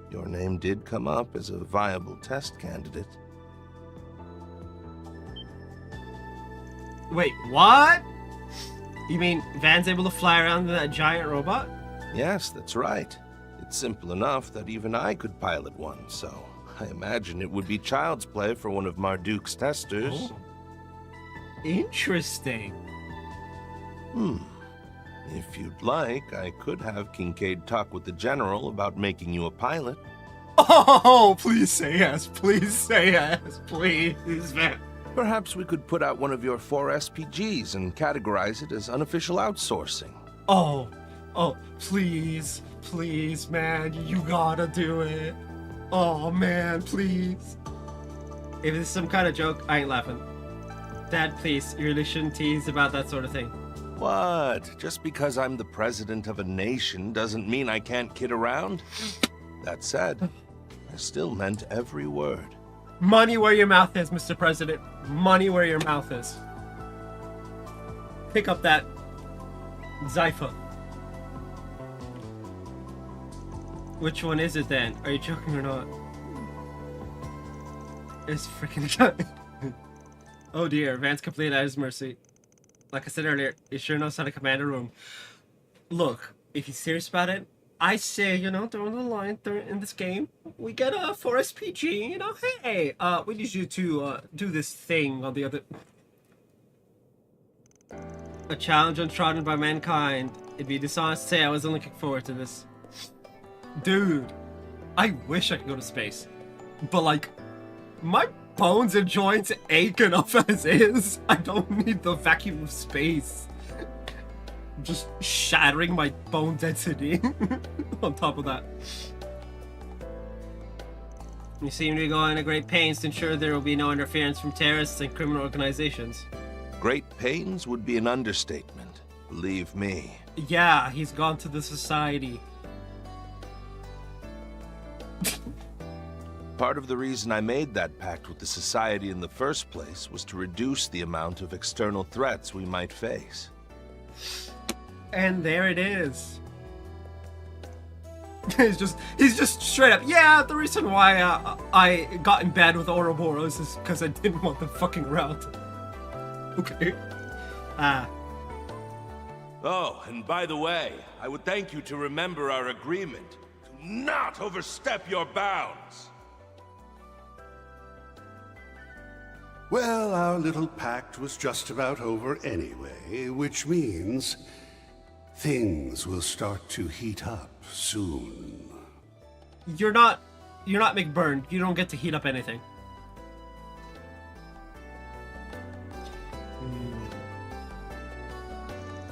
your name did come up as a viable test candidate. Wait, what? You mean Van's able to fly around in that giant robot? Yes, that's right. It's simple enough that even I could pilot one, so I imagine it would be child's play for one of Marduk's testers. Oh. Interesting. If you'd like, I could have Kincaid talk with the General about making you a pilot. Oh, please say yes. Please say yes. Please, Van. Perhaps we could put out one of your 4 SPGs and categorize it as unofficial outsourcing. Oh, please, man, you gotta do it. Oh, man, please. If this is some kind of joke, I ain't laughing. Dad, please, you really shouldn't tease about that sort of thing. What? Just because I'm the president of a nation doesn't mean I can't kid around? That said, I still meant every word. Money where your mouth is, Mr. President. Money where your mouth is. Pick up that Zypha. Which one is it then? Are you joking or not? It's freaking guy. Oh dear, Van's completely at his mercy. Like I said earlier, he sure knows how to command a room. Look, if he's serious about it, I say, you know, down the line in this game, we get a 4 SPG, you know, hey, we need you to do this thing on the other... A challenge untrodden by mankind. It'd be dishonest to say I wasn't looking forward to this. Dude, I wish I could go to space. But like, my bones and joints ache enough as is. I don't need the vacuum of space. Just shattering my bone density on top of that. You seem to be going to great pains to ensure there will be no interference from terrorists and criminal organizations. Great pains would be an understatement, believe me. Yeah, he's gone to the society. Part of the reason I made that pact with the society in the first place was to reduce the amount of external threats we might face. And there it is. he's just straight up, yeah, the reason why I got in bed with Ouroboros is because I didn't want them fucking around. Okay. Oh, and by the way, I would thank you to remember our agreement. Do not overstep your bounds. Well, our little pact was just about over anyway, which means things will start to heat up soon. You're not McBurn. You don't get to heat up anything.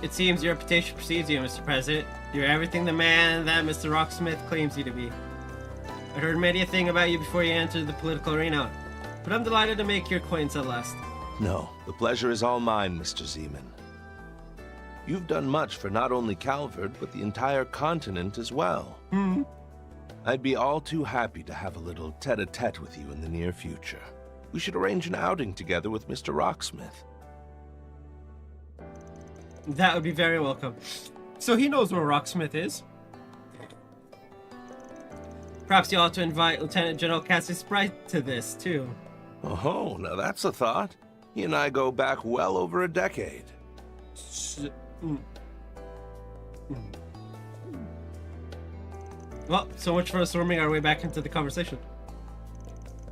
It seems your reputation precedes you, Mr. President. You're everything the man that Mr. Rocksmith claims you to be. I heard many a thing about you before you entered the political arena, but I'm delighted to make your acquaintance at last. No, the pleasure is all mine, Mr. Zeman. You've done much for not only Calvert, but the entire continent as well. Hmm. I'd be all too happy to have a little tete-a-tete with you in the near future. We should arrange an outing together with Mr. Rocksmith. That would be very welcome. So he knows where Rocksmith is. Perhaps you ought to invite Lieutenant General Cassie Sprite to this, too. Oh, now that's a thought. He and I go back well over a decade. Well, so much for us worming our way back into the conversation.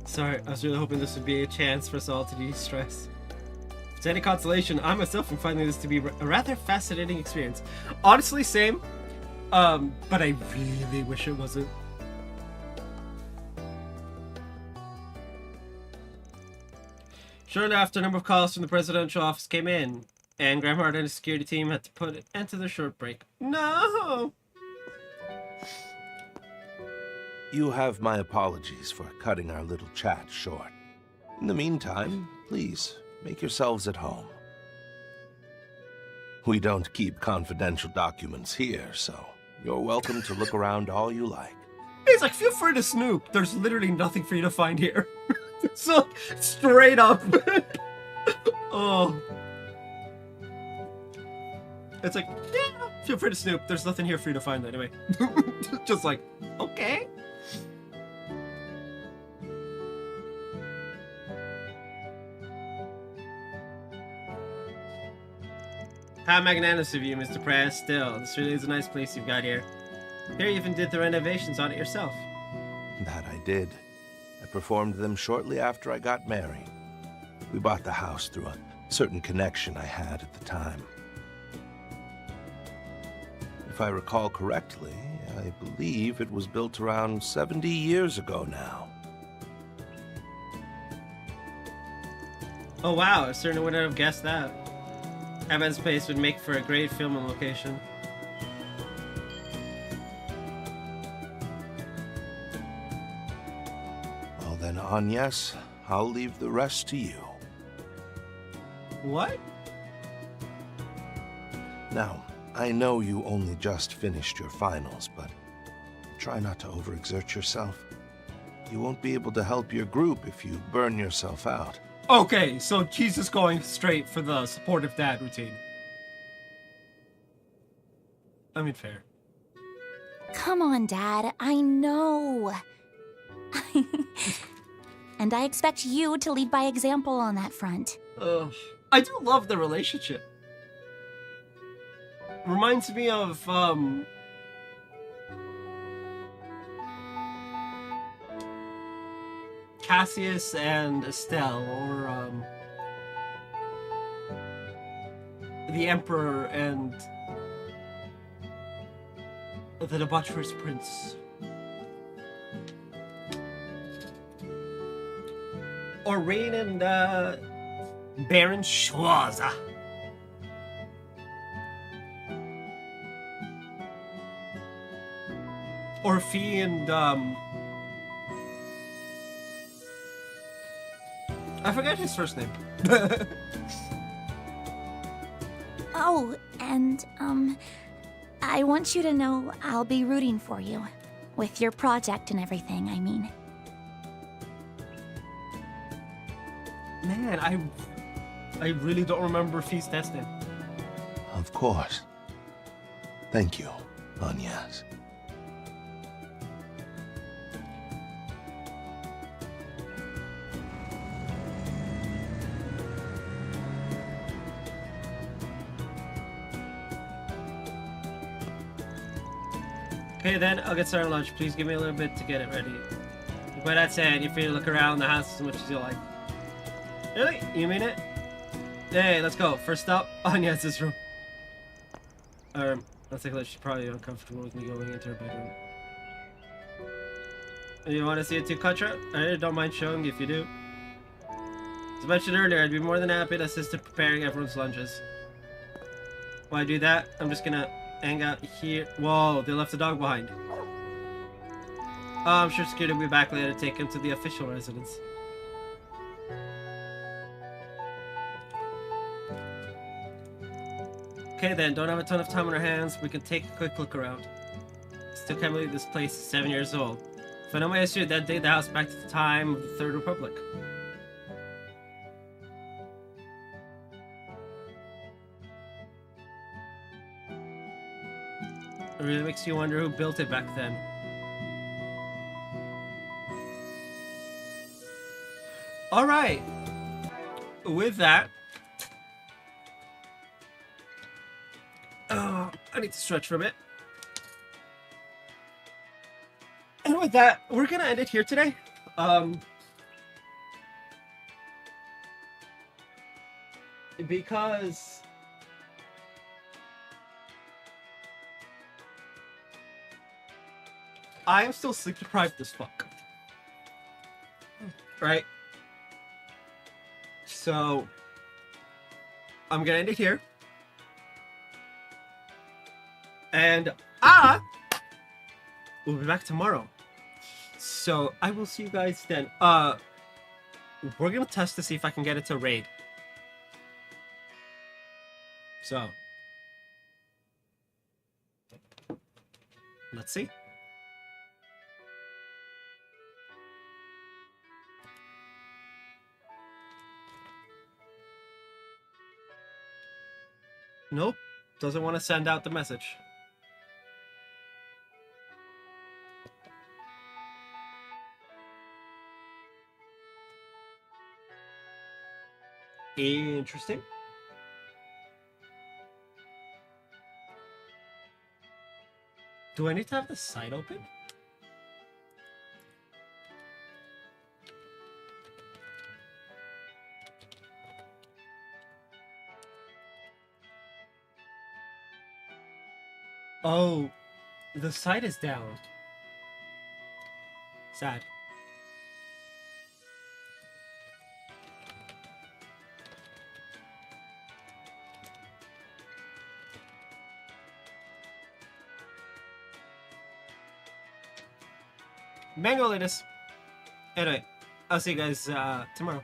Sorry, I was really hoping this would be a chance for us all to de-stress. If it's any consolation, I myself am finding this to be a rather fascinating experience. Honestly, same. But I really wish it wasn't. Shortly after, a number of calls from the presidential office came in, and Grandma and the security team had to put an end to their short break. No! You have my apologies for cutting our little chat short. In the meantime, please, make yourselves at home. We don't keep confidential documents here, so you're welcome to look around all you like. He's like, feel free to snoop. There's literally nothing for you to find here. So, straight up. Oh. It's like, yeah, feel free to snoop. There's nothing here for you to find anyway. Just like, okay. How magnanimous of you, Mr. Press. Still, this really is a nice place you've got here. Here you even did the renovations on it yourself. That I did. I performed them shortly after I got married. We bought the house through a certain connection I had at the time. If I recall correctly, I believe it was built around 70 years ago now. Oh wow, I certainly wouldn't have guessed that. I bet this place would make for a great filming location. Well then, Agnes, I'll leave the rest to you. What? Now, I know you only just finished your finals, but try not to overexert yourself. You won't be able to help your group if you burn yourself out. Okay, so he's just going straight for the supportive dad routine. I mean, fair. Come on, Dad. I know. And I expect you to lead by example on that front. I do love the relationship. Reminds me of, Cassius and Estelle, or, the Emperor and the debaucherous prince. Or Rain and, Baron Schwarza. Or Fee and, I forgot his first name. Oh, and, I want you to know I'll be rooting for you. With your project and everything, I mean. Man, I really don't remember Fee's test name. Of course. Thank you, Agnes. Okay then, I'll get started on lunch. Please give me a little bit to get it ready. By that said, you're free to look around the house as much as you like. Really? You mean it? Hey, let's go. First up, Agnes's room. I think that she's probably uncomfortable with me going into her bedroom. You want to see it too, Katra? I don't mind showing you if you do. As I mentioned earlier, I'd be more than happy to assist in preparing everyone's lunches. While I do that, I'm just gonna hang out here. Whoa, they left the dog behind. Oh, I'm sure Scooter will be back later to take him to the official residence. Okay then, don't have a ton of time on our hands. We can take a quick look around. Still can't believe this place is 7 years old. If I know my history, that date the house back to the time of the Third Republic. It really makes you wonder who built it back then. Alright. With that, I need to stretch for a bit. And with that, we're gonna end it here today. Because I am still sleep deprived as fuck. Right? So, I'm gonna end it here. And we'll be back tomorrow. So, I will see you guys then. We're gonna test to see if I can get it to raid. So, let's see. Nope, doesn't want to send out the message. Interesting. Do I need to have the site open? Oh, the site is down. Sad. Mango latest. Anyway, I'll see you guys tomorrow.